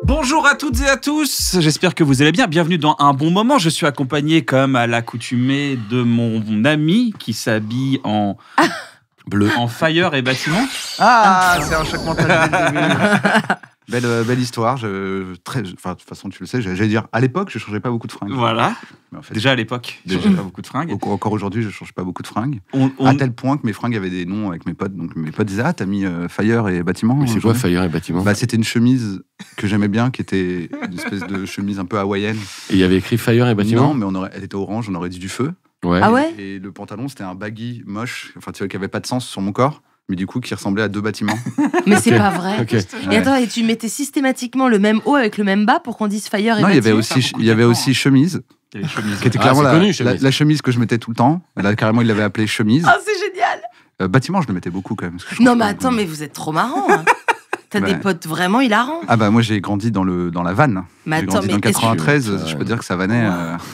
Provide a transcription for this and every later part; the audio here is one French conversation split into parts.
Bonjour à toutes et à tous, j'espère que vous allez bien. Bienvenue dans Un Bon Moment. Je suis accompagné, comme à l'accoutumée, de mon ami qui s'habille en bleu, en fire et bâtiment. Ah, c'est un choc mental dès le début. Belle histoire. De toute façon, tu le sais, j'allais dire, à l'époque, je ne changeais pas beaucoup de fringues. Voilà. Mais en fait, Déjà à l'époque, je ne changeais pas beaucoup de fringues. Encore aujourd'hui, je ne change pas beaucoup de fringues. À tel point que mes fringues avaient des noms avec mes potes. Donc mes potes disaient, ah, t'as mis Fire et bâtiment. Mais c'est quoi Fire et bâtiment? C'était une chemise que j'aimais bien, qui était une espèce de chemise un peu hawaïenne. Et il y avait écrit Fire et bâtiment? Non, mais elle était orange, on aurait dit du feu. Ouais. Ah ouais? Et le pantalon, c'était un baggy moche, enfin, tu vois, qui avait pas de sens sur mon corps, mais du coup, qui ressemblait à deux bâtiments. Mais c'est pas vrai. Okay. Et attends, et tu mettais systématiquement le même haut avec le même bas pour qu'on dise Fire et Non, il bâtiment? y avait aussi chemise. Il y a les chemises. Qui était clairement connu, la chemise que je mettais tout le temps. Là, carrément, il l'avait appelée chemise. Oh, c'est génial! Bâtiment, je le mettais beaucoup quand même. Non, mais attends, mais vous êtes trop marrants. Hein. T'as des potes vraiment hilarants. Ah bah moi, j'ai grandi dans la vanne. Mais J'ai attends, grandi dans le mais 93, je peux dire que ça vannait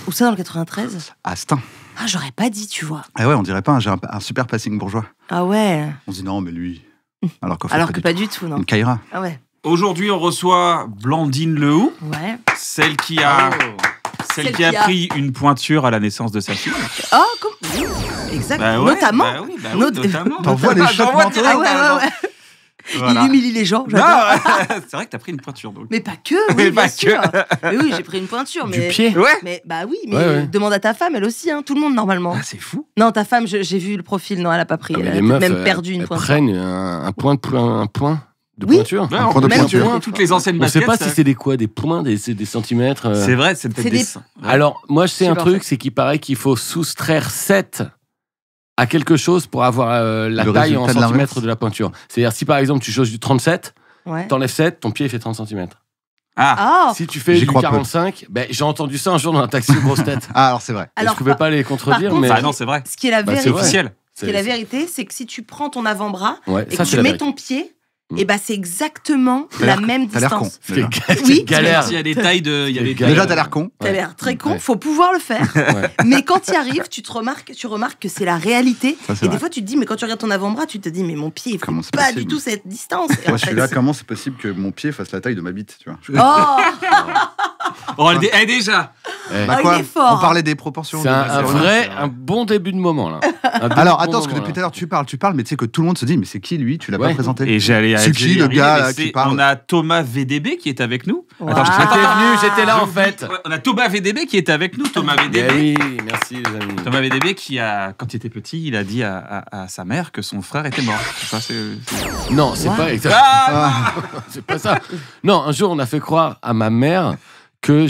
Où ça, dans le 93? à Stein. Ah, j'aurais pas dit, tu vois. Ah ouais, on dirait pas, j'ai un super passing bourgeois. Ah ouais. On se dit non, mais lui. Alors qu'en fait, Alors que pas du tout, non. Une Kaira. Ah ouais. Aujourd'hui, on reçoit Blandine Lehou, Ouais. celle qui a pris une pointure à la naissance de sa fille. Oh, comme... Exact. Bah ouais, Notamment. bah oui, notamment. T'envoies les chocs mentaux. Ah ouais. Voilà. Il humilie les gens, Non, j'adore. c'est vrai que t'as pris une pointure donc. Mais pas que, oui, Mais bien pas sûr. Mais oui, j'ai pris une pointure. Du mais... pied? Ouais. Mais bah oui, mais Ouais. demande à ta femme, elle aussi, hein, tout le monde normalement. Ah, c'est fou. Non, ta femme, j'ai vu le profil, non, elle a pas pris. Ah, mais Elle les a meufs, même perdu une elles pointure. prennent un point de Oui. pointure. Ouais, Un on point de peut mettre pointure. toutes les anciennes On sait baskets. pas si c'est des quoi, des points, des centimètres. C'est vrai, c'est peut-être C'est des... des- Alors, moi, je sais C'est un parfait. truc, c'est qu'il paraît qu'il faut soustraire 7 à quelque chose pour avoir la Le taille en résultat de centimètres l'inverse. de la pointure. C'est-à-dire, si par exemple, tu choses du 37, Ouais. t'enlèves 7, ton pied fait 30 cm. Ah, Ah, Si tu fais J'y du crois peu. 45, j'ai entendu ça un jour dans un taxi grosse tête. Ah, alors c'est vrai. Et alors, je pouvais pas les contredire, contre, mais... ah non, c'est vrai. ce qui est la Bah, vérité, c'est vrai. Officiel. ce qui est la vérité, c'est que si tu prends ton avant-bras Ouais, et ça, que c'est tu la mets vérité. ton pied, et bah c'est exactement la même T'as l'air con. distance. Déjà, C'est galère. Il y a des tailles de... Il y a des Galère. Déjà, t'as l'air con. T'as l'air très con, Ouais. faut pouvoir le faire. Ouais. Mais quand tu y arrives, tu remarques que c'est la réalité. Ça, c'est Et vrai. des fois, tu te dis, mais quand tu regardes ton avant-bras, tu te dis, mais mon pied, il fait Comment c'est pas possible du tout cette distance. Et Moi, en je suis fait, là, c'est- comment c'est possible que mon pied fasse la taille de ma bite, tu vois Oh, Oh, déjà. Eh, Bah il quoi est fort. On parlait des proportions. C'est de- un bon début de moment, là. Alors, attends, parce que depuis tout à l'heure, tu parles, mais tu sais que tout le monde se dit, mais c'est qui lui? Tu l'as Ouais. pas présenté. Et j'allais C'est qui, le gars, là, qui parle On a Thomas VDB qui est avec nous. Wow. Attends, J'étais là en fait. Ouais, on a Thomas VDB qui est avec nous. Thomas VDB. Eh oui, merci les amis. Thomas VDB qui quand il était petit, il a dit à sa mère que son frère était mort. Ça, Non, c'est What? pas exact. C'est pas ça. Non, un jour, on a fait croire à ma mère que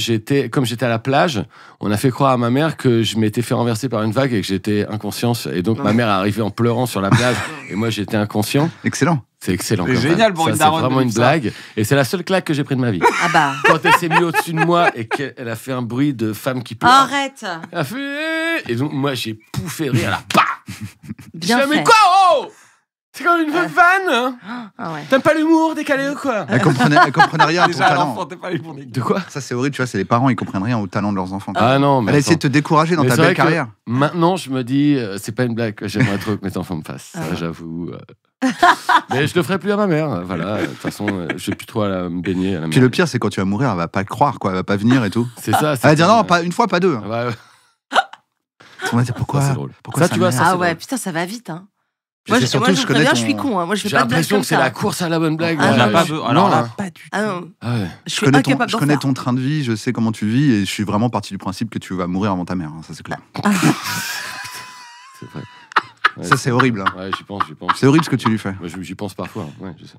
comme j'étais à la plage, on a fait croire à ma mère que je m'étais fait renverser par une vague et que j'étais inconscient. Et donc, ma mère est arrivée en pleurant sur la plage et moi, j'étais inconscient. Excellent. C'est excellent. C'est comme génial ça. pour Ça, une c'est daronne vraiment de une vivre ça. blague. Et c'est la seule claque que j'ai prise de ma vie. Ah bah, Quand elle s'est mise au-dessus de moi et qu'elle a fait un bruit de femme qui pleure. arrête. Elle a fait... Et donc, moi, j'ai pouffé rire. Là, bah Bien Je fais, fait. mais quoi, oh c'est comme une vanne, hein. Ah ouais. T'aimes pas l'humour décalé ou quoi? Elle comprenait rien à ton Déjà, talent. l'enfant, t'es pas les bons nez. De quoi? Ça, c'est horrible, tu vois, c'est les parents, ils comprennent rien au talent de leurs enfants. Ah non, mais Elle a essayé de attends. te décourager dans Mais ta c'est vrai belle que carrière. Maintenant, je me dis, c'est pas une blague que j'aimerais trop que mes enfants me fassent. Ça, Ah. j'avoue. Mais je le ferai plus à ma mère. Voilà. De toute façon, je vais plus trop me baigner à la Puis mer. le pire, c'est quand tu vas mourir, elle va pas le croire, quoi. Elle va pas venir et tout. C'est ça. Elle va dire non, pas une fois, pas deux. Ah bah, On va dire pourquoi. Ça, c'est drôle. Pourquoi Ça, sa tu vois, mère ça, Ah c'est ouais, drôle. putain, ça va vite, hein. Puis Moi, c'est je surtout, je vous connais préviens, ton- je suis con. Hein. Moi, je fais J'ai pas de blagues l'impression comme que c'est ça. la course à la bonne blague. Ah, On n'a non, pas je- vu. Alors non, là, hein. pas du tout. Ah non, Ah ouais. je suis incapable Je d'en connais faire. ton train de vie, je sais comment tu vis et je suis vraiment parti du principe que tu vas mourir avant ta mère, hein, ça c'est clair. C'est vrai. Ouais, Ça c'est horrible. Hein. Ouais, j'y pense. C'est horrible ce que tu lui fais. Moi, j'y pense parfois. Ouais, je sais.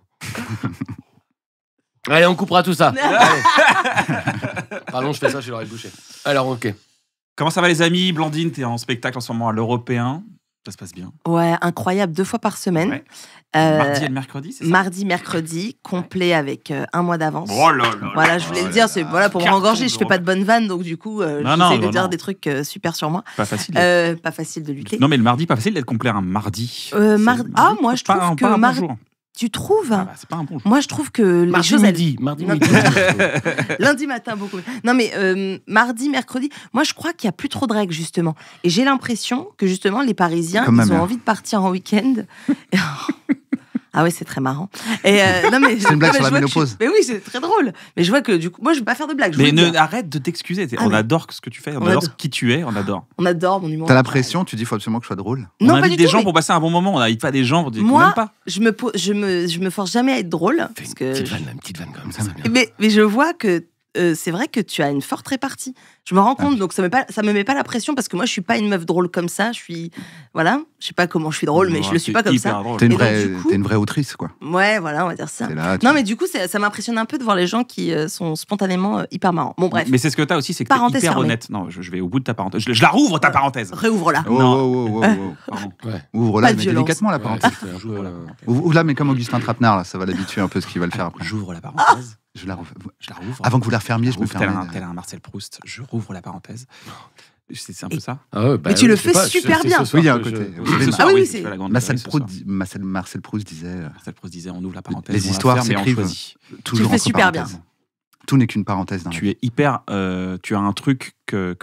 Allez, on coupera tout ça. Allez. Pardon, je fais ça chez l'oreille bouchée. Alors, ok. Comment ça va les amis? Blandine, t'es en spectacle en ce moment à l'Européen. Ça se passe bien. Ouais, incroyable, 2 fois par semaine. Ouais. Euh, Mardi et le mercredi, c'est ça? Mardi, mercredi, complet avec 1 mois d'avance. Oh là là. Voilà, je voulais le dire, c'est voilà pour me Carton rengorger. Je fais de pas de bonnes vannes, donc du coup, j'essaie de dire des trucs super sur moi. Pas facile. Pas facile de lutter. Non mais le mardi, pas facile d'être complet un mardi. Mardi. Ah, moi je Pas trouve un que bon mardi. jour. Tu trouves? Ah bah, c'est pas un bon jour. Moi je trouve que les Mardi choses. midi. Mardi Non. midi. Lundi matin, beaucoup. Non, mais mardi, mercredi, moi je crois qu'il n'y a plus trop de règles, justement. Et j'ai l'impression que, justement, les Parisiens, Comme ma ils ont mère. envie de partir en week-end. Ah ouais, c'est très marrant. Et non, mais, C'est une blague non, mais sur la je vois que ménopause. Mais oui, c'est très drôle. Mais je vois que du coup, moi, je vais pas faire de blagues. je Mais vous le dis. arrête de t'excuser. Ah, On mais- adore ce que tu fais, on On adore adore. qui tu es, on adore. On adore mon humour. T'as la pression, tu dis il faut absolument que je sois drôle. On Non, pas invite du des tout. gens mais pour passer un bon moment, on n'invite pas des gens pour dire qu'on Moi, n'aime pas. je me force jamais à être drôle. Fais Parce une que petite vanne comme ça vient. mais je vois que c'est vrai que tu as une forte répartie. Je me rends compte, donc ça me met pas la pression parce que moi je suis pas une meuf drôle comme ça. Je suis voilà, je sais pas comment je suis drôle, mais je le suis pas comme ça. T'es une, Et donc, vraie, du coup- t'es une vraie autrice, quoi. Ouais, voilà, on va dire ça. T'es là, Non, mais du coup, ça m'impressionne un peu de voir les gens qui sont spontanément hyper marrants. Bon, bref, Mais c'est ce que t'as aussi, c'est que t'es Parenthèse hyper fermée. honnête. Non, je vais au bout de ta parenthèse. Je la rouvre ta parenthèse. réouvre-la. Oh, Non. oh, oh, oh, oh. Pardon. Ouvre-la, Pas de mais violence. délicatement la Ouais, parenthèse. c'était un J'ouvre peu, la parenthèse. Ouvre-la, mais comme Augustin Trapenard, là, ça va l'habituer un peu ce qu'il va le faire après. J'ouvre la parenthèse. Je la rouvre. Je la rouvre. Avant que vous la refermiez, je me Tel un, permets. tel un Marcel Proust, je rouvre la parenthèse. C'est un peu ça. Ah ouais, bah Mais tu oui, le je sais fais pas, super c'est bien. ce soir Oui, il y a un que côté. je- Vous savez, Ce soir, Ah oui, je c'est- fais la grande Marcel soirée ce Proust, soir. Marcel Proust disait Marcel Proust disait on ouvre la parenthèse. les on la histoires ferme et on s'écrivent choisit. toujours fais entre super bien. parenthèses. Tout n'est qu'une parenthèse dans la Tu es hyper. Tu as un truc que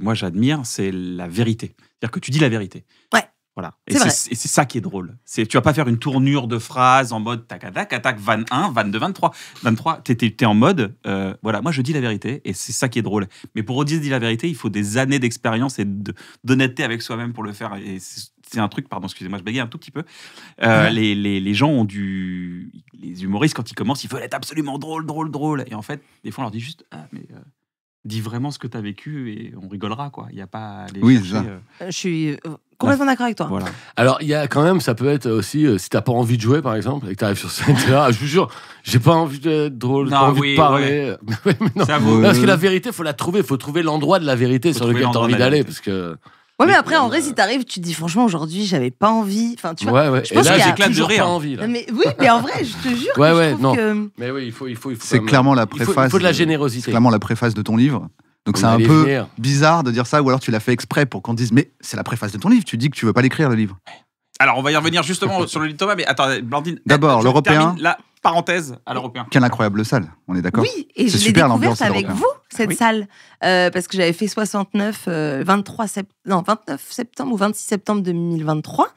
moi j'admire, c'est la vérité. C'est-à-dire que tu dis la vérité. Ouais. Voilà. C'est vrai. Et c'est ça qui est drôle. Tu vas pas faire une tournure de phrase en mode tac, tac, tac, van 1, van 2, 23. 23, t'es en mode, voilà, moi je dis la vérité et c'est ça qui est drôle. Mais pour dire la vérité, il faut des années d'expérience et d'honnêteté avec soi-même pour le faire. Et c'est un truc, pardon, excusez-moi, je bégaye un tout petit peu. Les gens ont les humoristes, quand ils commencent, ils veulent être absolument drôle. Et en fait, des fois, on leur dit juste, dis vraiment ce que t'as vécu et on rigolera, quoi. Il n'y a pas à aller Oui, chercher, c'est ça. Je suis complètement d'accord avec toi. voilà. Alors, il y a quand même, ça peut être aussi, si t'as pas envie de jouer, par exemple, et que t'arrives sur scène, t'es là, je vous jure, j'ai pas envie d'être drôle, j'ai Non, pas envie oui, de parler. Mais non. Ça vaut- vaut. Parce que la vérité, faut la trouver, faut trouver l'endroit de la vérité Faut sur trouver lequel t'as l'endroit envie de la d'aller, vérité. parce que... Ouais, mais après, en vrai, si t'arrives, tu te dis franchement, aujourd'hui, j'avais pas envie. Enfin, tu vois. Ouais. je Et pense là, qu'il y a- j'ai J'éclate de toujours rire. pas envie, là. Non, mais oui, mais en vrai, je te jure. Ouais, que je ouais, trouve non. que- Mais oui, il faut C'est quand même- clairement la il préface. faut de la de- générosité. C'est clairement la préface de ton livre. Donc On c'est un allait peu venir. bizarre de dire ça, ou alors tu l'as fait exprès pour qu'on dise mais c'est la préface de ton livre. Tu dis que tu veux pas l'écrire le livre. Alors, on va y revenir justement sur le livre de Thomas, mais attends, Blandine. D'abord, tu l'Européen. termines La parenthèse à l'Européen. Quelle incroyable salle, on est d'accord. Oui, et C'est je l'ai super, découverte l'ambiance à avec l'Européen. vous, cette Oui. salle, parce que j'avais fait 29 septembre ou 26 septembre 2023.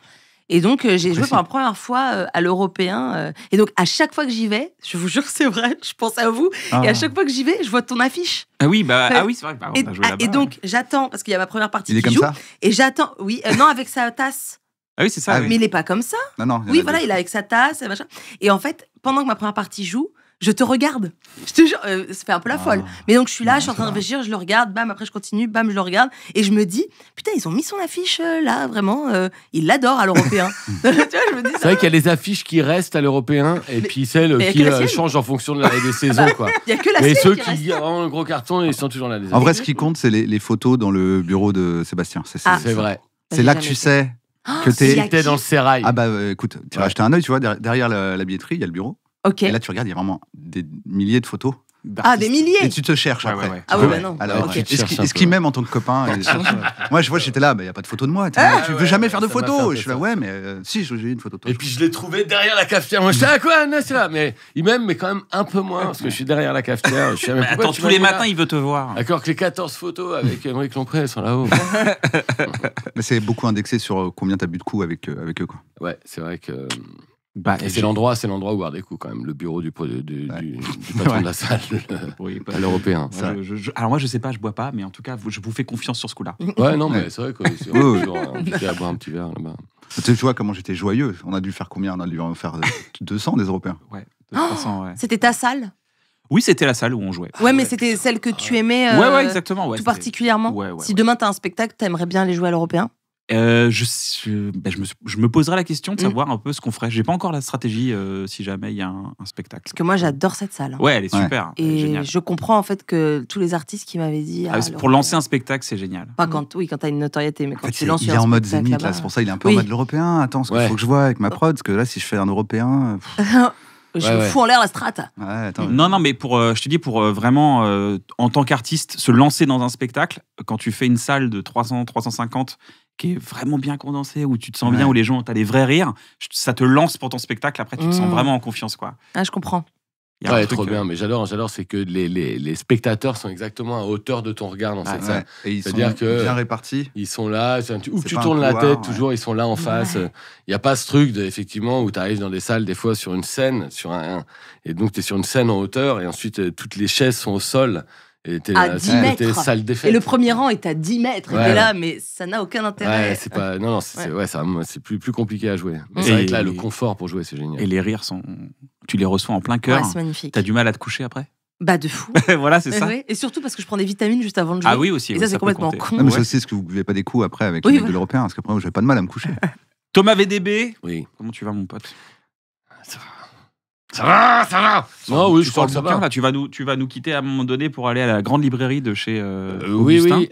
Et donc, j'ai joué Précis. pour la première fois à l'Européen. Et donc, à chaque fois que j'y vais, je vous jure que c'est vrai, je pense à vous, Ah. et à chaque fois que j'y vais, je vois ton affiche. Ah oui, Ouais. c'est vrai. Bah, on Et, a joué là-bas. et donc, j'attends, parce qu'il y a ma première partie Il est qui comme joue, ça. et j'attends, oui, non, avec sa tasse. Ah oui, c'est ça. Ah oui. Mais il est pas comme ça. Non, non. Oui, voilà, il est avec sa tasse, et machin. Et en fait, pendant que ma première partie joue, je te regarde. Je te jure, ça fait un peu la folle. Mais donc, je suis là, Non, je suis en train de ça va. réfléchir, je le regarde, bam, après je continue, bam, je le regarde. Et je me dis, putain, ils ont mis son affiche là, vraiment, ils l'adorent à l'Européen. Tu vois, je me dis, C'est vrai qu'il y a les affiches qui restent à l'Européen, et puis celles mais il y a qui que la sienne. changent en fonction des saisons, quoi. il y a que la Mais sienne ceux qui reste. qui ont un gros carton, ils sont toujours là, les En affiches. vrai, ce qui compte, c'est les photos dans le bureau de Sébastien. Ah. C'est vrai. C'est là que tu sais que c'est t'es. la- J'étais dans le sérail. Ah bah écoute, tu vas Ouais. acheter un œil, tu vois, derrière la billetterie, il y a le bureau. Ok. Et là, tu regardes, il y a vraiment des milliers de photos. Ah, des Et milliers. tu te cherches Ouais, après. ouais, ouais. Ah Tu oui, peux- bah non. Alors, Ok. tu te est-ce cherches un qu'il peu. m'aime en tant que copain Moi, je vois, j'étais là, il n'y a pas de photo de moi. Tu veux ouais, jamais ouais, faire de ça m'a fait un photos peu Je suis là, ça. ouais, mais si, j'ai une photo de toi. Et puis je l'ai trouvé derrière la cafetière. Moi, je dis, ah quoi, non, c'est là. Mais il m'aime, mais quand même un peu moins, parce que je suis derrière la cafetière. Je sais même Mais pourquoi attends, tu tous m'as les mis là. matins, il veut te voir. D'accord que les 14 photos avec Émeric Lompré, elles sont là-haut. Mais c'est beaucoup indexé sur combien t'as bu de coups avec eux, quoi. Ouais, c'est vrai que. Bah, Et c'est l'endroit où boire des coups, quand même. Le bureau du patron Ouais. de la salle, Oui, bah, à l'Européen. moi, alors moi, je sais pas, je bois pas, mais en tout cas, je vous fais confiance sur ce coup-là. Ouais, non, Ouais. mais c'est vrai qu'on Ouais, ouais. est toujours invité à boire un petit verre là-bas. Tu vois comment j'étais joyeux. On a dû faire combien On a dû en faire 200 des Européens. Ouais, de toute façon, ouais. C'était ta salle. Oui, c'était la salle où on jouait. Ouais, mais c'était celle que tu aimais Ouais, exactement. Ouais, tout c'était- particulièrement. Ouais, ouais, Si ouais. demain t'as un spectacle, t'aimerais bien aller jouer à l'Européen. Je me poserai la question de Mm. savoir un peu ce qu'on ferait. J'ai pas encore la stratégie si jamais il y a un spectacle. Parce que moi, j'adore cette salle. Ouais, elle est Ouais. super. Elle est Et géniale. je comprends en fait que tous les artistes qui m'avaient dit. Ah, pour lancer un spectacle, c'est génial. Pas quand, oui, quand t'as une notoriété, mais quand En fait, tu lances il est un en mode spectacle zénith, là. là-bas. C'est pour ça qu'il est un peu Oui. en mode l'européen. Attends, ce qu'il Ouais. faut que je vois avec ma prod, parce que là, si je fais un européen. Je Ouais, me ouais. fous en l'air la strate. Ouais, attends. Non, mais je te dis, pour vraiment, en tant qu'artiste, se lancer dans un spectacle, quand tu fais une salle de 300, 350 qui est vraiment bien condensée, où tu te sens bien, Ouais. où les gens, t'as des vrais rires, ça te lance pour ton spectacle. Après, tu te sens Mm. vraiment en confiance, quoi. Ah, je comprends. Il y a un Ouais, truc, trop bien, mais j'adore, c'est que les spectateurs sont exactement à hauteur de ton regard dans cette salle. Et ils sont C'est-à-dire que bien répartis. ils sont là, où C'est tu pas un tournes la couloir, tête, toujours ils sont là en face. Il n'y a pas ce truc effectivement où tu arrives dans des salles des fois sur une scène, et donc tu es sur une scène en hauteur et ensuite toutes les chaises sont au sol. Et À 10 mètres. Salle des fêtes. Et le premier rang est à 10 mètres. Ouais. Et t'es là, mais ça n'a aucun intérêt. Ouais, c'est pas. Non, c'est plus compliqué à jouer. Mais Et- c'est vrai que là, le confort pour jouer, c'est génial. Et les rires sont. Tu les reçois en plein cœur. Ouais, c'est magnifique. T'as du mal à te coucher après. Bah, de fou. Voilà, c'est Ouais, ça. ouais. Et surtout parce que je prends des vitamines juste avant de jouer. Ah oui, aussi. Et oui, ça, c'est peut complètement compter. con. Non, mais Ouais. je sais ce que vous buvez pas des coups après avec Oui, les mecs de voilà. l'Européen, parce qu'après, j'ai pas de mal à me coucher. Thomas VDB, Oui. comment tu vas, mon pote? Ça va. Non, oui, Tu je sors crois que le ça bouquin, va. là, tu vas nous quitter à un moment donné pour aller à la grande librairie de chez Oui, Augustin. oui.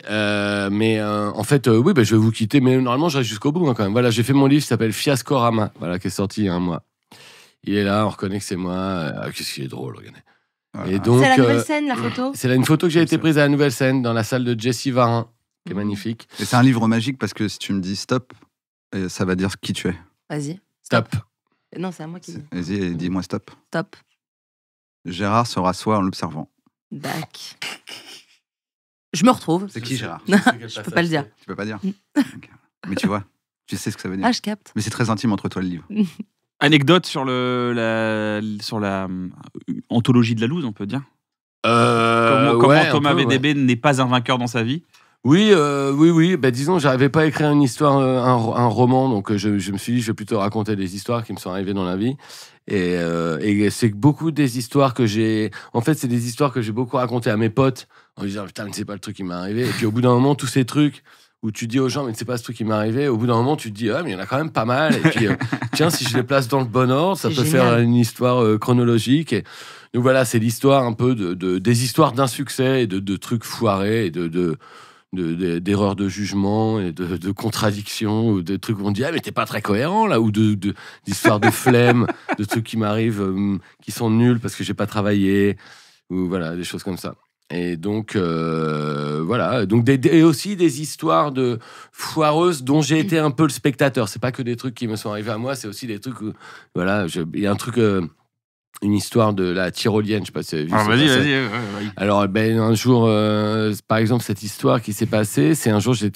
Mais en fait, oui, je vais vous quitter. Mais normalement, je reste jusqu'au bout quand même. Voilà, j'ai fait mon livre qui s'appelle Fiascorama, voilà, qui est sorti il y a un mois. Il est là, on reconnaît que c'est moi. Qu'est-ce qu'il est drôle, regardez. Voilà. Et donc, C'est la nouvelle scène, la photo. c'est là une photo que j'ai été prise à la Nouvelle Scène dans la salle de Jessie Varin, qui est magnifique. Et c'est un livre magique parce que si tu me dis stop, ça va dire qui tu es. Vas-y. Stop. Non, c'est à moi qui dis. Vas-y, dis-moi stop. Stop. Gérard se rassoit en l'observant. Dac. Je me retrouve. C'est qui Gérard? Je peux pas le dire. Tu peux pas dire. Ok. Mais tu vois, tu sais ce que ça veut dire. Ah, je capte. Mais c'est très intime entre toi et le livre. Anecdote sur la anthologie de la loose, on peut dire. Comment ouais, un Thomas peu, ouais. VDB n'est pas un vainqueur dans sa vie. Oui. Bah, disons, j'arrivais pas à écrire une histoire, un roman, donc je me suis dit, je vais plutôt raconter des histoires qui me sont arrivées dans la vie. Et c'est beaucoup des histoires que j'ai. En fait, c'est des histoires que j'ai beaucoup racontées à mes potes en disant putain, mais c'est pas le truc qui m'est arrivé. Et puis au bout d'un moment, tous ces trucs où tu dis aux gens, mais c'est pas ce truc qui m'est arrivé. Au bout d'un moment, tu te dis, ah, mais il y en a quand même pas mal. Et puis, tiens, si je les place dans le bon ordre, ça C'est peut génial. faire une histoire chronologique. Et donc voilà, c'est l'histoire un peu des histoires d'insuccès et de trucs foirés et d'erreurs de jugement et de contradictions ou de trucs où on dit ah mais t'es pas très cohérent là ou d'histoires de flemme de trucs qui m'arrivent qui sont nuls parce que j'ai pas travaillé ou voilà des choses comme ça et donc voilà donc et aussi des histoires de foireuses dont j'ai été un peu le spectateur. C'est pas que des trucs qui me sont arrivés à moi, c'est aussi des trucs où voilà il y a un truc une histoire de la tyrolienne, je sais pas si vous avez vu. Ah, ça vas-y, passer. vas-y. Alors, un jour, par exemple, cette histoire qui s'est passée, c'est un jour, je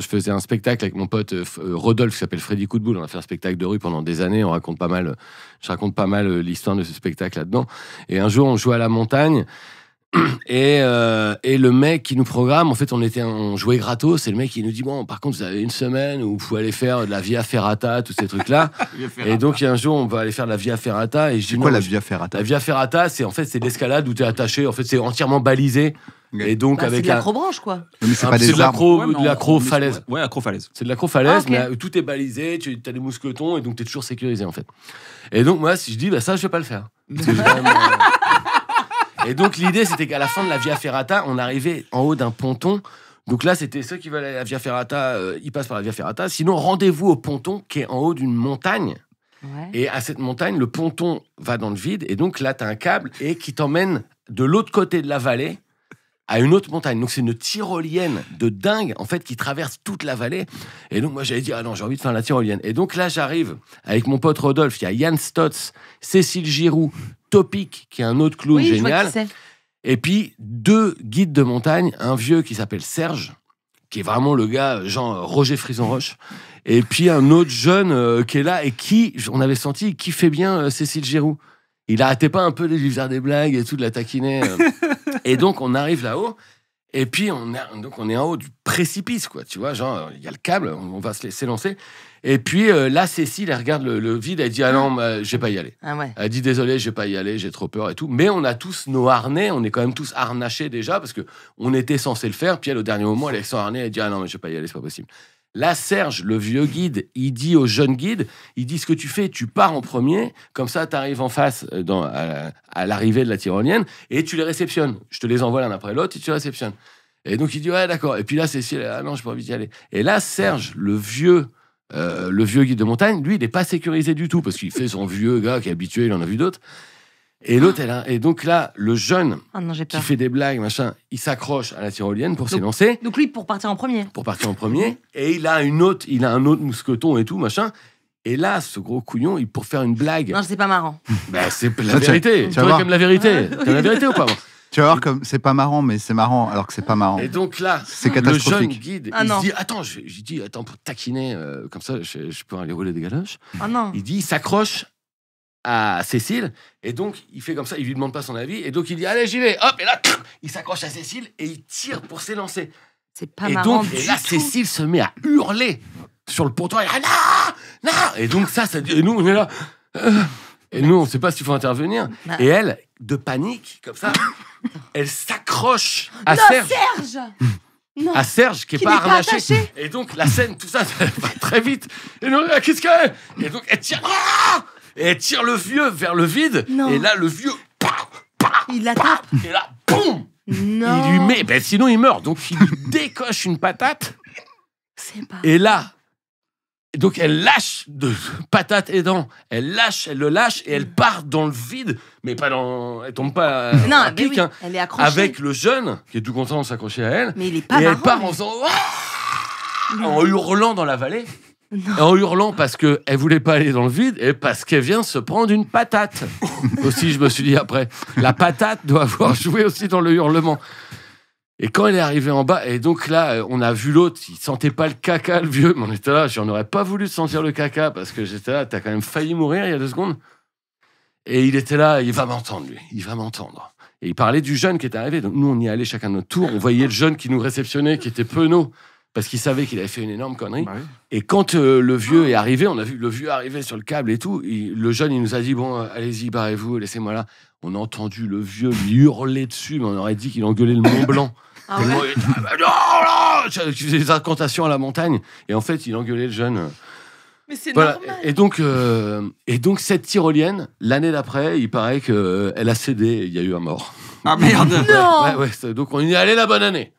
faisais un spectacle avec mon pote Rodolphe, qui s'appelle Freddy Coup de Boule. On a fait un spectacle de rue pendant des années. Je raconte pas mal l'histoire de ce spectacle là-dedans. Et un jour, on jouait à la montagne. Et le mec qui nous programme, en fait, on jouait gratos. Et le mec, il nous dit bon, par contre, vous avez une semaine où vous pouvez aller faire de la Via Ferrata, tous ces trucs-là. Et donc, il y a un jour, on va aller faire de la Via Ferrata. Et je dis C'est quoi non, la Via Ferrata? la Via Ferrata, c'est l'escalade où tu es attaché. En fait, c'est entièrement balisé. Ok. Et donc, Bah, c'est avec de l'acrobranche, quoi. Mais c'est Ah, pas c'est des de arbres. de l'acro-falaise. Ouais, acro-falaise. C'est de l'acro-falaise, Ah, ok. mais tout est balisé, tu as des mousquetons, et donc tu es toujours sécurisé, en fait. Et donc, moi, si je dis, bah, ça, je vais pas le faire. Parce que j'ai quand même, Et donc, l'idée, c'était qu'à la fin de la Via Ferrata, on arrivait en haut d'un ponton. Donc là, c'était ceux qui veulent aller à la Via Ferrata, ils passent par la Via Ferrata. Sinon, rendez-vous au ponton qui est en haut d'une montagne. Ouais. Et à cette montagne, le ponton va dans le vide. Et donc là, tu as un câble et qui t'emmène de l'autre côté de la vallée à une autre montagne. Donc c'est une tyrolienne de dingue, en fait, qui traverse toute la vallée. Et donc moi, j'avais dit, ah non, j'ai envie de faire la tyrolienne. Et donc là, j'arrive avec mon pote Rodolphe. Il y a Yann Stotz, Cécile Giroux, Topic, qui est un autre clown Oui, je vois génial. qui c'est. Et puis, 2 guides de montagne, un vieux qui s'appelle Serge, qui est vraiment le gars, genre Roger Frison-Roche, et puis un autre jeune qui est là et qui, on avait senti, qui fait bien Cécile Giroux. Il arrêtait pas un peu de lui faire des blagues et tout, de la taquiner. Et donc, on arrive là-haut, et puis on est en haut du précipice, quoi. Tu vois, genre, il y a le câble, on va se laisser lancer. Et puis là, Cécile, elle regarde le vide, elle dit, ah non, je vais pas y aller. Ah ouais. Elle dit désolé, je vais pas y aller, j'ai trop peur et tout. Mais on a tous nos harnais, on est quand même tous harnachés déjà parce que on était censé le faire. Puis elle, au dernier moment, elle est sans harnais, elle dit ah non mais je vais pas y aller, c'est pas possible. Là, Serge, le vieux guide, il dit au jeune guide, il dit ce que tu fais, tu pars en premier, comme ça tu arrives en face à l'arrivée de la tyrolienne et tu les réceptionnes. Je te les envoie l'un après l'autre et tu les réceptionnes. Et donc il dit ouais d'accord. Et puis là Cécile, ah non j'ai pas envie d'y aller. Et là Serge, le vieux guide de montagne, lui, il n'est pas sécurisé du tout parce qu'il fait son vieux gars qui est habitué, il en a vu d'autres. Et l'autre, et donc là, le jeune Ah non, j'ai qui peur. fait des blagues, machin, il s'accroche à la tyrolienne pour s'élancer, Donc lui, pour partir en premier. pour partir en premier. Et il a un autre mousqueton et tout, machin. Et là, ce gros couillon, pour faire une blague... Non, c'est pas marrant. Bah, c'est la vérité. Tu vois, comme la vérité. T'as la vérité ou pas? Tu vas voir comme c'est pas marrant, mais c'est marrant alors que c'est pas marrant. Et donc là, c'est le jeune catastrophique. guide, il se dit attends, je dis attends pour taquiner comme ça, je peux aller rouler des galoches. Oh non. Il dit, il s'accroche à Cécile et donc il fait comme ça, il lui demande pas son avis et donc il dit allez j'y vais, hop et là il s'accroche à Cécile et il tire pour s'élancer. C'est pas et marrant donc du et là tout. Cécile se met à hurler sur le pontoir. Non, et donc ça et nous on est là. Et nous, on ne sait pas s'il faut intervenir. Et elle, de panique, comme ça, elle s'accroche à Serge. Non. À Serge, qui n'est pas harnaché. Et donc, la scène, tout ça, ça va très vite. Et nous, qu'est-ce qu'elle est? Et donc, elle tire. Et elle tire le vieux vers le vide. Non. Et là, le vieux. Il la tape. Et là, boum. Non. Il lui met. Ben, sinon, il meurt. Donc, il lui décoche une patate. C'est pas. Et là. Donc elle lâche de patate et dents, elle le lâche et elle part dans le vide, mais pas dans, elle tombe pas à pic, oui. Elle est accrochée. avec le jeune qui est tout content de s'accrocher à elle. Mais il est pas et marrant, elle part mais... en faisant en hurlant dans la vallée, en hurlant parce que elle voulait pas aller dans le vide et parce qu'elle vient se prendre une patate. Aussi, je me suis dit après, la patate doit avoir joué aussi dans le hurlement. Et quand elle est arrivée en bas, et donc là, on a vu l'autre, il sentait pas le caca, le vieux, mais on était là, j'en aurais pas voulu sentir le caca, parce que j'étais là, t'as quand même failli mourir il y a 2 secondes. Et il était là, il va m'entendre, lui, il va m'entendre. Et il parlait du jeune qui était arrivé, donc nous, on y allait chacun de notre tour, on voyait le jeune qui nous réceptionnait, qui était penaud, parce qu'il savait qu'il avait fait une énorme connerie. Bah oui. Et quand le vieux est arrivé, on a vu le vieux arriver sur le câble et tout, le jeune, il nous a dit, bon, allez-y, barrez-vous, laissez-moi là. On a entendu le vieux lui hurler dessus, mais on aurait dit qu'il engueulait le Mont Blanc. Ah ouais. Non, il faisait des incantations à la montagne et en fait il engueulait le jeune. Mais c'est voilà. normal. Et donc cette tyrolienne, l'année d'après, il paraît qu'elle a cédé et il y a eu un mort. Ah merde. Non. Ouais, donc on y est allé la bonne année.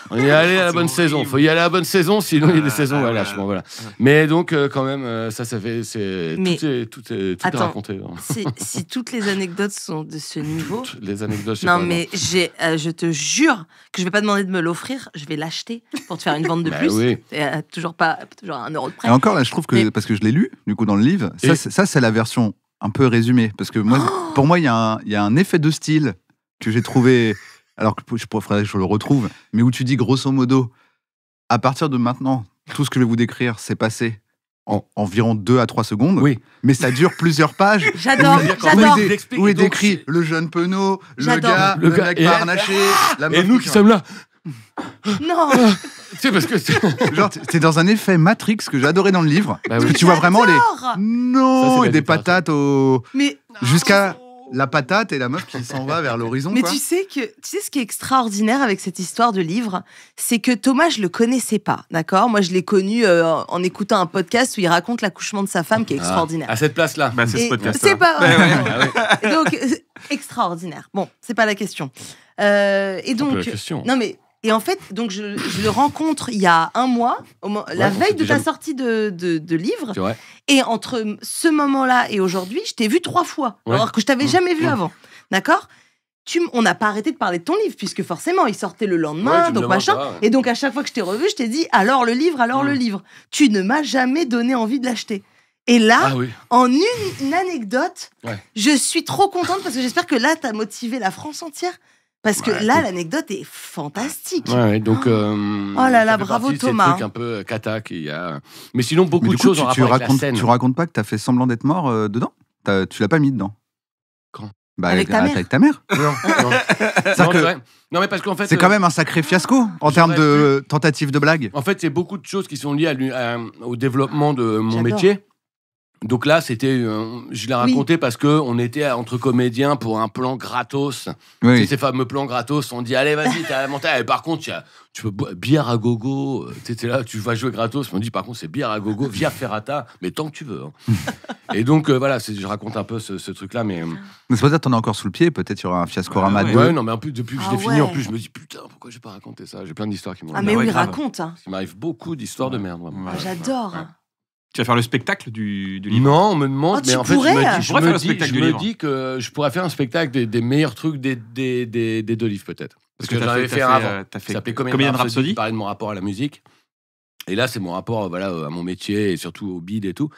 On y est allé à la bonne saison. Faut y aller à la bonne saison, sinon il y a des saisons à lâchement. Voilà. Mais donc quand même, ça fait, Mais tout est raconté. Hein. Si toutes les anecdotes sont de ce niveau. Les anecdotes. Non, mais je te jure que je vais pas demander de me l'offrir, je vais l'acheter pour te faire une vente de plus. Oui. Et, toujours à 1 euro de près. Et encore là, je trouve que, parce que je l'ai lu, du coup, dans le livre, ça c'est la version un peu résumée. Parce que moi, pour moi, il y a un effet de style que j'ai trouvé, alors que faudrait que je le retrouve, mais où tu dis grosso modo, à partir de maintenant, tout ce que je vais vous décrire s'est passé en environ 2 à 3 secondes, oui. Mais ça dure plusieurs pages. J'adore. Où il décrit le jeune penaud, le gars, le mec pas harnaché, la meuf. Et nous qui sommes là. Non. Tu sais, parce que genre, t'es dans un effet Matrix que j'adorais dans le livre. Bah parce oui. que tu vois vraiment les. Non, Ça, et des patates au. Mais. Jusqu'à la patate et la meuf qui s'en va vers l'horizon. Mais quoi. tu sais ce qui est extraordinaire avec cette histoire de livre, c'est que Thomas, je le connaissais pas, d'accord? Moi, je l'ai connu en écoutant un podcast où il raconte l'accouchement de sa femme, qui est extraordinaire. À cette place-là. Bah, c'est ce Et podcast. c'est pas. Ah oui. Donc, extraordinaire. Bon, c'est pas la question. Et donc. La question. Non, mais. Et en fait, donc je le rencontre il y a 1 mois, la veille de ta sortie de livre. C'est vrai. Et entre ce moment-là et aujourd'hui, je t'ai vu 3 fois, alors que je t'avais jamais vu avant. D'accord? On n'a pas arrêté de parler de ton livre, puisque forcément, il sortait le lendemain, donc machin. Pas, ouais. Et donc, à chaque fois que je t'ai revu, je t'ai dit, alors le livre. Tu ne m'as jamais donné envie de l'acheter. Et là, en une anecdote, je suis trop contente parce que j'espère que là, t'as motivé la France entière. Parce que là, l'anecdote est fantastique. Ouais, donc. Oh là là, bravo Thomas. C'est un truc un peu cata qu'il y a. Mais sinon, beaucoup Mais de du coup, choses en rapport avec la scène. Tu racontes pas que t'as fait semblant d'être mort dedans? Tu l'as pas mis dedans? Quand? Bah, avec ta mère. Avec ta mère. Non. Non, mais parce qu'en fait. C'est quand même un sacré fiasco en termes de tentative de blague. En fait, c'est beaucoup de choses qui sont liées au développement de mon métier. Donc là, c'était, je l'ai raconté parce que on était entre comédiens pour un plan gratos. Oui. C'est ces fameux plans gratos. On dit allez, vas-y, t'as la montagne. Et par contre, tu peux boire bière à gogo. T'étais là, tu vas jouer gratos. On dit par contre, c'est bière à gogo via Ferrata, mais tant que tu veux. Hein. Et donc voilà, je raconte un peu ce truc-là, mais. C'est pas ça, t'en as encore sous le pied. Peut-être il y aura un fiasco-rama 2. Ouais, non, mais en plus depuis que je l'ai fini, en plus, je me dis putain, pourquoi j'ai pas raconté ça? J'ai plein d'histoires qui m'ont. Ah mais oui, raconte. Hein. Il m'arrive beaucoup d'histoires de merde. Vraiment. J'adore. Tu vas faire le spectacle du livre? Non, on me demande, mais en fait, je me dis que je pourrais faire un spectacle des meilleurs trucs des 2 livres, peut-être. Parce que j'en avais fait un avant. Ça s'appelait Comédien de Rhapsody. Parler de mon rapport à la musique. Et là, c'est mon rapport à mon métier et surtout au bide et tout.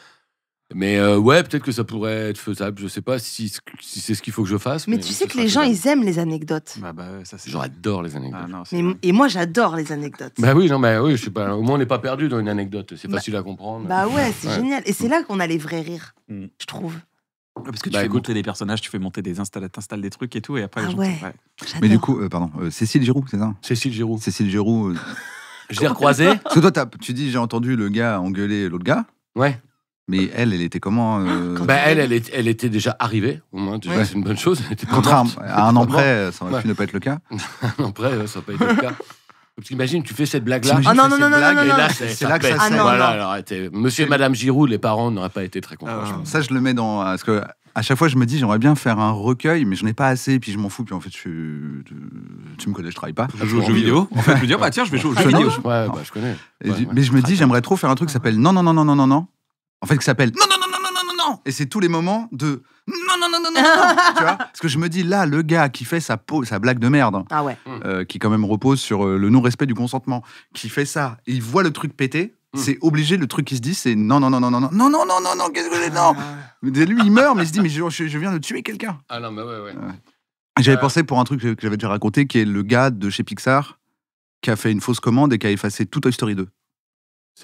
Mais ouais, peut-être que ça pourrait être faisable. Je sais pas si c'est ce qu'il faut que je fasse. Mais tu sais que les gens, ils aiment les anecdotes. Ça, c'est... J'adore les anecdotes. Et moi, j'adore les anecdotes. Bah oui, non, mais oui, je sais pas. Au moins, on n'est pas perdu dans une anecdote. C'est facile à comprendre. Bah ouais, c'est génial. Et c'est là qu'on a les vrais rires, je trouve. Parce que tu fais monter des personnages, tu fais monter des t'installes des trucs et tout, et après les gens... Mais du coup, Cécile Giroux, c'est ça? Cécile Giroux. Je l'ai recroisée. Parce que toi, tu dis, j'ai entendu le gars engueuler l'autre gars. Ouais. Mais elle était comment elle était déjà arrivée, au moins, déjà, c'est une bonne chose. Contrairement à un an près, ça aurait pu ne pas être le cas. Un an près, ça n'a pas été le cas. Parce qu'imagine, tu fais cette blague-là. Ah non. Et là, c'est là que ça se Voilà, alors, monsieur et madame Giroud, les parents n'auraient pas été très contents. Ça, je le mets dans... Parce que à chaque fois, je me dis, j'aimerais bien faire un recueil, mais je n'en ai pas assez, puis je m'en fous, puis en fait, tu me connais, je travaille pas. Je joue aux jeux vidéo. En fait, je me dis, tiens, je vais jouer aux jeux vidéo. Ouais, je connais. Mais je me dis, j'aimerais trop faire un truc qui s'appelle non. En fait, qui s'appelle non. Et c'est tous les moments de non. Tu vois? Parce que je me dis, là, le gars qui fait sa blague de merde, qui quand même repose sur le non-respect du consentement, qui fait ça, et il voit le truc péter, c'est obligé, le truc qui se dit, c'est non, qu'est-ce que c'est, non. Mais lui, il meurt, mais il se dit, mais je viens de tuer quelqu'un. Ah non, mais ouais. J'avais pensé pour un truc que j'avais déjà raconté, qui est le gars de chez Pixar, qui a fait une fausse commande et qui a effacé tout Toy Story 2.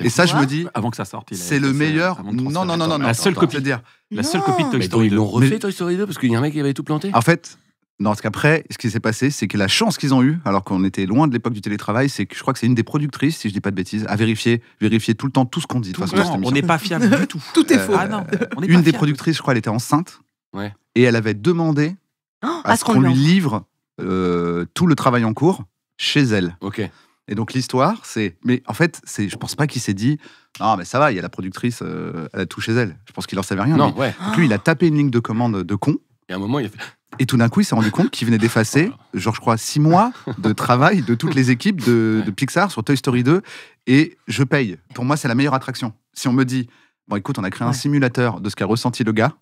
Et ça, je me dis, avant que ça sorte, c'est le meilleur. Non. La seule copie, la seule copie de Toy Story 2. Ils l'ont refait Toy Story 2 parce qu'il y a un mec qui avait tout planté. En fait, non, parce qu'après, ce qui s'est passé, c'est que la chance qu'ils ont eue, alors qu'on était loin de l'époque du télétravail, c'est que je crois que c'est une des productrices, si je dis pas de bêtises, à vérifier tout le temps tout ce qu'on dit. On n'est pas fiable du tout. Tout est faux. Une des productrices, je crois, elle était enceinte. Ouais. Et elle avait demandé à ce qu'on lui livre tout le travail en cours chez elle. Ok. Et donc l'histoire, c'est... Mais en fait, je pense pas qu'il s'est dit « Non, mais ça va, il y a la productrice, elle a tout chez elle. » Je pense qu'il en savait rien. Non, mais... ouais. Donc lui, il a tapé une ligne de commande de con. Et à un moment, il a fait... Et tout d'un coup, il s'est rendu compte qu'il venait d'effacer, genre, je crois, 6 mois de travail de toutes les équipes de Pixar sur Toy Story 2. Et je paye. Pour moi, c'est la meilleure attraction. Si on me dit « Bon, écoute, on a créé un simulateur de ce qu'a ressenti le gars. »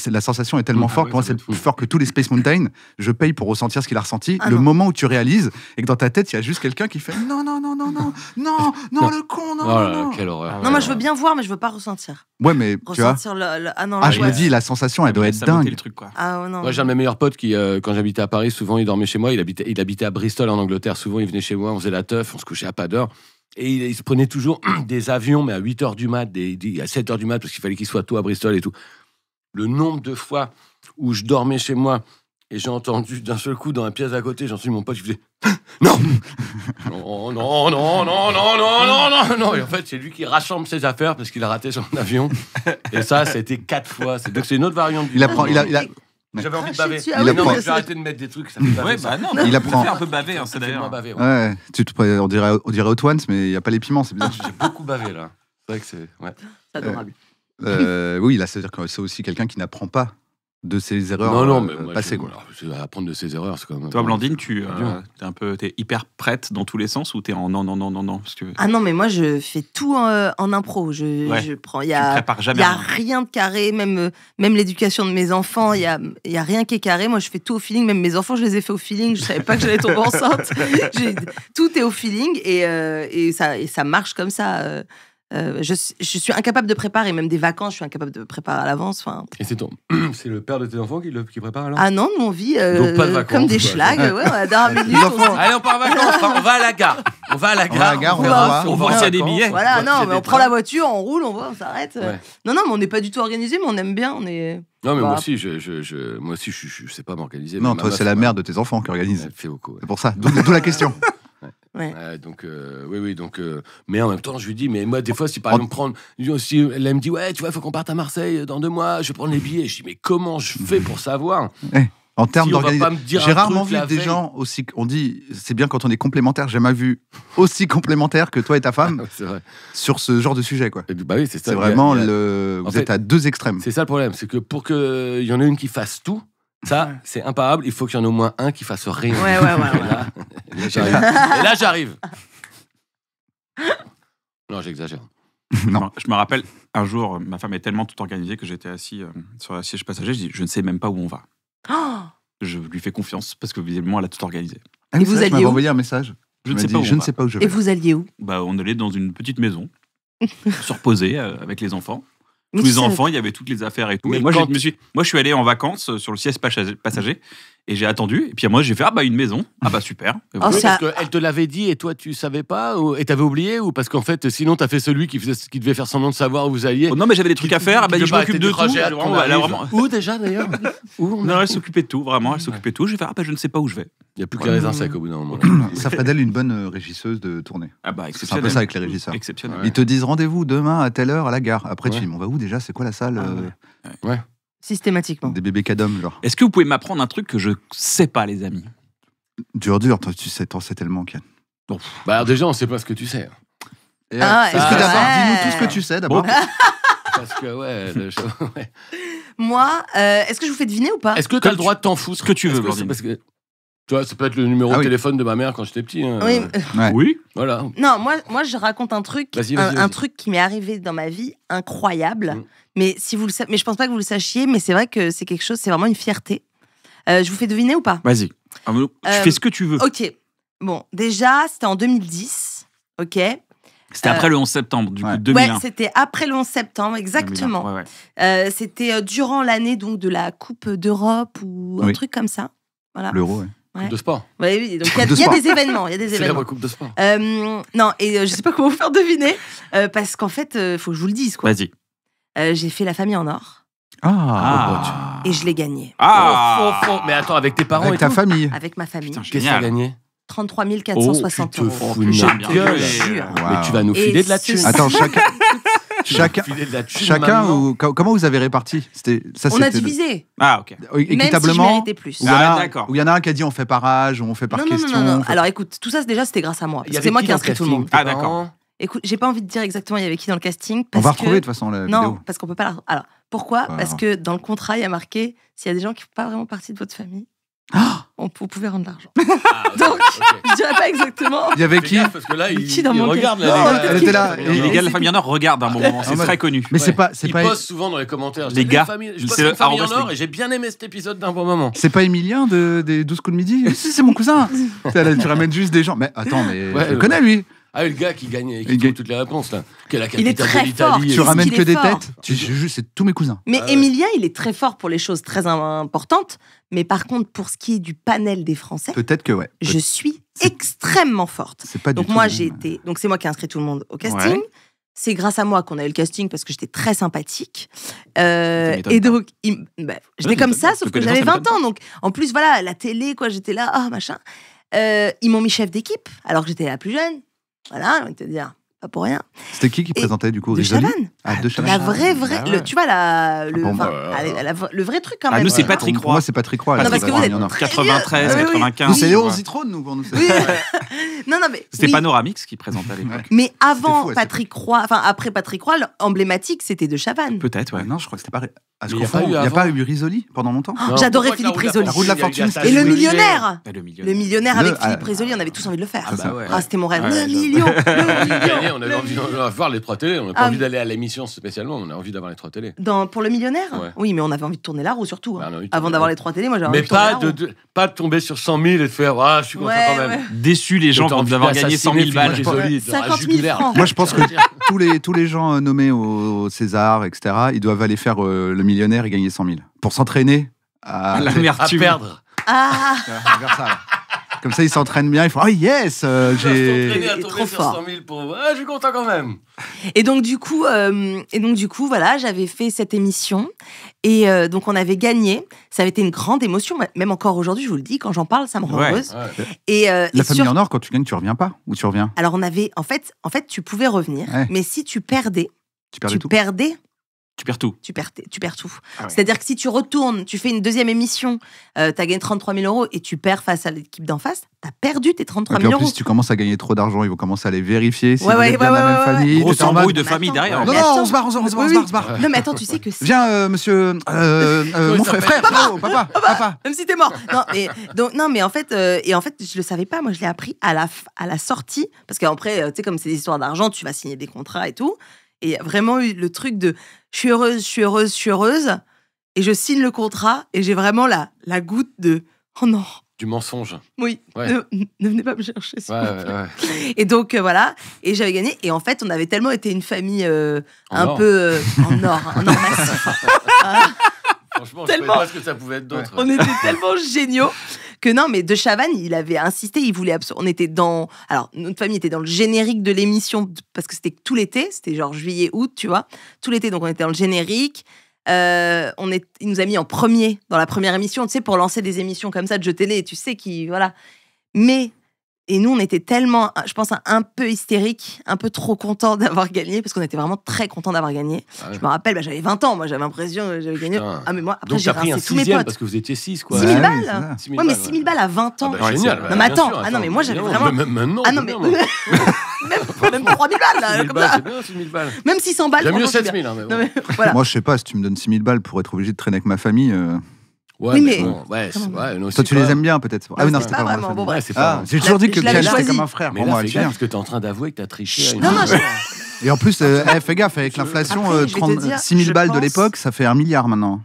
La sensation est tellement forte, pour moi c'est plus fort que tous les Space Mountain. Je paye pour ressentir ce qu'il a ressenti. Moment où tu réalises et que dans ta tête il y a juste quelqu'un qui fait non, le con, non. Quelle horreur. Non, moi je veux bien voir, mais je veux pas ressentir. Ouais, mais tu vois. Je me dis, la sensation elle doit être dingue. Le truc, quoi. Moi j'ai un de mes meilleurs potes qui, quand j'habitais à Paris, souvent il dormait chez moi. Il habitait à Bristol en Angleterre. Souvent il venait chez moi, on faisait la teuf, on se couchait à pas d'heure. Et il se prenait toujours des avions, mais à 8h du mat, à 7h du mat, parce qu'il fallait qu'il soit tôt à Bristol et tout. Le nombre de fois où je dormais chez moi et j'ai entendu d'un seul coup dans la pièce à côté, j'ai entendu mon pote qui faisait non. Et en fait, c'est lui qui rassemble ses affaires parce qu'il a raté son avion. Et ça, c'était 4 fois. Donc c'est une autre variante. J'avais envie de baver. J'ai arrêté de mettre des trucs. Ça fait baver, il apprend. Un peu bavé, c'est d'ailleurs. Ouais, on dirait Hot Ones, mais il n'y a pas les piments, c'est bizarre. J'ai beaucoup bavé là. C'est vrai que c'est. Ouais. C'est adorable. Oui, là, c'est-à-dire que c'est aussi quelqu'un qui n'apprend pas de ses erreurs passées. Apprendre de ses erreurs, c'est quand même... Toi, Blandine, t'es hyper prête dans tous les sens ou t'es en non parce que... Ah non, mais moi, je fais tout en impro. Je prends... Il y a rien de carré, même l'éducation de mes enfants, il y a rien qui est carré. Moi, je fais tout au feeling. Même mes enfants, je les ai fait au feeling. Je savais pas que j'allais tomber enceinte. Tout est au feeling et ça marche comme ça. Je suis incapable de préparer, même des vacances, je suis incapable de préparer à l'avance. Et c'est le père de tes enfants qui prépare alors? Ah non, nous on vit donc pas de vacances, comme des schlags. Ouais, on a dernière minute. Allez, on part en vacances, on va à la gare. On va voir s'il y a des billets. Voilà, non, mais on prend la voiture, on roule, on s'arrête. Ouais. Non, mais on n'est pas du tout organisé, mais on aime bien. Non, mais moi aussi, je sais pas m'organiser. Non, toi, c'est la mère de tes enfants qui organise. Elle fait beaucoup. C'est pour ça, d'où la question. Donc mais en même temps je lui dis, mais moi des fois si par exemple elle me dit ouais tu vois il faut qu'on parte à Marseille dans 2 mois, je vais prendre les billets, je dis mais comment je fais pour savoir en termes d'organisation, j'ai rarement vu des gens aussi, on dit c'est bien quand on est complémentaires, j'ai jamais vu aussi complémentaires que toi et ta femme sur ce genre de sujet quoi. Bah oui, c'est ça. C'est vraiment vous êtes à 2 extrêmes. C'est ça le problème, c'est que pour qu'il y en ait une qui fasse tout, ça, c'est imparable. Il faut qu'il y en ait au moins un qui fasse rien. Ouais. Et là, j'arrive. Non, j'exagère. Non. Je me rappelle, un jour, ma femme est tellement tout organisée que j'étais assis sur la siège passager. Je dis, je ne sais même pas où on va. Je lui fais confiance parce que visiblement, elle a tout organisé. Et vous alliez où? envoyé un message. Je ne sais pas où je vais. Et vous alliez où? On allait dans une petite maison, se reposer avec les enfants. Tous les enfants, il y avait toutes les affaires et tout. Mais et moi, je suis allé en vacances sur le siège passager et j'ai attendu. Et puis moi, j'ai fait une maison. Super. Parce qu'elle te l'avait dit et toi, tu savais pas et t'avais oublié ou parce qu'en fait, sinon, t'as fait celui qui devait faire semblant de savoir où vous alliez. Non, mais j'avais des trucs à faire. Je m'occupe de tout. Vraiment. Où déjà d'ailleurs Non, elle s'occupait de tout. Vraiment, elle s'occupait de tout. J'ai fait je ne sais pas où je vais. Il n'y a plus que les raisins secs au bout d'un moment. Ça ferait d'elle une bonne régisseuse de tournée. Exceptionnel. C'est un peu ça avec les régisseurs. Exceptionnel. Ils te disent rendez-vous demain à telle heure à la gare. Après, tu dis, on va où déjà? C'est quoi la salle? Ouais. Systématiquement. Des bébés cadom, genre. Est-ce que vous pouvez m'apprendre un truc que je sais pas, les amis? Dur, t'en sais tellement, Kian. Alors déjà, on sait pas ce que tu sais. Est-ce que d'abord, dis-nous tout ce que tu sais d'abord. Parce que ouais. Moi, est-ce que je vous fais deviner ou pas? Est-ce que tu as le droit de t'en foutre? Ce que tu veux, Blandine. Parce que tu vois, ça peut être le numéro de téléphone de ma mère quand j'étais petit. Oui. Oui. Voilà. Non, moi, je raconte un truc, un truc qui m'est arrivé dans ma vie incroyable. Mais si vous le savez, mais je pense pas que vous le sachiez, mais c'est vrai que c'est quelque chose, c'est vraiment une fierté. Je vous fais deviner ou pas? Vas-y. Tu fais ce que tu veux. Ok. Bon, déjà, c'était en 2010. Ok. C'était après le 11 septembre, du coup, 2001. Ouais, c'était après le 11 septembre, exactement. 2001, ouais. C'était durant l'année donc de la Coupe d'Europe ou un truc comme ça. Voilà. L'Euro, ouais. Coupe de sport. Ouais, oui, donc il y a des événements. C'est la coupe de sport. Non, et je sais pas comment vous faire deviner, parce qu'en fait, faut que je vous le dise, quoi. Vas-y. J'ai fait La Famille en or. Ah. Et je l'ai gagné. Mais attends, avec tes parents avec ta famille. Avec ma famille. Qu'est-ce que tu as gagné? 33 460 euros. Je te gueule. Mais tu vas nous filer de la thune. Attends, chacun ou comment vous avez réparti? On a divisé. Ah, ok. Équitablement. Même si je méritais plus. D'accord. Où il y en a un qui a dit on fait par âge, ou on fait par question. Non. Alors écoute, tout ça déjà c'était grâce à moi. Parce que c'est moi qui ai inscrit tout le monde. Ah, d'accord. Écoute, j'ai pas envie de dire exactement il y avait qui dans le casting. On va retrouver de toute façon la vidéo. Non, parce qu'on peut pas la. Alors pourquoi? Parce que dans le contrat il y a marqué s'il y a des gens qui font pas vraiment partie de votre famille. Vous pouvez rendre l'argent. Donc, je dirais pas exactement. Il y avait qui? Parce que là, il dans mon regarde. Elle était là. Les gars de La Famille en or regardent un bon moment, c'est très connu. Mais c'est pas. Ils postent souvent dans les commentaires. Les gars, je poste La Famille en or et j'ai bien aimé cet épisode d'un bon moment. C'est pas Émilien des 12 coups de midi? Si, c'est mon cousin. Tu ramènes juste des gens. Mais attends, je le connais lui. Ah, le gars qui gagne, qui trouve toutes les réponses, là. Qui est la Il est capitale très de l'Italie. Tu ramènes que des fort. têtes. C'est tous mes cousins. Mais Émilien, il est très fort pour les choses très importantes. Mais par contre, pour ce qui est du panel des Français, peut-être que je suis extrêmement forte. C'est pas donc du tout moi, donc c'est moi qui ai inscrit tout le monde au casting. Ouais. C'est grâce à moi qu'on a eu le casting parce que j'étais très sympathique. Et donc, j'étais comme ça, sauf que j'avais 20 ans. Donc, en plus, voilà, la télé, quoi, j'étais là, machin. Ils m'ont mis chef d'équipe, alors que j'étais la plus jeune. Voilà, j'ai envie de te dire, pas pour rien. C'était qui présentait du coup? De Chavannes. De Chavannes. La vraie, tu vois, le vrai truc quand même. Nous, c'est Patrick Roy. Pour moi, c'est Patrick Roy. Non, parce que vous êtes 93, 95. C'est Léon Zitrone, nous, pour nous. Non, mais. C'était Panoramix qui présentait à l'époque. Mais avant Patrick Roy, enfin après Patrick Roy, l'emblématique, c'était De Chavannes. Peut-être, ouais. Non, je crois que c'était pas. Il n'y a pas eu Risoli pendant longtemps? J'adorais Philippe Risoli. La roue de la fortune. Et le millionnaire. Le millionnaire avec Philippe Risoli, on avait tous envie de le faire. Ah, c'était mon rêve. Le million. On avait envie de voir les 3 télés. On n'a pas envie d'aller à l'émission spécialement. On a envie d'avoir les 3 télés. Pour le millionnaire? Oui, mais on avait envie de tourner la roue surtout. Avant d'avoir les 3 télés, moi j'avais envie de tourner la roue. Mais pas de tomber sur 100 000 et de faire je suis content quand même. Déçu les gens vont d'avoir gagné 100 000 balles. 50 000 francs. Moi je pense que tous les gens nommés au César, etc., ils doivent aller faire le millionnaire et gagner 100 000 pour s'entraîner à perdre. Comme ça, ils s'entraînent bien. Ils font yes, j'ai trop fort. 100 000 pour... je suis content quand même. Et donc du coup, voilà, j'avais fait cette émission et donc on avait gagné. Ça avait été une grande émotion. Même encore aujourd'hui, je vous le dis, quand j'en parle, ça me rend heureuse. Et La Famille en or, quand tu gagnes, tu reviens pas ou tu reviens? Alors on avait, en fait, tu pouvais revenir, mais si tu perdais, tu perdais. Tu perds tout. Tu perds tout. C'est-à-dire que si tu retournes, tu fais une deuxième émission, t'as gagné 33 000 euros et tu perds face à l'équipe d'en face, t'as perdu tes 33 000 euros. En plus, si tu commences à gagner trop d'argent, ils vont commencer à les vérifier si vous êtes bien de la même famille. Grosse embrouille de famille derrière. Non, on se barre. Non, mais attends, tu sais que si... Viens, monsieur... mon frère, papa. Même si t'es mort. Non, mais en fait, je le savais pas. Moi, je l'ai appris à la sortie. Parce qu'après, tu sais, comme c'est des histoires d'argent, tu vas signer des contrats et tout. Et il y a vraiment eu le truc de je suis heureuse, et je signe le contrat, et j'ai vraiment la goutte de oh non, Du mensonge. Oui, Ouais. ne venez pas me chercher. s'il Ouais, vous plaît. ouais. Et donc, voilà. Et j'avais gagné. Et en fait, on avait tellement été une famille un or. peu en or massif. Franchement, Tellement. je ne savais pas ce que ça pouvait être d'autre. On était tellement géniaux que non, mais De Chavannes, il avait insisté, il voulait on était dans... Alors, notre famille était dans le générique de l'émission, parce que c'était tout l'été, c'était genre juillet, août, tu vois, tout l'été, donc on était dans le générique. Il nous a mis en premier, dans la première émission, tu sais, pour lancer des émissions comme ça de jeux télé, tu sais, voilà. Mais... Et nous, on était tellement, je pense, un peu hystériques, un peu trop contents d'avoir gagné, parce qu'on était vraiment très contents d'avoir gagné. Ah ouais. Je me rappelle, j'avais 20 ans, moi, j'avais l'impression que j'avais gagné. Putain. Ah, mais moi, après, Donc, j'ai t'as pris un rincé tous mes 6e potes. parce que vous étiez 6, quoi. 6 000 Ouais, balles. c'est ça. 6 000 Ouais, mais balles, 6 000 balles à 20 ans. Ah bah, génial. Non, mais attends, bien sûr, ah non, mais moi, j'avais vraiment... Maintenant, Ah non, mais même 3 000 balles, là, 6 000 comme balles, ça. c'est bien, 6 000 balles. Même 600 balles. J'aime mieux franchement, 7 000, hein, mais Non, bon. mais voilà. Moi, je sais pas, si tu me donnes 6 000 balles pour être obligé de traîner avec ma famille. Ouais, Oui, mais- bon, ouais, c'est ouais, nous aussi, Toi, tu quoi. les aimes bien, peut-être. Ah oui, non, c'est c'est pas pas vraiment, vraiment. bon, Ouais, bref. c'est pas. Ah, j'ai toujours dit que Je l'avais Kian, c'était choisi. comme un frère. Mais Pour là, moi, fais tu gaffe viens. parce que t'es en train d'avouer que t'as triché. à une Non, non, époque. Et en plus, fais gaffe, avec l'inflation, Après, je vais te dire, 6 000 je balles de pense- l'époque, ça fait 1 milliard maintenant.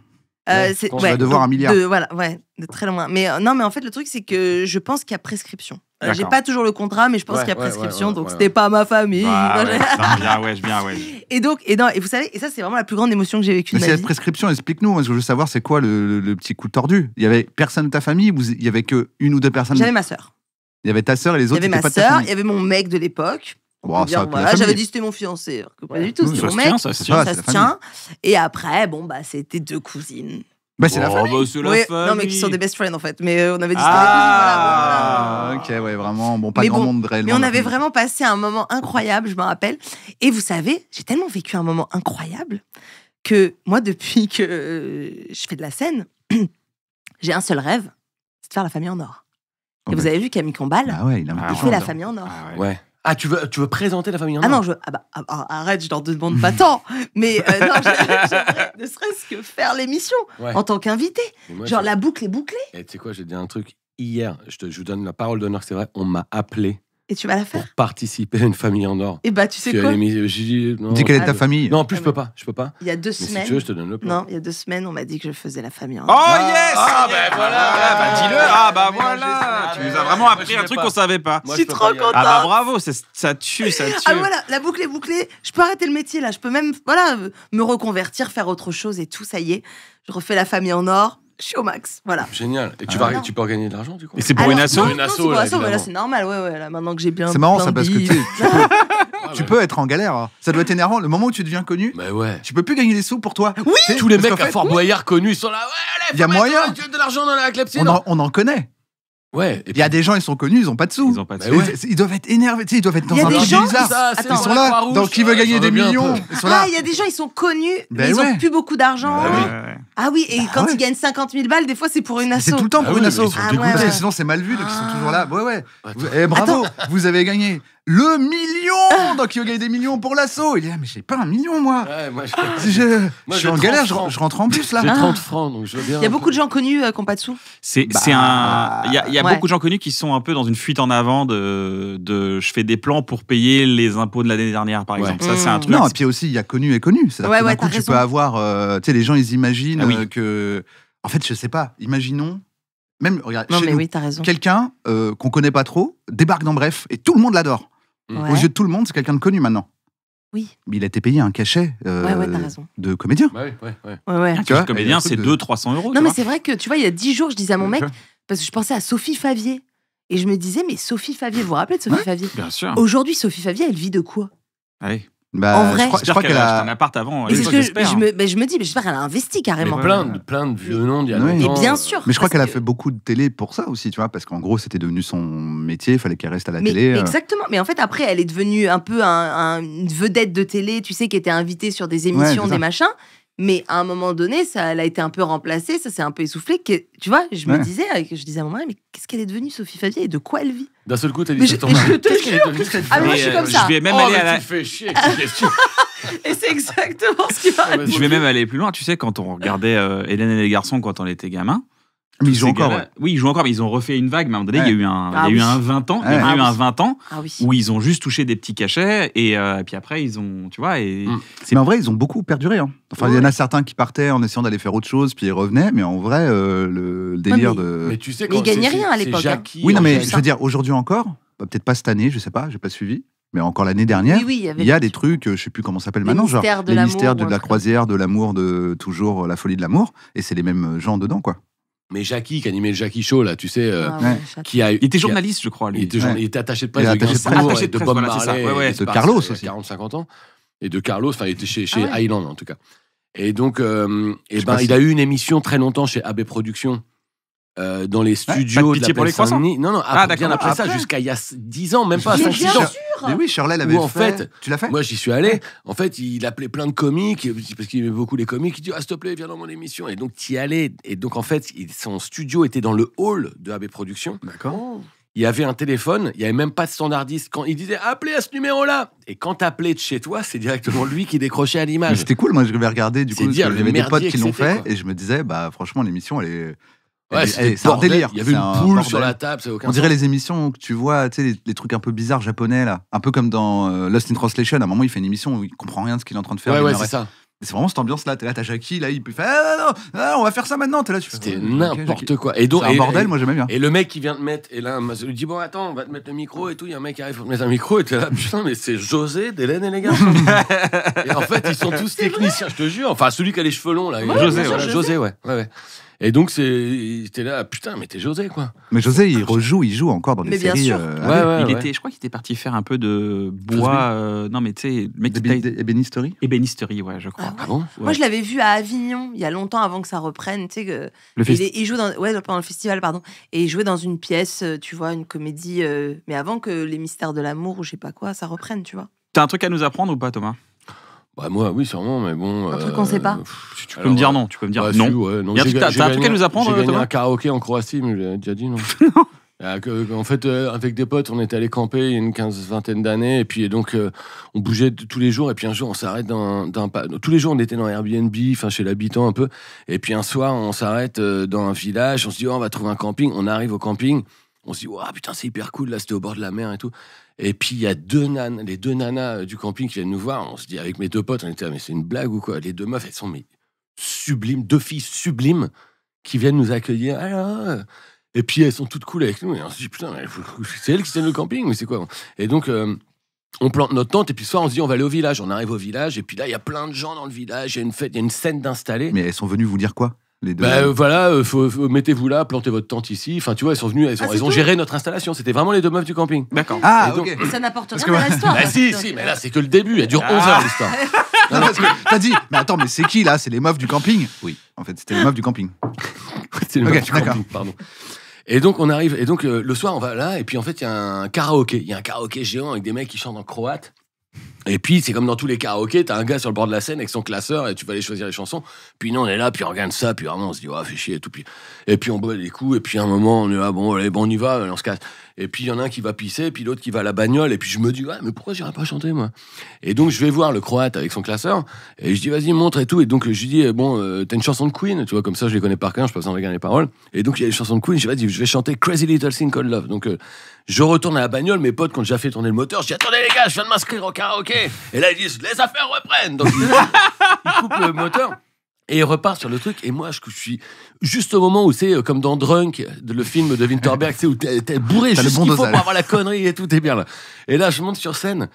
C'est- Tu vas devoir donc, 1 milliard. Voilà, ouais, de très loin. Mais non, mais en fait, le truc, c'est que je pense qu'il y a prescription. J'ai D'accord. pas toujours le contrat, mais je pense Ouais, qu'il y a ouais, prescription, ouais, donc ouais, c'était pas ma famille. Ah, Moi, ouais, j'ai- putain, bien, ouais. Et donc, et vous savez, et ça, c'est vraiment la plus grande émotion que j'ai vécue Mais de c'est ma la vie. prescription, explique-nous. Moi, je veux savoir, c'est quoi le petit coup tordu? Il y avait personne de ta famille? Il y avait que une ou deux personnes? J'avais ma sœur. Il y avait ta sœur et les Il y autres avait n'étaient ma pas de ta sœur, famille. il y avait mon mec de l'époque. On Bon, peut ça dire, va, voilà, la famille. j'avais dit c'était mon fiancé, alors que pas du tout, Oui, c'était ça mon se mec. tient, ça se tient. Ça c'est se la tient. Et après, bon, bah, c'était 2 cousines. Bah, c'est la famille. Oh, bah, c'est la Oui, famille. non, mais qui sont des best friends en fait. Mais on avait dit Ah, c'était des cousines, ok, ouais, vraiment. Bon, pas Mais grand bon, monde réellement. mais on dans la avait famille. vraiment passé un moment incroyable, je me rappelle. Et vous savez, j'ai tellement vécu un moment incroyable que moi, depuis que je fais de la scène, j'ai un seul rêve, c'est de faire la famille en or. Oh, Et vous bah. avez vu Camille Combal, Ah ouais, il a Ah, des il gens, fait la là. famille en or. Ah, ouais. Ouais. Ah, tu veux présenter la famille en Ah or non, arrête, je leur demande pas tant. Mais non, j'aimerais ne serait-ce que faire l'émission Ouais. en tant qu'invité. Mais moi, Genre je- la boucle est bouclée Et tu sais quoi, j'ai dit un truc hier, je vous donne la parole d'honneur, c'est vrai, on m'a appelé et tu vas la pour faire. participer à une famille en or. Et bah, tu sais Puis quoi, elle est mise- j'ai dit, non, Dis quelle est Ah, ta famille. non, en plus, Ah, je peux pas. il y a 2 Mais si semaines. tu veux, je te donne le plan. Non, il y a 2 semaines, on m'a dit que je faisais la famille en Oh or. yes Ah, ça y est. bah, voilà. Bah, dis-le. Ah bah Mélanger, voilà. ça Tu va. nous as Ouais, vraiment moi, appris j'y un vais truc pas. qu'on savait pas. Moi, Je suis peux trop pas y aller. contente. Ah bah bravo, ça tue. Ah voilà, la boucle est bouclée. Je peux arrêter le métier là. Je peux même me reconvertir, faire autre chose et tout. Ça y est, je refais la famille en or. Je suis au max. Voilà. Génial. Et Ah. tu peux gagner de l'argent, du coup Et c'est pour une Alors, asso non, Une non, asso, c'est pour là, l'asso, mais là évidemment. c'est normal. Ouais, là maintenant que j'ai bien. C'est marrant plein ça de parce que billes. tu peux être en galère. Hein. Ça doit être énervant. Le moment où tu deviens connu, Mais ouais. tu peux plus gagner des sous pour toi. Oui, Tous les mecs à Fort Boyard connus, ils sont là. Ouais, allez, Il y a faut mettre moyen. de l'argent dans la clepsydre. on en connaît. Ouais. Et Il y a des gens, ils sont connus, ils ont pas de sous. Ils ont pas de Bah sous. ouais. Ils doivent être énervés, tu sais, ils doivent être dans Il y a un des truc gens bizarre. ça, Attends. Ils sont là, donc qui veut gagner des millions. Ils sont là. Ah, il y a des gens, ils sont connus, Ben mais ils ouais. ont plus beaucoup d'argent. Bah oui. Ah oui, et quand ouais. ils gagnent 50 000 balles, des fois c'est pour une asso. C'est tout le temps Ah pour oui, une mais asso. ils sont Ah dégoûtés. ouais, Parce que ouais. sinon c'est mal vu, donc ils sont toujours là. Ouais, ouais. Attends. Eh, bravo, vous avez gagné le million. Donc il veut gagner des millions pour l'asso. Il est là, mais j'ai pas 1 million moi. Ouais, moi, Je Moi, suis j'ai en 30 galère, francs. je rentre en bus là. j'ai 30 francs, donc je veux bien. Il y a beaucoup de gens connus qui n'ont pas de sous. C'est Bah, un. Il y a ouais. beaucoup de gens connus qui sont un peu dans une fuite en avant de je fais des plans pour payer les impôts de l'année dernière, par Ouais. exemple. Ça, c'est un truc. Non, et puis aussi il y a connu et connu. C'est-à-dire Ouais, que d'un ouais, coup t'as tu raison. peux avoir, tu sais, les gens ils imaginent Ah oui. que, en fait, je sais pas. Imaginons, même regarde, Non, chez mais nous, oui, t'as raison. quelqu'un qu'on connaît pas trop débarque dans Bref et tout le monde l'adore. Ouais. Aux yeux de tout le monde, c'est quelqu'un de connu maintenant. Oui. Mais il a été payé un cachet Ouais, t'as raison. de comédien. Ouais. Ouais, ouais. Un Tu vois, comédien, et le c'est truc de- 200-300 euros. Non, tu mais vois. c'est vrai que, tu vois, il y a 10 jours, je disais à mon mec, Ouais. parce que je pensais à Sophie Favier. Et je me disais, mais Sophie Favier, vous vous rappelez de Sophie Ouais. Favier Bien sûr. Aujourd'hui, Sophie Favier, elle vit de quoi Allez. Bah, En vrai. je crois J'espère qu'elle qu'elle a acheté un a. appart avant. Et c'est ce que j'espère. je me dis, mais j'espère qu'elle a investi Mais carrément. Ouais. plein de vieux noms d'il y a Oui. longtemps. Et bien sûr. Mais je crois parce qu'elle a que- fait beaucoup de télé pour ça aussi, tu vois, parce qu'en gros, c'était devenu son métier, il fallait qu'elle reste à la Mais télé. exactement. Mais en fait, après, elle est devenue un peu une vedette de télé, tu sais, qui était invitée sur des émissions, c'est ça. des machins. Mais à un moment donné, elle a été un peu remplacée, ça s'est un peu essoufflé. Tu vois, je me Ouais. disais, je disais à mon mari, mais qu'est-ce qu'elle est devenue, Sophie Favier, et de quoi elle vit D'un seul coup, t'as Mais dit je- ça ton mais mari. je te Qu'est-ce qu'elle est jure. devenue, cette Ah, mais moi, femme je suis Mais, comme ça. Je vais même Oh, aller mais à la. tu fais chier avec ces questions. Et c'est exactement ce qui va. Ah, vas-y. Je vais même aller plus loin. Tu sais, quand on regardait Hélène et les garçons quand on était gamin, Mais ils jouent encore. Ouais. Oui, ils jouent encore, mais ils ont refait une vague. Mais à un moment donné, il y a eu un 20 ans. Il y a eu un 20 ans où ils ont juste touché des petits cachets et puis après ils ont, tu vois. Mais en vrai, ils ont beaucoup perduré. Hein. Enfin, il y en a certains qui partaient en essayant d'aller faire autre chose, puis ils revenaient. Mais en vrai, le délire de. Mais tu sais, ils gagnaient rien à l'époque. Oui, non, mais je veux dire, aujourd'hui encore, peut-être pas cette année, je sais pas, j'ai pas suivi. Mais encore l'année dernière, il y a des trucs, je sais plus comment ça s'appelle maintenant, genre les mystères de la croisière, de l'amour, de toujours la folie de l'amour, et c'est les mêmes gens dedans, quoi. Mais Jackie, qui animait le Jackie Show, là, tu sais, il était journaliste, je crois, lui. Il était attaché de presse de Bob Marley, de Carlos aussi. 40-50 ans. Et de Carlos, enfin, il était chez Island, en tout cas. Et donc, il a eu une émission très longtemps chez AB Productions. Dans les studios de la pour les croissants. Non, bien après ça, jusqu'à il y a 10 ans, même pas 5-6 ans. Mais oui, Shirley l'avait fait. En fait, tu l'as fait? Moi, j'y suis allé. En fait, il appelait plein de comiques, parce qu'il aimait beaucoup les comiques. Il dit, s'il te plaît, viens dans mon émission. Et donc, tu y allais. Et donc, en fait, son studio était dans le hall de AB Productions. D'accord. Il y avait un téléphone, il n'y avait même pas de standardiste. Quand il disait, appelez à ce numéro-là. Et quand t'appelais de chez toi, c'est directement lui qui décrochait à l'image. C'était cool. Moi, je vais regarder, du coup, il y avait des potes qui l'ont fait. Quoi. Et je me disais, franchement, l'émission, elle est. Ouais, c'est un délire. Il y avait une poule sur la table, c'est aucun On dirait les émissions que tu vois, tu sais, les trucs un peu bizarres japonais, là. Un peu comme dans Lost in Translation. À un moment, il fait une émission où il comprend rien de ce qu'il est en train de faire. Ouais, c'est ça. C'est vraiment cette ambiance-là. T'es là, t'as Jackie, là, il peut faire on va faire ça maintenant. T'es là, tu fais. C'était n'importe quoi. Et donc, c'est un bordel, moi j'aimais bien. Et le mec qui vient te mettre, et là, il dit bon, attends, on va te mettre le micro et tout. Il y a un mec qui arrive pour te mettre un micro et t'es là, putain, mais c'est José, d'Hélène et les gars. Et en fait, ils sont tous techniciens, je te jure. Enfin, celui qui a les cheveux longs, là. José, ouais. Et donc, c'était là, putain, mais t'es José, quoi. Mais José, il joue encore dans des séries. Je crois qu'il était parti faire un peu de bois. Non, mais tu sais, mec Ébénisterie. Ébénisterie, ouais, je crois. Ah bon? Moi, je l'avais vu à Avignon, il y a longtemps avant que ça reprenne. Tu sais, il joue pendant le festival, pardon. Et il jouait dans une pièce, tu vois, une comédie. Mais avant que Les Mystères de l'amour ou je sais pas quoi, ça reprenne, tu vois. T'as un truc à nous apprendre ou pas, Thomas? Moi, oui, sûrement, mais bon. Un truc qu'on sait pas. Tu peux me dire non, tu peux me dire non. T'as un truc à nous apprendre, J'ai gagné un karaoké en Croatie, mais j'ai déjà dit non. En fait, avec des potes, on était allés camper il y a une 15-20 d'années, et puis donc on bougeait tous les jours, et puis un jour on s'arrête tous les jours on était dans Airbnb, enfin chez l'habitant un peu, et puis un soir on s'arrête dans un village, on se dit on va trouver un camping, on arrive au camping, on se dit putain c'est hyper cool, là c'était au bord de la mer et tout. Et puis il y a les deux nanas du camping qui viennent nous voir. On se dit avec mes deux potes, on était mais c'est une blague ou quoi? Les deux meufs, elles sont sublimes, deux filles sublimes qui viennent nous accueillir. Et puis elles sont toutes cool avec nous. Et on se dit putain, c'est elles qui tiennent le camping, mais c'est quoi? Et donc on plante notre tente et puis ce soir on se dit on va aller au village. On arrive au village et puis là il y a plein de gens dans le village. Il y a une fête, il y a une scène d'installer. Mais elles sont venues vous dire quoi? Les deux. Mettez-vous là, plantez votre tente ici. Enfin, tu vois, elles sont venues, elles ont géré notre installation. C'était vraiment les deux meufs du camping. D'accord. Et ça n'apporte rien à l'histoire. Si, mais là, c'est que le début. Elle dure 11 heures, l'histoire. Non, parce que t'as dit, mais attends, mais c'est qui là? C'est les meufs du camping? Oui, en fait, c'était les meufs du camping. C'est les meufs du camping, pardon. Et donc, on arrive, et donc, le soir, on va là, et puis en fait, il y a un karaoké. Il y a un karaoké géant avec des mecs qui chantent en croate. Et puis, c'est comme dans tous les karaokés, t'as un gars sur le bord de la scène avec son classeur et tu vas aller choisir les chansons. Puis nous, on est là, puis on regarde ça, puis vraiment, on se dit, fais chier et tout. Et puis, on boit des coups, et puis à un moment, on est là, on y va, on se casse. Et puis, il y en a un qui va pisser, puis l'autre qui va à la bagnole. Et puis, je me dis, mais pourquoi j'irais pas chanter, moi? Et donc, je vais voir le croate avec son classeur, et je dis, vas-y, montre et tout. Et donc, je lui dis, t'as une chanson de Queen, tu vois, comme ça, je les connais par cœur, je peux pas besoin de regarder les paroles. Et donc, il y a les chansons de Queen, je dis, vas-y, je vais chanter Crazy Little Thing Called Love. Donc, je retourne à la bagnole, mes potes, quand j'ai déjà fait tourner le moteur, je dis, attendez les gars, je viens de m'inscrire au karaoké. Et là, ils disent, les affaires reprennent. Donc, ils coupent le moteur. Et il repart sur le truc. Et moi, je suis juste au moment où c'est comme dans Drunk, le film de Winterberg, où t'es bourré juste ce qu'il faut pour avoir la connerie et tout, t'es bien là. Et là, je monte sur scène.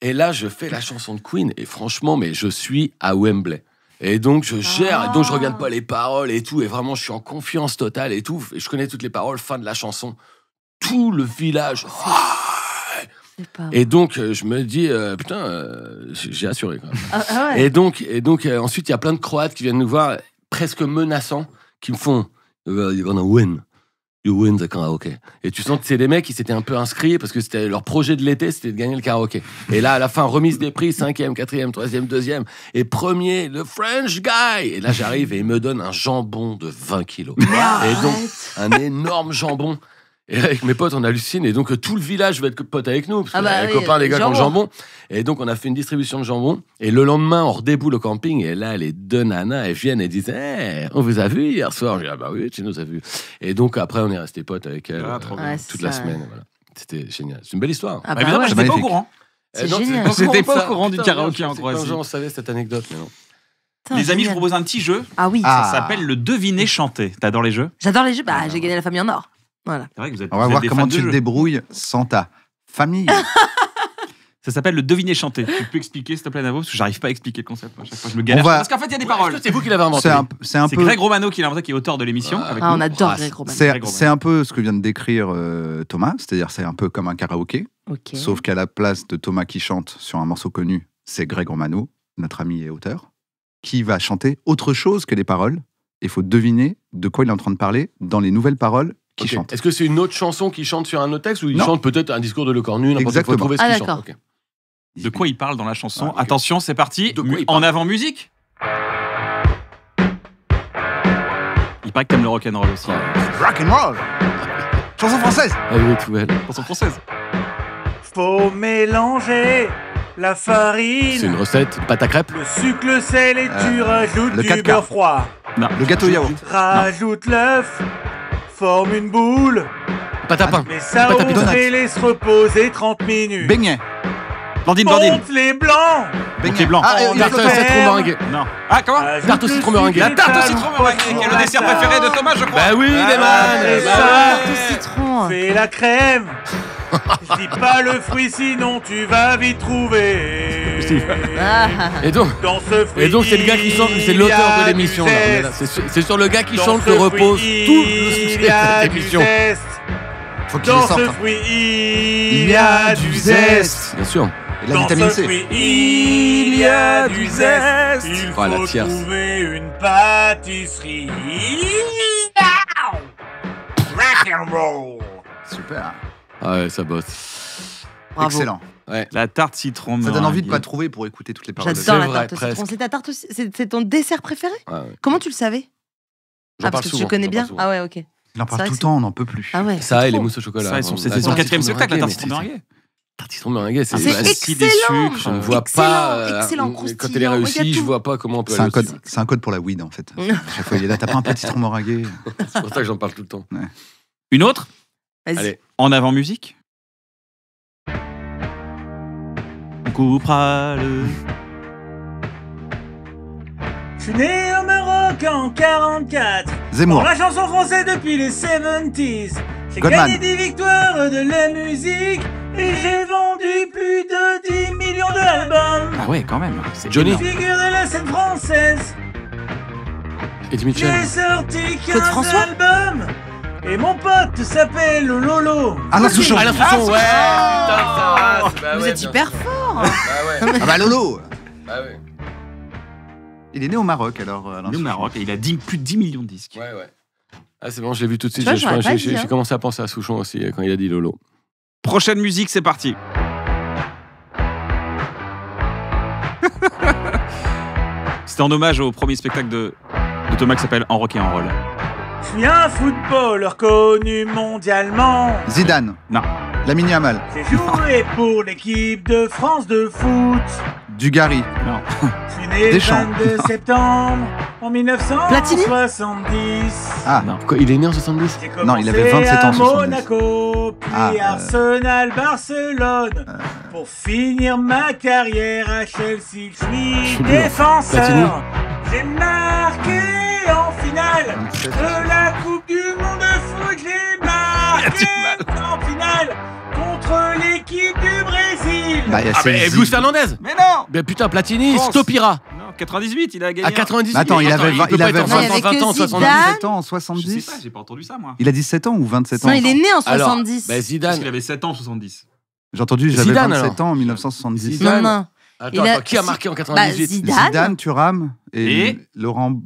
Et là, je fais la chanson de Queen. Et franchement, mais je suis à Wembley. Et donc, je gère. Et donc, je regarde pas les paroles et tout. Et vraiment, je suis en confiance totale et tout. Et je connais toutes les paroles. Fin de la chanson. Tout le village. Et donc, je me dis, putain, j'ai assuré quand même. Ouais. Et donc ensuite, il y a plein de Croates qui viennent nous voir, presque menaçants, qui me font You're gonna win. You win the karaoke. Et tu sens que c'est des mecs qui s'étaient un peu inscrits parce que c'était leur projet de l'été, c'était de gagner le karaoké. Et là, à la fin, remise des prix, 5e, 4e, 3e, 2e. Et premier, le French guy. Et là, j'arrive et il me donne un jambon de 20 kilos. Et donc, un énorme jambon. Et avec mes potes, on hallucine. Et donc, tout le village veut être pote avec nous. Parce que les oui, copains, les gars qui ont le jambon. jambon. Et donc, on a fait une distribution de jambon. Et le lendemain, on redéboule au camping. Et là, les deux nanas, elles viennent et disent on vous a vu hier soir. Je dis bah oui, tu nous as vu. Et donc, après, on est restés potes avec elles toute la semaine. Voilà. C'était génial. C'est une belle histoire. Évidemment, j'étais pas au courant. C'est génial. J'étais pas au courant du karaoké en Croatie. On savait cette anecdote, mais non. Les amis, je vous propose un petit jeu. Ah oui. Ça s'appelle le deviner chanter. T'adores les jeux? J'adore les jeux. J'ai gagné la famille en or. Voilà. C'est vrai que vous êtes, On va voir comment tu te débrouilles sans ta famille. Ça s'appelle le deviner chanter. Tu peux expliquer, s'il te plaît, Navo? Parce que j'arrive pas à expliquer le concept. À chaque fois, je me galère. Parce qu'en fait, il y a des paroles. C'est vous qui l'avez inventé. C'est un peu. Greg Romano qui l'a inventé, qui est auteur de l'émission. On adore Greg Romano. C'est un peu ce que vient de décrire Thomas. C'est-à-dire, c'est un peu comme un karaoké. Sauf qu'à la place de Thomas qui chante sur un morceau connu, c'est Greg Romano, notre ami et auteur, qui va chanter autre chose que les paroles. Il faut deviner de quoi il est en train de parler dans les nouvelles paroles qu'il chante. Est-ce que c'est une autre chanson qui chante sur un autre texte ou il chante peut-être un discours de Le Cornu? Exactement. Trouver ce qu'il chante. Okay. De quoi il parle dans la chanson? Attention, c'est parti. En avant musique. Il paraît que t'aimes le rock'n'roll aussi. Rock'n'roll. Chanson française. Ah oui, tout belle. Chanson française. Faut mélanger la farine. C'est une recette, pâte à crêpes. Le sucre, le sel et tu rajoutes le du 4K. beurre froid. Non. Le gâteau yaourt. Rajoute l'œuf, forme une boule. Pâte à pain. Mais ça Pâte à ouvre et laisse reposer 30 minutes. Beignet. Blandine. Monte les blancs. Donc les blancs. Tarte au citron meringuée. Non. Ah, comment? Tarte au citron meringuée. La tarte au citron meringuée, qui est le dessert préféré de Thomas, je crois. Bah oui, les man. Tarte au citron. Fais la crème. Je dis pas le fruit, sinon tu vas vite trouver. Et donc, Dans ce fruit, c'est le gars qui chante, c'est l'auteur de l'émission. Là. C'est sur le gars qui chante que repose tout le succès de cette émission. Faut qu'il Dans les sorte. ce fruit, il y a du zeste. Bien sûr. Et la Dans vitamine ce C. fruit, il y a du zeste. Il faut la tierce. trouver une pâtisserie. Rock and roll. Super. Ah ouais, ça bosse. Bravo. Excellent. Ouais. La tarte citron Ça donne envie de meringuée. pas trouver pour écouter toutes les paroles. J'adore la vrai, tarte au citron. presque. C'est ta tarte aussi. C'est ton dessert préféré? Ouais, ouais. Comment tu le savais? J'en Parce parle que souvent, tu connais j'en bien. parle souvent. Ah ouais, ok. Il en parle C'est vrai tout le que temps, on n'en peut plus. Ah ouais. Ça et les trop. mousses au chocolat. Ça, vraiment. c'est son La quatrième tarte spectacle, la tarte citron citron meringuée. meringuée. Tarte citron meringuée, C'est si excellent. déçu. Je ne vois Excellent, pas. excellent, Quand elle est croustillant, réussie, il y a je tout. vois pas comment on peut C'est un aller code, aussi. c'est un code pour la weed en fait. Chaque fois, il est là, t'as pas un petit citron meringué. C'est pour ça que j'en parle tout le temps. Une autre? Vas-y. Allez. En avant musique. On coupera le... Je suis né au Maroc en 44. Zemmour. Pour la chanson française depuis les 70s. J'ai Goldman. gagné 10 victoires de la musique et j'ai vendu plus de 10 millions d'albums. Ah ouais, quand même. C'est Johnny. énorme. Figure de la scène française. Eddie Mitchell. J'ai sorti Claude 15 François albums. Et mon pote s'appelle Lolo. Alain Souchon. Alain Souchon, ouais. Putain, ça passe. Bah Vous ouais, êtes bien hyper sûr. fort. Bah ouais. Ah bah Lolo. Bah ouais. Il est né au Maroc alors. Alain Il est au Souchon. Maroc et il a plus de 10 millions de disques. Ouais, ouais. Ah, c'est bon, je l'ai vu tout de suite. Tu vois, j'aurais pas dit, J'ai hein. commencé à penser à Souchon aussi quand il a dit Lolo. Prochaine musique, c'est parti. C'était en hommage au premier spectacle de Thomas qui s'appelle En rock et en roll. Je suis un footballeur connu mondialement. Zidane. Non. Lamine Yamal. J'ai joué pour l'équipe de France de foot. Dugarry. Non. Je suis né le Deschamps. 22 septembre en 1970. Ah. Non. Quoi, il est né en 70? J'ai Non, il avait commencé 27 ans, à 70. Monaco, puis Ah, Arsenal, Barcelone. Pour finir ma carrière à Chelsea, je suis suis dur. défenseur. J'ai marqué en finale de la Coupe du Monde de foot. J'ai marqué en finale contre l'équipe du Brésil. Bah, il y a Ah, mais Celsi. Luis Fernandez. Mais non. Mais putain, Platini, France. Stopira. Non, 98, il a gagné. À 98. Attends, il avait peut 20 pas être en Non, il y avait 20 ans, que 70. Zidane. 17 ans en Je sais 70. pas, j'ai pas entendu ça, moi. Il a 17 ans ou 27 ans Non, il est né en Alors, 70. bah, Parce Zidane. qu'il avait 7 ans en 70. J'ai entendu, j'avais Zidane, 27 alors. ans en 1970. Zidane. Non. Attends, Il a- attends, qui a marqué en Bah, 98? Zidane. Zidane, Thuram et Laurent.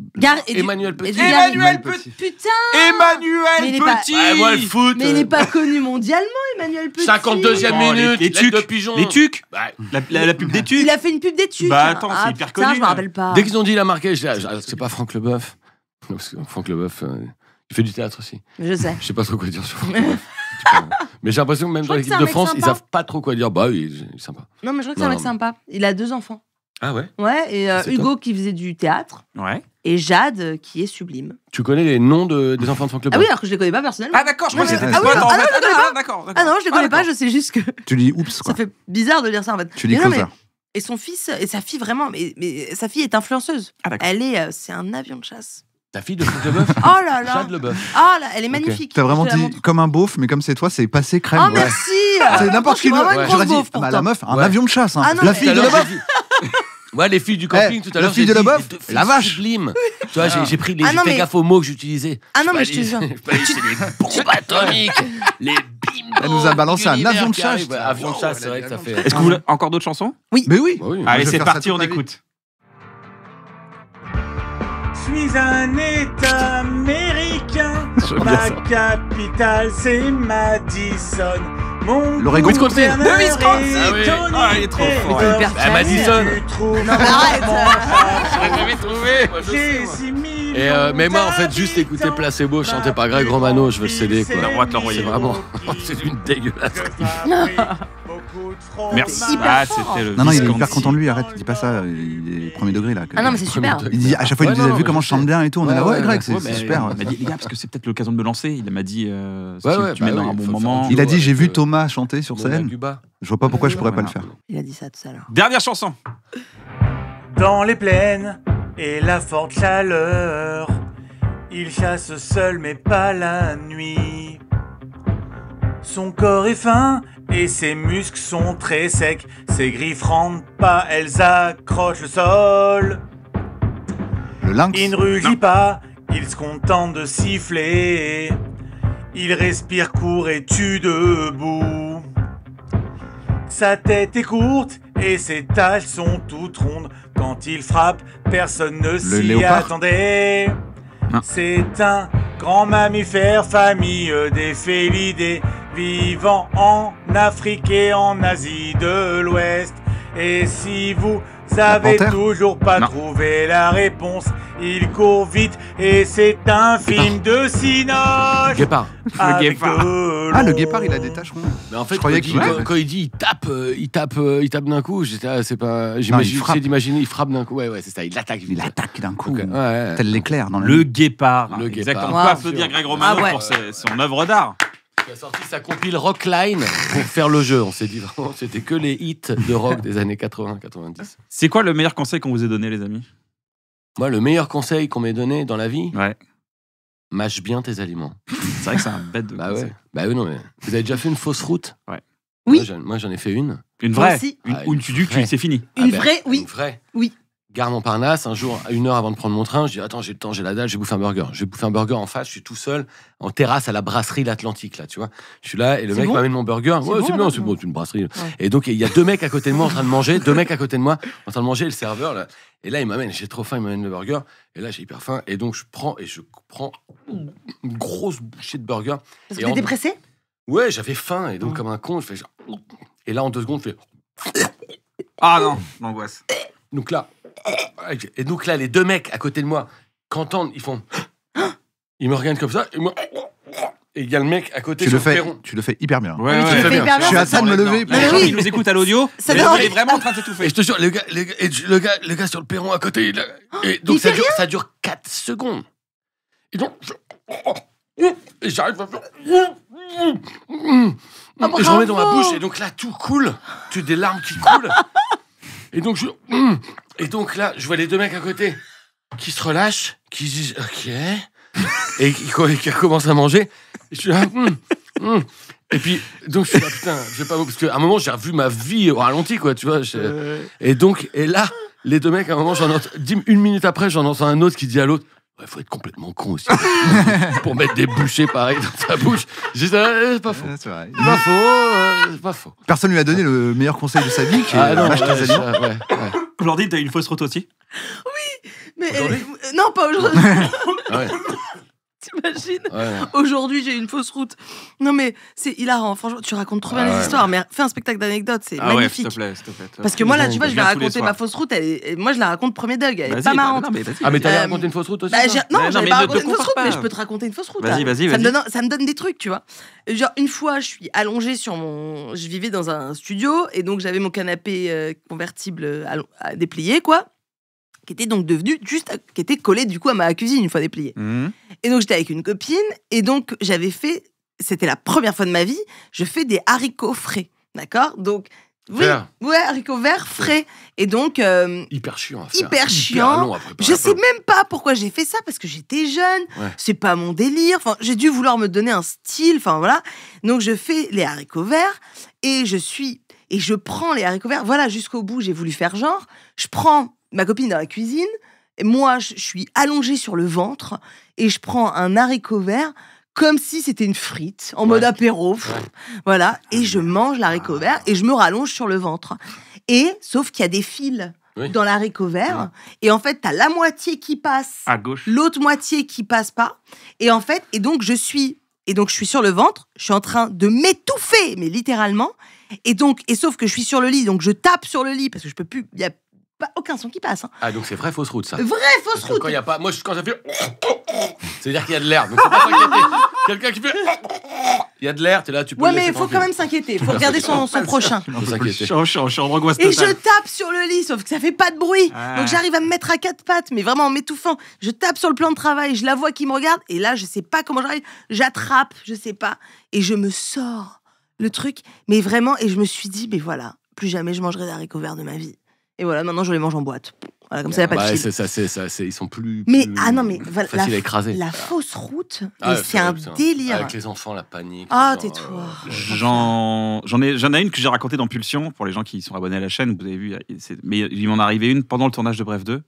Emmanuel Petit. Emmanuel Petit. Putain. Emmanuel Mais il est pas- Petit. Ouais, moi, le foot. Mais il n'est pas connu mondialement, Emmanuel Petit. 52e Oh, minute. les lettre tucs. de pigeon. Les tucs. Ouais. La pub des tucs. Il a fait une pub d'études. Bah, attends, c'est hyper putain, connu, je me là. rappelle pas. Dès qu'ils ont dit il a marqué, je dis, c'est pas Franck Leboeuf. Non, parce que Franck Leboeuf, il fait du théâtre aussi. Je sais. Je sais pas trop quoi dire sur Franck Leboeuf. Mais j'ai l'impression que même dans l'équipe de France, ils savent pas trop quoi dire. Bah oui, il est sympa. Non, mais je crois que c'est un mec sympa. Il a 2 enfants. Ah ouais? Ouais, et Hugo qui faisait du théâtre. Ouais. Et Jade qui est sublime. Tu connais les noms des enfants de Franck Leblanc? Ah oui, alors que je les connais pas personnellement. Ah d'accord, je crois que c'était Ah oui, d'accord. d'accord. Ah non, je les connais pas, je sais juste que. Tu dis oups, quoi. Ça fait bizarre de dire ça en fait. Tu dis closer. Et son fils, et sa fille vraiment, mais sa fille est influenceuse. Ah d'accord. C'est un avion de chasse. Ta fille de Franck Leboeuf? Oh là là. Jade Leboeuf. Oh là, elle est magnifique. T'as vraiment Je te la dit montre. comme un beauf, mais comme c'est toi, c'est passé crème. Oh merci. C'est n'importe qui. Vraiment une Ouais. grosse J'aurais dit, beauf, bah, la pourtant. meuf, un Ouais. avion de chasse. Hein. Ah non, La mais- fille de Tout à l'heure, Leboeuf. j'ai dit- Ouais, les filles du camping, tout à l'heure. la fille j'ai de dit, Leboeuf, deux filles la vache. sublimes. Tu vois, j'ai pris les. Ah J'ai non, fait mais- gaffe aux mots que j'utilisais. Ah non, mais J'ai je te pas jure. dit- c'est les bombes atomiques, les bimbos. Elle nous a balancé un d'univers avion de qui arrivent. chasse. Ouais, avion de chasse, c'est vrai que ça fait. Est-ce que vous voulez encore d'autres chansons? Mais oui. Bah oui. Allez, je vais c'est faire ça parti, toute on ma vie. écoute. Je suis un État américain. Je veux bien Ma ça. capitale, c'est Madison. Mon L'Oregon. gouverneur Le Wisconsin. est Ah oui. Tony Ah, il est trop fort. Taylor. Hyper Ah, Madison. Tu trouves Non, mais arrête. J'aurais jamais trouvé. J'ai 6 millions Et mais moi, en fait, juste écouter Placebo chanté par Greg Romano, je veux le céder, quoi. Le roi de l'envoyer. C'est vraiment. C'est une dégueulasse. Merci. Hyper Ah, fort. c'était le Non, il est Wisconsin. hyper content de lui, arrête, dis pas ça, il est premier degré là. Ah non, mais c'est super. Il dit, à chaque fois, il Ouais, nous dit, non, vu mais comment je je chante sais. bien et tout, on est là, Ouais, ouais, Greg, ouais, c'est Ouais, c'est mais super. Il m'a dit, les gars, parce que c'est peut-être l'occasion de me lancer. Il m'a dit, si Ouais, tu mets bah dans oui, un bon faut moment. faire Il a dit, avec, j'ai vu Thomas chanter sur Bon, scène. Guba. Je vois pas pourquoi je pourrais pas le faire. Il a dit ça tout à l'heure. Dernière chanson. Dans les plaines et la forte chaleur, il chasse seul mais pas la nuit. Son corps est fin et ses muscles sont très secs. Ses griffes rentrent pas, elles accrochent le sol. Le lynx. Il ne rugit pas, il se contente de siffler. Il respire court et tue debout. Sa tête est courte et ses taches sont toutes rondes. Quand il frappe, personne ne s'y léopard. attendait. Non. C'est un grand mammifère, famille des félidés, vivant en Afrique et en Asie de l'Ouest. Et si vous avez panthère. toujours pas Non. trouvé la réponse, il court vite et c'est un film de Cinoche. Guépard. avec guépard. de Ah, le longs guépard, il a des taches rondes. Mais en fait, Je croyais quand, qu'il- quand il dit il tape d'un coup, j'étais c'est pas. J'imagine, frappe. j'essaie d'imaginer, il frappe d'un coup. Ouais, c'est ça, il attaque. Il attaque d'un coup. Ok, ouais. Tel l'éclair dans la Le nuit. guépard. Le Exactement. guépard. On peut Wow. applaudir Greg Romano Ah ouais. pour son œuvre d'art. Il a sorti sa compile Rockline pour faire le jeu. On s'est dit vraiment, c'était que les hits de rock des années 80-90. C'est quoi le meilleur conseil qu'on vous ait donné, les amis? Moi, le meilleur conseil qu'on m'ait donné dans la vie, Ouais. mâche bien tes aliments. C'est vrai que c'est un bête de Bah conseil. ouais. Bah oui, non, mais vous avez déjà fait une fausse route? Ouais. Oui. Moi, j'en ai fait une. Une Moi vraie. aussi. Ou une tu dis que vraie. c'est fini. Une ben, vraie, oui. Une vraie. Oui. Gare Montparnasse, un jour, à 1 heure avant de prendre mon train, je dis attends, j'ai le temps, j'ai la dalle, je vais bouffer un burger. Je vais bouffer un burger en face, je suis tout seul, en terrasse à la brasserie L'Atlantique, là, tu vois. Je suis là et le C'est mec bon m'amène mon burger. C'est Ouais, bon, c'est là-bas bon, c'est bon, c'est une brasserie. Ouais. Et donc, il y a 2 mecs à côté de moi en train de manger, 2 mecs à côté de moi en train de manger, et le serveur, là. Et là, il m'amène, j'ai trop faim, il m'amène le burger. Et là, j'ai hyper faim. Et donc, je prends une grosse bouchée de burger. Parce Et que t'étais en- pressé. Ouais, j'avais faim. Et donc, comme un con, je fais genre. Et là, en 2 secondes, je fais. Ah non, l'angoisse. Donc là, les 2 mecs à côté de moi, qu'entendent, ils font. Ils me regardent comme ça, et moi. Et il y a le mec à côté Tu sur le le fais, perron. tu le fais hyper bien. Ouais, mais tu le très fais bien. hyper bien. Je suis à ça de me lever. Les gens oui. qui nous écoutent à l'audio, Ça il donne envie. est vraiment en train de Et s'étouffer. je te jure, le gars sur le perron à côté, et donc Il fait ça dure 4 secondes. Et donc, et j'arrive à faire. Et je remets dans ma bravo. bouche, et donc là, tout coule. Tu as des larmes qui coulent. Et donc, et donc là, je vois les 2 mecs à côté qui se relâchent, qui se disent OK, et qui recommencent à manger. Et je suis là, Et puis, donc, je suis là, putain, je sais pas, parce qu'à un moment, j'ai revu ma vie au ralenti, quoi, tu vois. Et donc, et là, les 2 mecs, à un moment, une minute après, j'en entends un autre qui dit à l'autre, il faut être complètement con aussi pour mettre des bouchées pareilles dans sa bouche. J'ai dit, c'est pas faux. C'est vrai. C'est pas faux, c'est pas faux. Personne lui a donné le meilleur conseil de sa vie, qui est mâche tes ouais, aliments. ouais. Aujourd'hui, t'as eu une fausse route aussi? Mais Aujourd'hui non, pas aujourd'hui. Ouais. T'imagines ? Aujourd'hui, j'ai une fausse route. Non, mais c'est hilarant. Franchement, tu racontes trop bien les histoires. Mais fais un spectacle d'anecdotes, c'est magnifique. Ouais, s'il te plaît. Parce que moi, là, tu vois, je vais raconter ma fausse route. Moi, je la raconte premier Doug. Elle est pas marrante. Mais t'avais raconté une fausse route aussi non, j'avais pas raconté une fausse route, mais je peux te raconter une fausse route. Vas-y. Ça me donne des trucs, tu vois. Genre, une fois, je suis allongée sur mon... Je vivais dans un studio, et donc j'avais mon canapé convertible à déplier, quoi. Qui était donc devenu qui était collé du coup à ma cuisine une fois déplié. Et donc j'étais avec une copine et donc c'était la première fois de ma vie, je fais des haricots frais, d'accord ? Donc haricots verts frais et donc hyper chiant à faire. Hyper chiant. Je sais même pas pourquoi j'ai fait ça parce que j'étais jeune, c'est pas mon délire. Enfin, j'ai dû vouloir me donner un style, enfin voilà. Donc je fais les haricots verts et je prends les haricots verts, voilà, jusqu'au bout, j'ai voulu faire genre, je prends ma copine dans la cuisine, et moi, je suis allongée sur le ventre, et je prends un haricot vert comme si c'était une frite, en mode apéro, voilà, et je mange l'haricot vert, et je me rallonge sur le ventre. Et, sauf qu'il y a des fils dans l'haricot vert, et en fait, t'as la moitié qui passe, à gauche, l'autre moitié qui passe pas, et en fait, donc je suis sur le ventre, je suis en train de m'étouffer, mais littéralement, et sauf que je suis sur le lit, donc je tape sur le lit, parce que je peux plus, il y a aucun son qui passe. Ah, donc c'est vraie fausse route, ça. Vraie fausse route. Quand il y a pas... Moi, quand ça fait... C'est-à-dire qu'il y a de l'air. Donc, faut pas s'inquiéter. Quelqu'un qui fait... Il y a de l'air, t'es là, tu peux... Ouais, mais il faut quand même s'inquiéter. Il faut regarder son prochain. Je suis en angoisse totale. Et je tape sur le lit, sauf que ça fait pas de bruit. Donc, j'arrive à me mettre à quatre pattes, mais vraiment en m'étouffant. Je tape sur le plan de travail, je la vois qui me regarde. Et là, je sais pas comment j'arrive. J'attrape, je sais pas. Et je me sors le truc. Mais vraiment, et je me suis dit, mais voilà, plus jamais je mangerai des haricots verts de ma vie. Et voilà, maintenant je les mange en boîte. Voilà, comme ça, il n'y a pas de fil. Ils sont plus. Mais, facile à écraser. La fausse route, c'est un délire. Avec les enfants, la panique. Ah, tais-toi. J'en ai une que j'ai racontée dans Pulsion, pour les gens qui sont abonnés à la chaîne, vous avez vu. Mais il m'en est arrivé une pendant le tournage de Bref 2.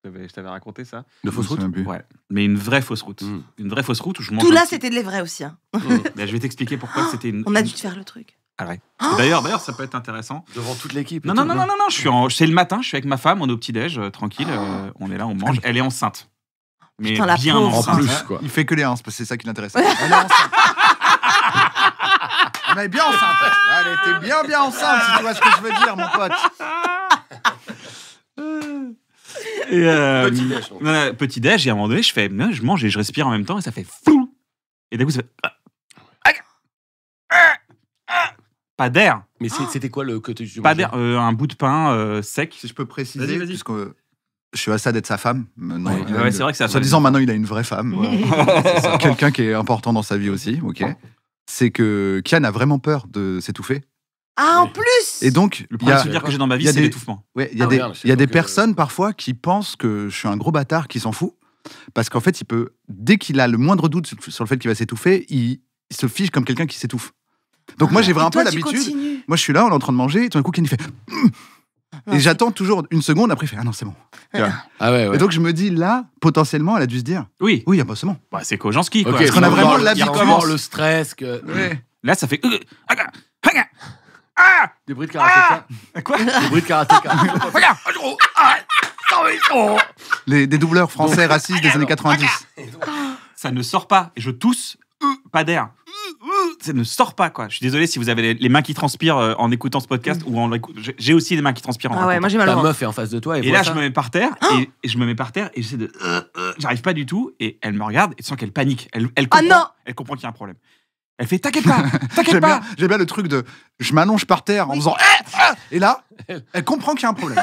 Je t'avais raconté ça. De fausse route ? Ouais. Mais une vraie fausse route. Une vraie fausse route où je mange. Tout là, c'était de les vrais aussi. Hein. Je vais t'expliquer pourquoi c'était une. On a dû te faire le truc. Ah ouais. D'ailleurs, ça peut être intéressant. Devant toute l'équipe. Non. C'est le matin, je suis avec ma femme, on est au petit-déj, tranquille, on est là, on mange. Elle est enceinte. Mais putain, la bien pauvre. enceinte. En plus, quoi. Il fait que les 1, parce que c'est ça qui l'intéresse. Elle est enceinte. Elle est bien enceinte. Elle était bien enceinte, si tu vois ce que je veux dire, mon pote. Et petit-déj, et à un moment donné, je mange et je respire en même temps, et ça fait flou. Et d'un coup, ça fait. Pas d'air. Mais c'était quoi le côté du pas d'air, un bout de pain sec. Si je peux préciser, vas-y. puisque je suis Assad d'être sa femme. Ouais, c'est vrai que c'est Assad. Disant maintenant, il a une vraie femme. C'est quelqu'un qui est important dans sa vie aussi. Ok. C'est que Kian a vraiment peur de s'étouffer. Ah, en plus. Et donc, le premier souvenir que j'ai dans ma vie, c'est l'étouffement. Ouais, il y a des personnes parfois qui pensent que je suis un gros bâtard qui s'en fout. Parce qu'en fait, dès qu'il a le moindre doute sur le fait qu'il va s'étouffer, il se fiche comme quelqu'un qui s'étouffe. Donc moi, j'ai vraiment un peu l'habitude. Moi, je suis là, on est en train de manger, et tout d'un coup, Ken, il fait... Et j'attends toujours une seconde, après, il fait « Ah non, c'est bon. » Et donc, je me dis, là, potentiellement, elle a dû se dire « Oui, bah, c'est bon. » C'est Kojanski, quoi. Parce qu'on a vraiment l'habitude. Le stress que... Là, ça fait... Des bruits de karatéka. Quoi ? Des bruits de karatéka. Des doubleurs français racistes des années 90. Ça ne sort pas. Et je tousse, pas d'air. Ça ne sort pas, quoi. Je suis désolé si vous avez les mains qui transpirent en écoutant ce podcast ou j'ai aussi des mains qui transpirent en ouais, moi j'ai mal au ventre. Ta meuf est en face de toi et là, je me mets par terre et je me mets par terre et j'essaie de... J'arrive pas du tout et elle me regarde et tu sens qu'elle panique. Elle comprend qu'il y a un problème. Elle fait « T'inquiète pas, t'inquiète pas !» J'aime bien le truc de... Je m'allonge par terre en faisant... Et là, elle comprend qu'il y a un problème.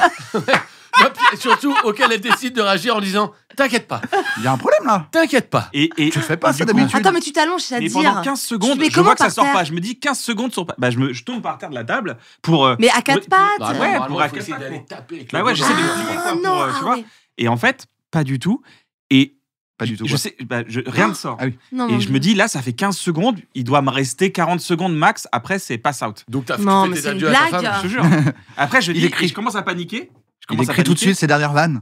Et surtout, auquel elle décide de réagir en disant « T'inquiète pas. Il y a un problème, là. T'inquiète pas. » Et tu fais pas ça d'habitude. Attends, mais tu t'allonges, c'est-à-dire... Et pendant 15 secondes, je vois que ça sort pas. Je me dis 15 secondes sur... je tombe par terre de la table pour... Mais à quatre pattes. Ouais, pour essayer d'aller taper. J'essaie de me plier, quoi, tu vois. Et en fait, pas du tout. Et... Pas du tout. Je sais, rien ne sort. Ah oui. Et je me dis, là, ça fait 15 secondes, il doit me rester 40 secondes max, après, c'est pass out. Donc, tu fais tes adieux à ta femme, je te jure. Après, je commence à paniquer. Il écrit tout de suite ses dernières vannes.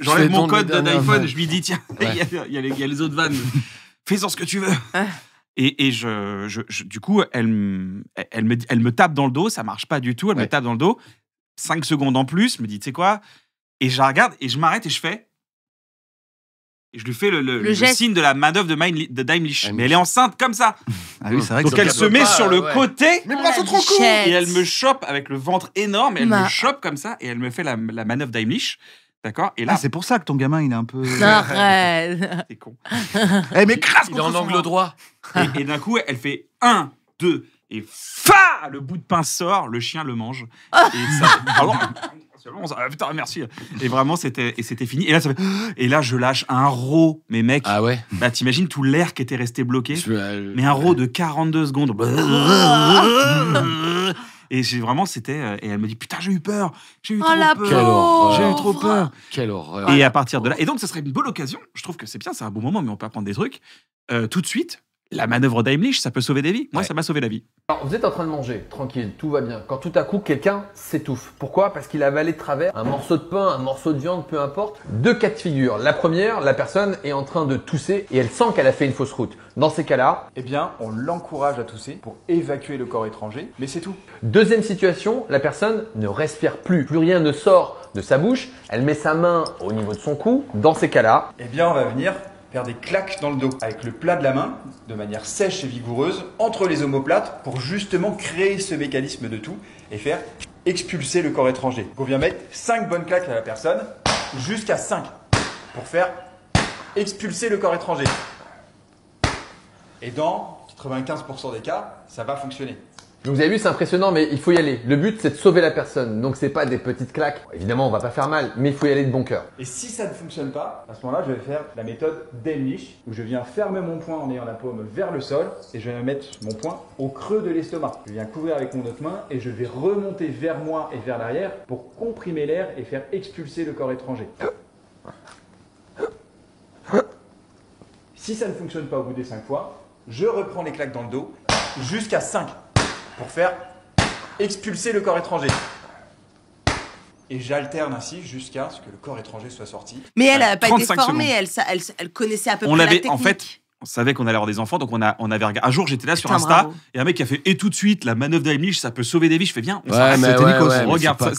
J'enlève mon code d'iPhone, je lui dis, tiens, il y a les autres vannes. Fais-en ce que tu veux. Et du coup, elle me tape dans le dos, ça marche pas du tout, elle me tape dans le dos. 5 secondes en plus, me dit, tu sais quoi? Et je la regarde et je m'arrête et je fais. et je lui fais le signe de la manœuvre de Daimlich. Mais elle est enceinte comme ça. Ah oui, c'est vrai que donc elle se met sur le côté. Mes bras sont trop courts. Et elle me chope avec le ventre énorme. Elle me chope comme ça et elle me fait la manœuvre Daimlich. D'accord. Et là, c'est pour ça que ton gamin, il est un peu. Arrête. C'est con. Mais crasse. Il est en angle droit. Et d'un coup, elle fait 1, 2 et fa, le bout de pain sort, le chien le mange. Et ça. Putain, merci. Et vraiment, c'était fini. Et là, je lâche un row, mais mec. Ah ouais. Bah, t'imagines tout l'air qui était resté bloqué. Mais un row de 42 secondes. Et c'était. Et elle me dit putain, j'ai eu peur. J'ai eu trop peur. J'ai eu trop peur. Quelle horreur. Et à partir de là. Et donc, ça serait une bonne occasion. Je trouve que c'est bien, c'est un bon moment, mais on peut apprendre des trucs. Tout de suite. La manœuvre Daimlich, ça peut sauver des vies. Moi, ça m'a sauvé la vie. Alors, vous êtes en train de manger, tranquille, tout va bien. Quand tout à coup, quelqu'un s'étouffe. Pourquoi? Parce qu'il a avalé de travers un morceau de pain, un morceau de viande, peu importe. 2 cas de figure. La première, la personne est en train de tousser et elle sent qu'elle a fait une fausse route. Dans ces cas-là, eh bien, on l'encourage à tousser pour évacuer le corps étranger, mais c'est tout. Deuxième situation, la personne ne respire plus. Plus rien ne sort de sa bouche. Elle met sa main au niveau de son cou. Dans ces cas-là, eh bien, on va venir faire des claques dans le dos avec le plat de la main de manière sèche et vigoureuse entre les omoplates pour justement créer ce mécanisme de tout et faire expulser le corps étranger. Donc on vient mettre 5 bonnes claques à la personne jusqu'à 5 pour faire expulser le corps étranger. Et dans 95% des cas, ça va fonctionner. Donc vous avez vu, c'est impressionnant, mais il faut y aller. Le but, c'est de sauver la personne. Donc c'est pas des petites claques. Évidemment, on va pas faire mal, mais il faut y aller de bon cœur. Et si ça ne fonctionne pas, à ce moment-là, je vais faire la méthode Daimlich, où je viens fermer mon poing en ayant la paume vers le sol, et je vais mettre mon poing au creux de l'estomac. Je viens couvrir avec mon autre main, et je vais remonter vers moi et vers l'arrière pour comprimer l'air et faire expulser le corps étranger. Si ça ne fonctionne pas au bout des 5 fois, je reprends les claques dans le dos jusqu'à 5. Pour faire expulser le corps étranger. Et j'alterne ainsi jusqu'à ce que le corps étranger soit sorti. Mais elle n'a pas été formée, elle connaissait à peu près la technique. En fait, on savait qu'on allait avoir des enfants, donc on avait regardé. Un jour, j'étais là sur Insta, bravo. Et un mec qui a fait et tout de suite la manœuvre Daimlich, ça peut sauver des vies. Je fais bien. C'était Nikos. Regarde ça.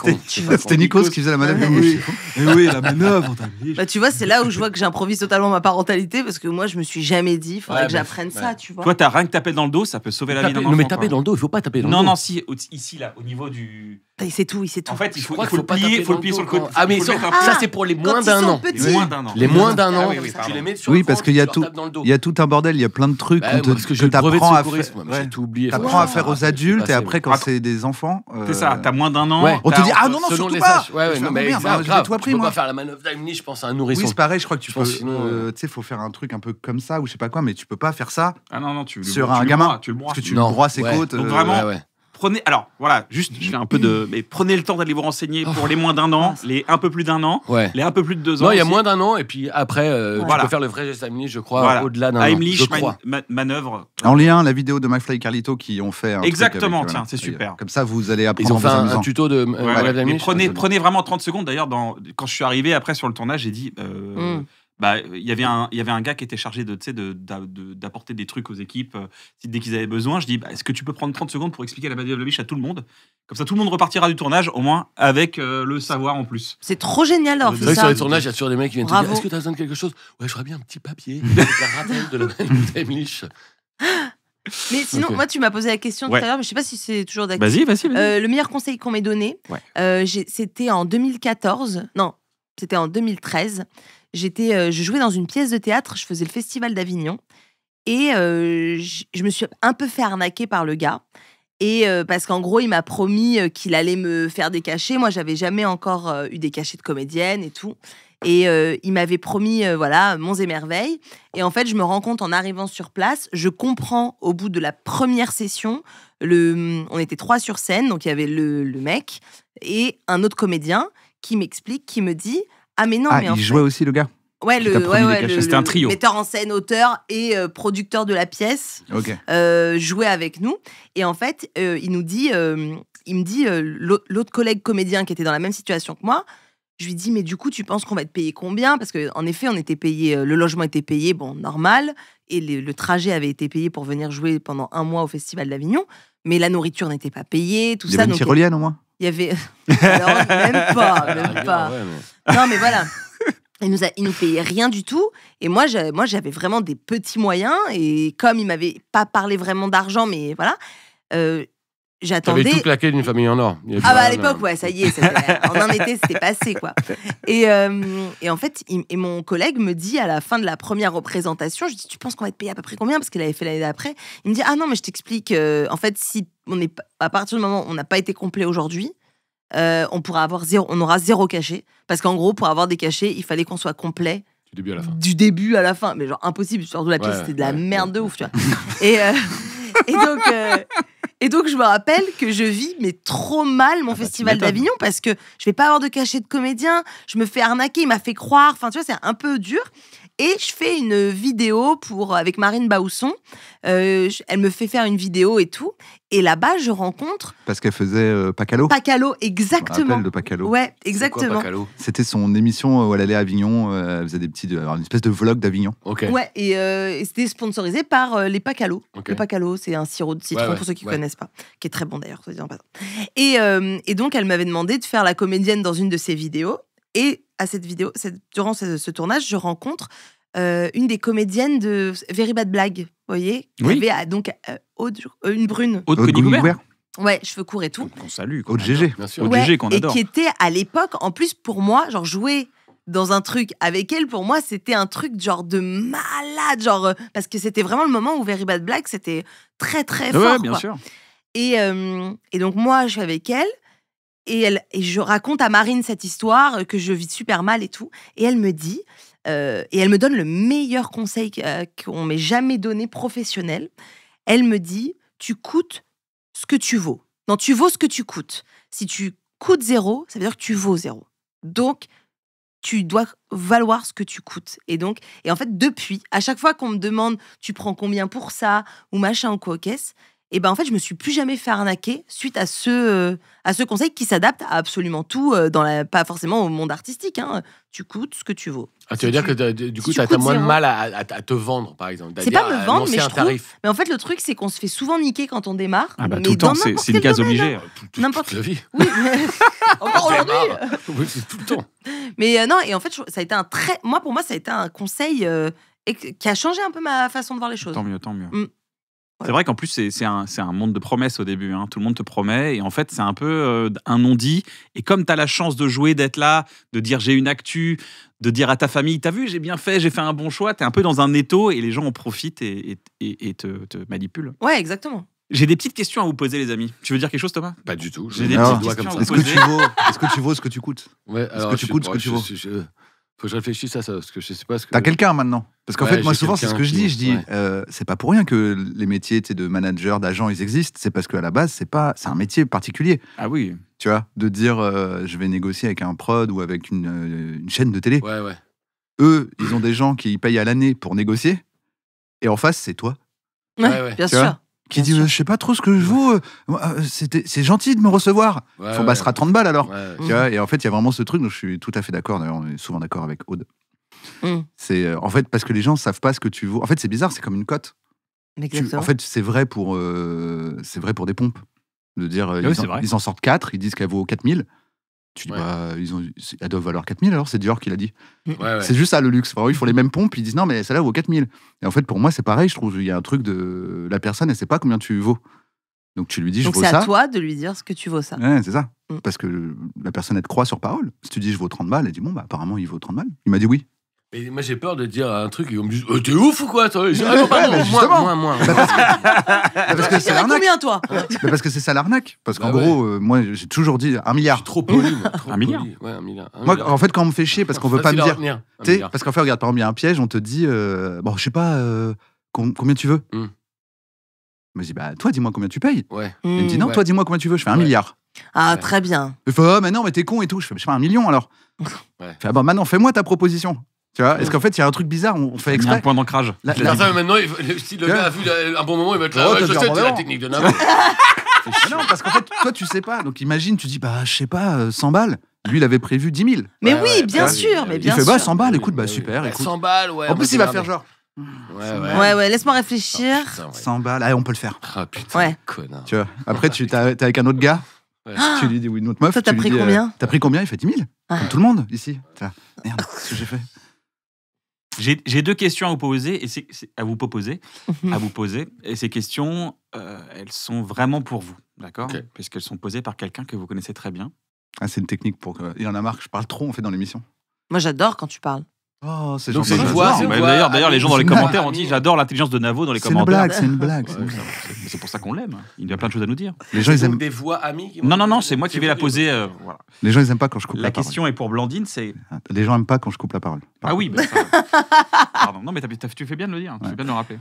C'était Nikos qui faisait la manœuvre Daimlich. Oui, la manœuvre Daimlich. Bah, tu vois, c'est là où je vois que j'improvise totalement ma parentalité parce que moi, je me suis jamais dit, il faudrait que j'apprenne ça, tu vois. Toi, t'as rien que taper dans le dos, ça peut sauver la vie d'un enfant. Non, mais taper dans le dos, il faut pas taper dans le dos. Non, si, ici, là, au niveau du. Il sait tout. En fait, il faut le plier sur le côté. Ah, mais ça, c'est pour les moins d'un an. Les moins d'un an, tu les mets sur le oui, parce qu'il y a tout un bordel, il y a plein de trucs que t'apprends à faire. J'ai tout oublié. T'apprends à faire aux adultes et après, quand c'est des enfants. C'est ça, t'as moins d'un an. On te dit, ah non, surtout pas. Ouais, non, mais j'ai tout appris, moi. Tu peux pas faire la manœuvre Daimlich, je pense à un nourrisson. Oui, c'est pareil, je crois que tu peux. Tu sais, faut faire un truc un peu comme ça ou je sais pas quoi, mais tu peux pas faire ça. Ah non, sur un gamin. Parce que tu lui broies ses côtes. Donc vraiment. Prenez, alors voilà, juste, je fais un peu de. Mais prenez le temps d'aller vous renseigner pour les moins d'un an, les un peu plus d'un an, les un peu plus de 2 ans. Non, il y a moins d'un an, et puis après, tu peux faire le vrai geste Daimlich, je crois, au-delà d'un an. Daimlich, manœuvre. En lien, la vidéo de McFly et Carlito qui ont fait. Exactement, tiens, c'est super. Comme ça, vous allez apprendre. Ils ont fait un tuto de Daimlich. Prenez vraiment 30 secondes. D'ailleurs, quand je suis arrivé après sur le tournage, j'ai dit. Il y avait un gars qui était chargé d'apporter des trucs aux équipes dès qu'ils avaient besoin. Je dis, est-ce que tu peux prendre 30 secondes pour expliquer la manœuvre Daimlich à tout le monde? Comme ça, tout le monde repartira du tournage, au moins avec le savoir en plus. C'est trop génial d'avoir fait ça. Sur les tournages, il y a toujours des mecs qui viennent te dire, est-ce que tu as besoin de quelque chose? Ouais, j'aurais bien un petit papier avec un rappel de la manœuvre Daimlich. Mais sinon, moi, tu m'as posé la question tout à l'heure, mais je sais pas si c'est toujours d'actualité. Vas-y. Le meilleur conseil qu'on m'ait donné, c'était en 2014. Non, c'était en 2013. Je jouais dans une pièce de théâtre, je faisais le festival d'Avignon et je me suis un peu fait arnaquer par le gars. Et parce qu'en gros, il m'a promis qu'il allait me faire des cachets. Moi, j'avais jamais encore eu des cachets de comédienne et tout. Et il m'avait promis, monts et merveilles. Et en fait, je me rends compte en arrivant sur place, je comprends au bout de la première session, on était 3 sur scène, donc il y avait le mec et un autre comédien qui m'explique, qui me dit « Ah mais non, mais en fait… » il jouait aussi le gars. Ouais, c'était un trio. Metteur en scène, auteur et producteur de la pièce jouait avec nous. Et en fait, il me dit, l'autre collègue comédien qui était dans la même situation que moi, je lui dis, mais du coup, tu penses qu'on va être payé combien? Parce qu'en effet, on était payé, le logement était payé, bon, normal, et le trajet avait été payé pour venir jouer pendant 1 mois au Festival d'Avignon, mais la nourriture n'était pas payée, tout ça. Il y avait une tyrolienne au moins? Il y avait… Alors, même pas. Non, mais voilà. Il nous payait rien du tout. Et moi, j'avais vraiment des petits moyens. Et comme il m'avait pas parlé vraiment d'argent, mais voilà, j'attendais. T'avais tout claqué d'une famille en or. À l'époque, ouais, ça y est. En un été, c'était passé, quoi. Et en fait, mon collègue me dit à la fin de la première représentation, je dis, tu penses qu'on va être payé à peu près combien? Parce qu'il avait fait l'année d'après. Il me dit, ah non, mais je t'explique. En fait, si à partir du moment où on n'a pas été complet aujourd'hui, on aura 0 cachet. Parce qu'en gros, pour avoir des cachets, il fallait qu'on soit complet. Du début à la fin. Mais genre, impossible. Surtout la pièce, c'était de la merde de ouf, tu vois. Et donc, je me rappelle que je vis trop mal mon festival d'Avignon parce que je vais pas avoir de cachet de comédien. Je me fais arnaquer, il m'a fait croire. Enfin, tu vois, c'est un peu dur. Et je fais une vidéo avec Marine Baousson. Elle me fait faire une vidéo et tout. Et là-bas, je rencontre... Parce qu'elle faisait Pacalo. Pacalo, exactement. Je me rappelle de Pacalo. Ouais, exactement. Quoi, Pacalo ? C'était son émission où elle allait à Avignon. Elle faisait une espèce de vlog d'Avignon. Okay. Ouais, et c'était sponsorisé par les Pacalo. Okay. Le Pacalo, c'est un sirop de citron, pour ceux qui ne connaissent pas. Qui est très bon d'ailleurs, soit dit en passant. Et donc, elle m'avait demandé de faire la comédienne dans une de ses vidéos. Et à cette vidéo, durant ce tournage, je rencontre une des comédiennes de Very Bad Blague, vous voyez, qui avait donc une brune. Aude Coney-Goubert. Ouais, cheveux courts et tout. On salue. Aude GG. Bien sûr. Aude GG qu'on adore. Et qui était à l'époque, en plus pour moi, genre jouer dans un truc avec elle, pour moi, c'était un truc genre de malade, genre parce que c'était vraiment le moment où Very Bad Blague, c'était très très fort. Ouais, bien quoi. sûr. Et donc moi, je suis avec elle. Et je raconte à Marine cette histoire que je vis super mal et tout. Et elle me dit, et elle me donne le meilleur conseil qu'on m'ait jamais donné professionnel. Elle me dit, tu coûtes ce que tu vaux. Non, tu vaux ce que tu coûtes. Si tu coûtes 0, ça veut dire que tu vaux 0. Donc, tu dois valoir ce que tu coûtes. Et en fait, depuis, à chaque fois qu'on me demande, tu prends combien pour ça, ou machin, ou quoi, caisse, et ben en fait, je me suis plus jamais fait arnaquer suite à ce conseil qui s'adapte à absolument tout, pas forcément au monde artistique. Hein. Tu coûtes ce que tu vaux. Ah, tu veux dire que du coup, tu as moins de mal à te vendre, par exemple. C'est pas me vendre, mais je trouve. Mais en fait, le truc, c'est qu'on se fait souvent niquer quand on démarre. Ah bah tout le temps, c'est une case obligée. N'importe toute la vie. Oui, encore aujourd'hui. Oui, c'est tout le temps. Mais non, et en fait, ça a été pour moi, ça a été un conseil qui a changé un peu ma façon de voir les choses. Tant mieux. C'est vrai qu'en plus, c'est un monde de promesses au début. Hein. Tout le monde te promet. Et en fait, c'est un peu un non-dit. Et comme tu as la chance de jouer, d'être là, de dire j'ai une actu, de dire à ta famille, t'as vu, j'ai bien fait, j'ai fait un bon choix, tu es un peu dans un étau et les gens en profitent et te manipulent. Ouais, exactement. J'ai des petites questions à vous poser, les amis. Tu veux dire quelque chose, Thomas? Pas du tout. J'ai des petites questions à vous poser. Est-ce que tu vaux ce que tu coûtes? Ouais, alors, est-ce que tu coûtes ce que tu vaux? Faut que je réfléchisse à ça, parce que je sais pas ce que... T'as quelqu'un maintenant? Parce qu'en fait, moi, souvent, c'est ce que je dis. C'est pas pour rien que les métiers de manager, d'agent, ils existent. C'est parce qu'à la base, c'est un métier particulier. Ah oui. Tu vois, de dire, je vais négocier avec un prod ou avec une chaîne de télé. Ouais. Eux, ils ont des gens qui payent à l'année pour négocier. Et en face, c'est toi. Ouais. Bien sûr. Qui dit, je sais pas trop ce que je vaux, c'est gentil de me recevoir. Ouais, ça sera 30 balles alors. Ouais. Tu vois, et en fait, il y a vraiment ce truc, donc je suis tout à fait d'accord, d'ailleurs, on est souvent d'accord avec Aude. C'est en fait parce que les gens savent pas ce que tu vaux. En fait, c'est bizarre, c'est comme une cote. En fait, c'est vrai pour des pompes. De dire, ils en sortent 4, ils disent qu'elle vaut 4000. Tu dis, elle doit valoir 4000 alors, c'est Dior qui l'a dit. Ouais. C'est juste ça le luxe. Vraiment, ils font les mêmes pompes, ils disent non, mais celle-là vaut 4000. Et en fait, pour moi, c'est pareil, je trouve. Il y a un truc de la personne, elle sait pas combien tu vaux. Donc tu lui dis, je vaux ça. Donc c'est à toi de lui dire ce que tu vaux ça. Ouais, c'est ça. Parce que la personne, elle te croit sur parole. Si tu dis, je vaux 30 balles, elle dit, bon, bah apparemment, il vaut 30 balles. Il m'a dit oui. Mais moi j'ai peur de dire un truc et on me dit t'es ouf ou quoi toi? Moins. Parce que c'est l'arnaque. Combien toi? Parce que c'est ça l'arnaque. Parce qu'en gros, moi j'ai toujours dit 1 milliard. Trop poli. Un milliard. Ouais, 1 milliard. Moi en fait quand on me fait chier parce qu'on veut pas me dire, tu sais, parce qu'en fait regarde par exemple il y a un piège, on te dit bon je sais pas combien tu veux. Je me dis bah toi dis-moi combien tu payes. Ouais. Il me dit non toi dis-moi combien tu veux. Je fais 1 milliard. Ah très bien. Il fait oh mais non mais t'es con et tout. Je fais 1 million alors. Je fais bon maintenant fais-moi ta proposition. Tu vois, est-ce qu'en fait, il y a un truc bizarre, on fait exprès. Un point d'ancrage. Maintenant, si le gars a vu un bon moment, il va être là. Je sais, c'est la technique de Navo. Non, parce qu'en fait, toi, tu sais pas. Donc, imagine, tu dis, bah, je sais pas, 100 balles. Lui, il avait prévu 10 000. Mais oui, bien sûr. Il fait, bah, 100 balles, écoute, bah, super. 100 balles, ouais. En plus, il va faire genre. Ouais, laisse-moi réfléchir. 100 balles, allez, on peut le faire. Ah putain, connard. Tu vois, après, t'es avec un autre gars. Tu lui dis, oui, une autre meuf. Toi, t'as pris combien? T'as pris combien? Il fait 10 000. Comme tout le monde, ici. Merde, qu'est-ce que j'ai fait? J'ai 2 questions à vous poser, à vous poser. Et ces questions, elles sont vraiment pour vous, d'accord? Ok. Puisqu'elles sont posées par quelqu'un que vous connaissez très bien. Ah, c'est une technique pour que. Il y en a marre que je parle trop, en fait, dans l'émission. Moi, j'adore quand tu parles. Oh, c'est Donc, gentil. c'est une j'adore. voix, c'est une voix. D'ailleurs, les gens dans les C'est une commentaires voix. ont dit j'adore l'intelligence de Navo dans les C'est une commentaires. blague, c'est une blague. Ouais, C'est pour ça qu'on l'aime. Il y a plein de choses à nous dire. Les gens, ils Donc, aiment. des voix amies qui Non, c'est moi qui vais la poser. Voilà. Les gens, ils aiment pas quand je coupe La la parole. question est pour Blandine, c'est. Les gens aiment pas quand je coupe la parole. Ah oui, bah, ça... Pardon. Non, mais tu fais bien de le dire. Tu fais bien de le rappeler.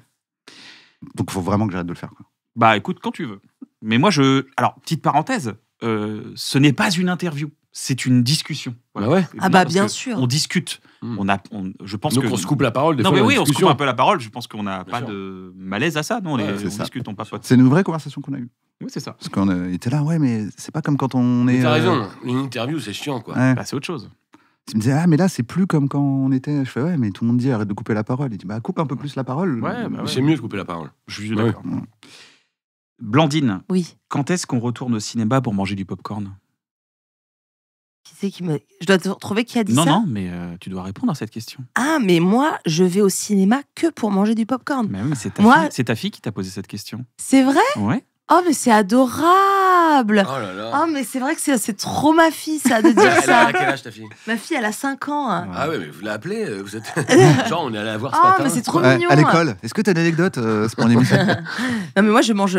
Donc, il faut vraiment que j'arrête de le faire. Quoi. Bah écoute, quand tu veux. Mais moi, Alors, petite parenthèse, ce n'est pas une interview, c'est une discussion. Ah ouais. Ah bah Parce bien que sûr. On discute. Je pense Donc, que. on se coupe la parole des Non, fois. mais dans oui, la on se coupe discussion. un peu la parole. Je pense qu'on n'a Bien pas sûr. de malaise à ça. Non, Ouais, on c'est ça. discute, on papote. C'est une vraie conversation qu'on a eue. Oui, c'est ça. Parce qu'on était là, ouais, mais c'est pas comme quand on Mais est. t'as raison, une interview, c'est chiant, quoi. Ouais. Bah, c'est autre chose. Il me disait, ah, mais là, c'est plus comme quand on était. Je fais, ouais, mais tout le monde dit, arrête de couper la parole. Il dit, bah, coupe un peu plus la parole. Ouais, bah ouais. C'est mieux de couper la parole. Je suis Ouais. d'accord. Blandine, Oui. quand est-ce qu'on retourne au cinéma pour manger du popcorn? Qui c'est qui me. Je dois te retrouver qui a dit Non, ça. non, mais tu dois répondre à cette question. Ah, mais moi, je vais au cinéma que pour manger du popcorn. Mais oui, c'est Moi- c'est ta fille qui t'a posé cette question. C'est vrai? Ouais. Oh, mais c'est adorable. Oh là là. Oh, mais c'est vrai que c'est trop ma fille, ça, de dire Elle a ça. quel âge, ta fille? Ma fille, elle a 5 ans. Hein. Ah ouais, mais vous l'appelez, vous êtes. Genre, on est allé la voir ce Oh, matin. mais c'est trop Ouais, mignon. à l'école, est-ce que t'as une anecdote c'est pour l'émission? Non, mais moi, je mange.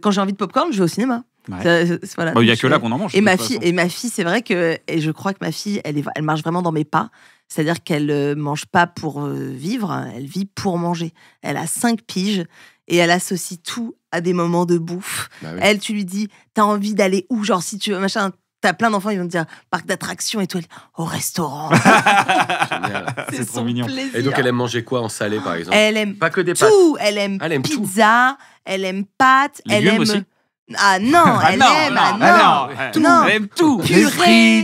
Quand j'ai envie de popcorn, je vais au cinéma. Ouais. Voilà. Bah, il n'y a Donc, que là qu'on en mange. Et de ma toute fille, façon. c'est vrai que, et je crois que ma fille, elle marche vraiment dans mes pas. C'est-à-dire qu'elle mange pas pour vivre, elle vit pour manger. Elle a 5 piges et elle associe tout à des moments de bouffe. Bah oui. Elle, tu lui dis, t'as envie d'aller où? Genre, si tu veux, machin. T'as plein d'enfants, ils vont te dire parc d'attractions et tout. Elle dit, au restaurant. Génial. C'est trop son mignon. plaisir. Et donc, elle aime manger quoi en salé, par exemple? Elle aime Pas que des pâtes. tout. Elle aime Elle aime tout. pizza, elle aime pâtes, elle Légumes aime. aussi. Ah non, elle aime. Ah non. Non. Elle aime tout. Les Purée,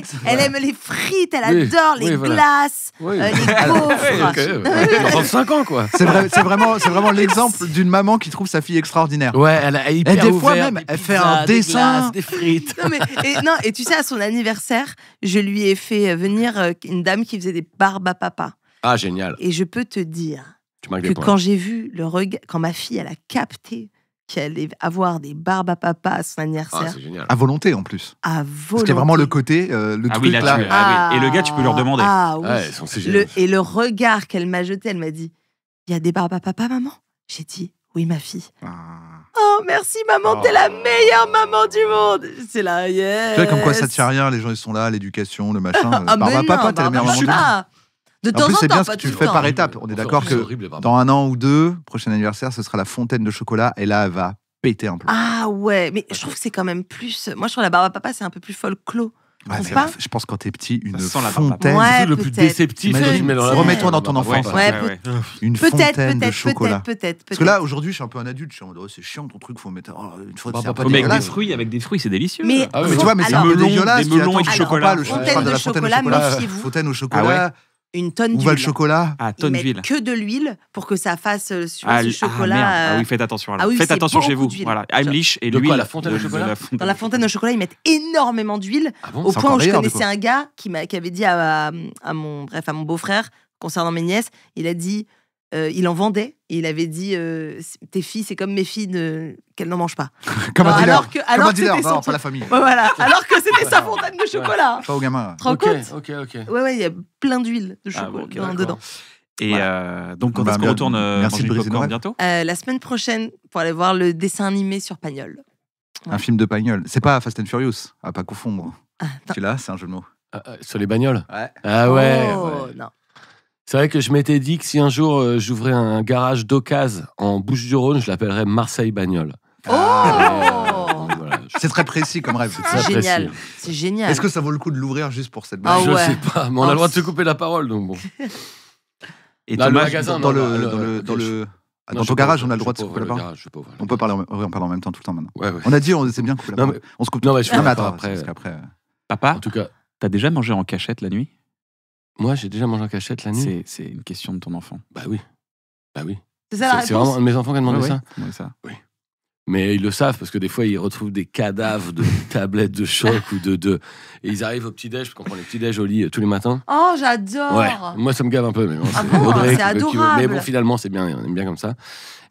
frites. elle aime les frites, elle Oui, adore les oui, voilà. glaces, Oui. les gaufres. Ok, 35 ans, quoi. C'est vraiment l'exemple d'une maman qui trouve sa fille extraordinaire. Ouais, elle a hyper Et des fois ouvert, même, des elle fait pizzas, un des dessin. glaces, des frites. Et tu sais, à son anniversaire, je lui ai fait venir une dame qui faisait des barbes à papa. Ah, génial. Et je peux te dire Tu marques que des points. quand j'ai vu le regard, quand ma fille, elle a capté qu'elle allait avoir des barbes à papa à son Ah, anniversaire, c'est génial. À volonté en plus. à Parce volonté. qu'il y a vraiment le côté, le Ah truc oui, là, là. oui. Et le gars, tu peux leur demander. Ah oui. Ouais, c'est génial. Et le regard qu'elle m'a jeté, elle m'a dit, il y a des barbes à papa, maman? J'ai dit, oui, ma fille. Ah. Oh, merci, maman, t'es la meilleure maman du monde. C'est là, yes. Tu vois, comme quoi ça ne tient à rien, les gens ils sont là, l'éducation, le machin. Ah, mais non, papa, t'es la meilleure maman du monde. papa. De En temps plus, en c'est temps, bien ce pas que tu tout le fais temps. par étapes. On est d'accord C'est que horrible, les barbes. dans 1 an ou 2, prochain anniversaire, ce sera la fontaine de chocolat et là, elle va péter un peu. Ah ouais, mais je trouve que c'est quand même plus. Moi, je trouve la barbe à papa, c'est un peu plus folklore. Ouais, trouves mais pas je pense quand t'es petit, une sent la barbe à fontaine, Ouais, C'est le plus peut-être. déceptif que Imagine, tu mets dans la remets-toi dans ton Ouais, enfance. Ouais, Ouais, ouais, ouais. une Peut-être, fontaine de chocolat. peut-être. Parce que là, aujourd'hui, je suis un peu un adulte. Je suis en mode, oh, c'est chiant ton truc, faut mettre une fois de Bah, c'est un peu pas Mais avec des dégueulasse. fruits, c'est délicieux. Mais, Ah oui, Mais tu vois, mais c'est un alors, peu dégueulasse. des melons et tu du attends chocolat. pas le Ouais. chocolat. Fontaine de la de fontaine chocolat, au chocolat. méfiez-vous. Fontaine au chocolat. une tonne Où va le d'huile. chocolat? À Ils tonne mettent d'huile. que de l'huile pour que ça fasse sur Ah, ce merde. chocolat. Ah oui, faites attention. Alors. Ah oui, Faites c'est attention chez beaucoup vous. d'huile. Voilà, Heimlich et De l'huile. quoi, la fontaine au chocolat Dans la fontaine au chocolat, ils mettent énormément d'huile. Ah bon? Au C'est point encore où je meilleur, du connaissais coup. un gars qui avait dit à mon beau-frère, concernant mes nièces, il a dit, il en vendait, et il avait dit, tes filles, c'est comme mes filles, qu'elles n'en mangent pas. Comme un dealer. Alors que Comme un dealer, c'était non, son pas la famille. Ouais, voilà. Alors que c'était sa fontaine de chocolat. Pas au gamin. Tu te rends compte Ok. Ouais, il y a plein d'huile de Ah, chocolat bon, ok, d'accord. dedans. Et donc, quand Bah, est-ce qu'on retourne merci manger de du briser nos popcorn rêves. bientôt? La semaine prochaine, pour aller voir le dessin animé sur Pagnol. Un film de Pagnol. C'est pas Fast and Furious, à pas confondre. Ah, attends. Tu l'as, c'est un jeu de mots. Sur les bagnoles. Ouais. Ah ouais. Oh, ouais. non. C'est vrai que je m'étais dit que si un jour j'ouvrais un garage d'occasion en Bouches-du-Rhône, je l'appellerais Marseille Bagnole. Oh Voilà, C'est très précis comme rêve. très C'est génial. précis. C'est génial. Est-ce que ça vaut le coup de l'ouvrir juste pour cette Ah blague Je ouais. sais pas, mais on a le droit de se couper la parole, donc bon. Et Dans le Thomas, magasin, Dans non, dans ton garage, on a le droit de se couper la parole. parole. On peut parler en parler en même temps tout le temps maintenant. Ouais, ouais. On a dit, on sait bien couper la Non, parole. On se coupe. Non, mais je Non, mais fais attends, après. parce qu'après. papa, En tout cas, t'as déjà mangé en cachette la nuit? moi, j'ai déjà mangé en cachette la nuit. C'est une question de ton enfant. Bah oui. Bah oui. C'est ça la C'est réponse vraiment un de mes enfants qui a demandé Ouais, ça. ouais, c'est ça. Mais ils le savent parce que des fois, ils retrouvent des cadavres de tablettes de choc ou de... Et ils arrivent au petit-déj, parce qu'on prend les petits-déj au lit tous les matins. Oh, j'adore. Ouais, moi, ça me gave un peu. Mais bon, Ah bon, Audrey c'est qui veut. Mais bon, adorable. finalement, c'est bien, on aime bien comme ça.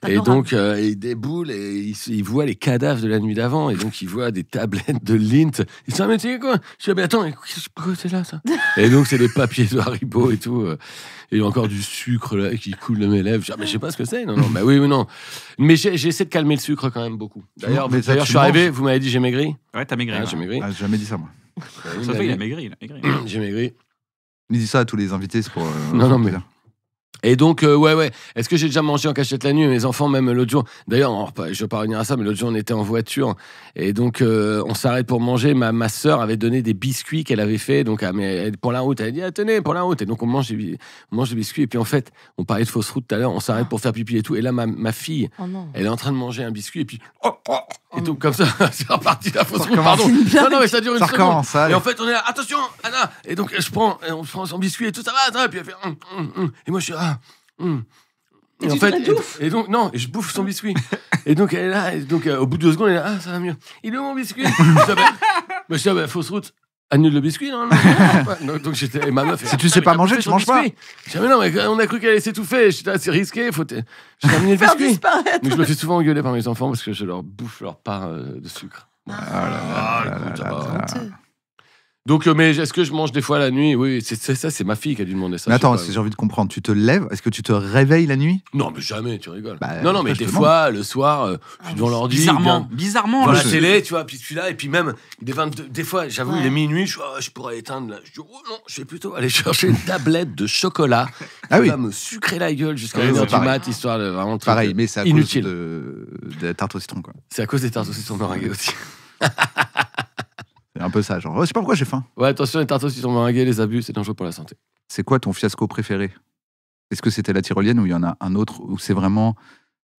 Et Adorable. donc, ils déboulent et ils voient les cadavres de la nuit d'avant. Et donc, ils voient des tablettes de Lindt. Ils disent, ah, mais c'est quoi? Je dis, mais attends, pourquoi c'est là, ça? Et donc, c'est des papiers de Haribo et tout. Et il y a encore du sucre là qui coule de mes lèvres. Je dis, ah, mais je sais pas ce que c'est. Non, non, bah oui, mais non. Mais j'ai essayé de calmer le sucre quand même beaucoup. D'ailleurs, je suis arrivé, vous m'avez dit, j'ai maigri. Ouais, t'as maigri. Ah, j'ai maigri. Ah, j'ai jamais dit ça, moi. Il a maigri. J'ai maigri. Il dit ça à tous les invités, c'est pour. Non, mais. Et donc, ouais. Est-ce que j'ai déjà mangé en cachette la nuit? Mes enfants, même l'autre jour. D'ailleurs, je vais pas revenir à ça, mais l'autre jour, on était en voiture. Et donc, on s'arrête pour manger. Ma sœur avait donné des biscuits qu'elle avait fait. Donc, pour la route, elle a dit, ah, tenez, pour la route. Et donc, on mange des biscuits. Et puis, en fait, on parlait de fausse route tout à l'heure. On s'arrête pour faire pipi et tout. Et là, ma fille, elle est en train de manger un biscuit. Et puis, et donc, comme ça, c'est reparti la fausse route. Pardon. Non, mais ça dure une seconde. Et en fait, on est là, attention, Anna. Et donc, on prend son biscuit et tout, ça va. Et puis, elle fait, Et moi, je suis Et en fait, et donc, non, et je bouffe son biscuit. Et donc, elle est là, et donc, au bout de 2 secondes, elle est là, ah, ça va mieux. Il est où mon biscuit? Je dis, fausse route. Annule le biscuit, non. Donc, j'étais, et ma meuf. Si tu sais pas manger, tu manges pas. Je dis, mais non, mais on a cru qu'elle allait s'étouffer. J'étais là, c'est risqué, j'ai terminé le biscuit. Mais je me fais souvent engueuler par mes enfants parce que je leur bouffe leur part de sucre. Donc, mais est-ce que je mange des fois la nuit? Oui, c'est ça, c'est ma fille qui a dû demander ça. Mais attends, si j'ai envie de comprendre, tu te lèves, est-ce que tu te réveilles la nuit? Non, mais jamais, tu rigoles. Bah, non, mais des fois, le soir, je suis devant l'ordi. Bizarrement. Devant la télé, tu vois, puis je suis là, et puis même, des fois, j'avoue, il est minuit, je pourrais éteindre. Là. Je dis, oh non, je vais plutôt aller chercher une tablette de chocolat qui va me sucrer la gueule jusqu'à 1h du mat, histoire de vraiment. Pareil, mais c'est à inutile. cause de la tarte au citron, quoi. C'est à cause des tartes au citron meringuées aussi. C'est un peu ça, genre, je sais pas pourquoi j'ai faim. Ouais, attention, les tartes au citron meringuées, les abus, c'est dangereux pour la santé. C'est quoi ton fiasco préféré? Est-ce que c'était la tyrolienne ou il y en a un autre où c'est vraiment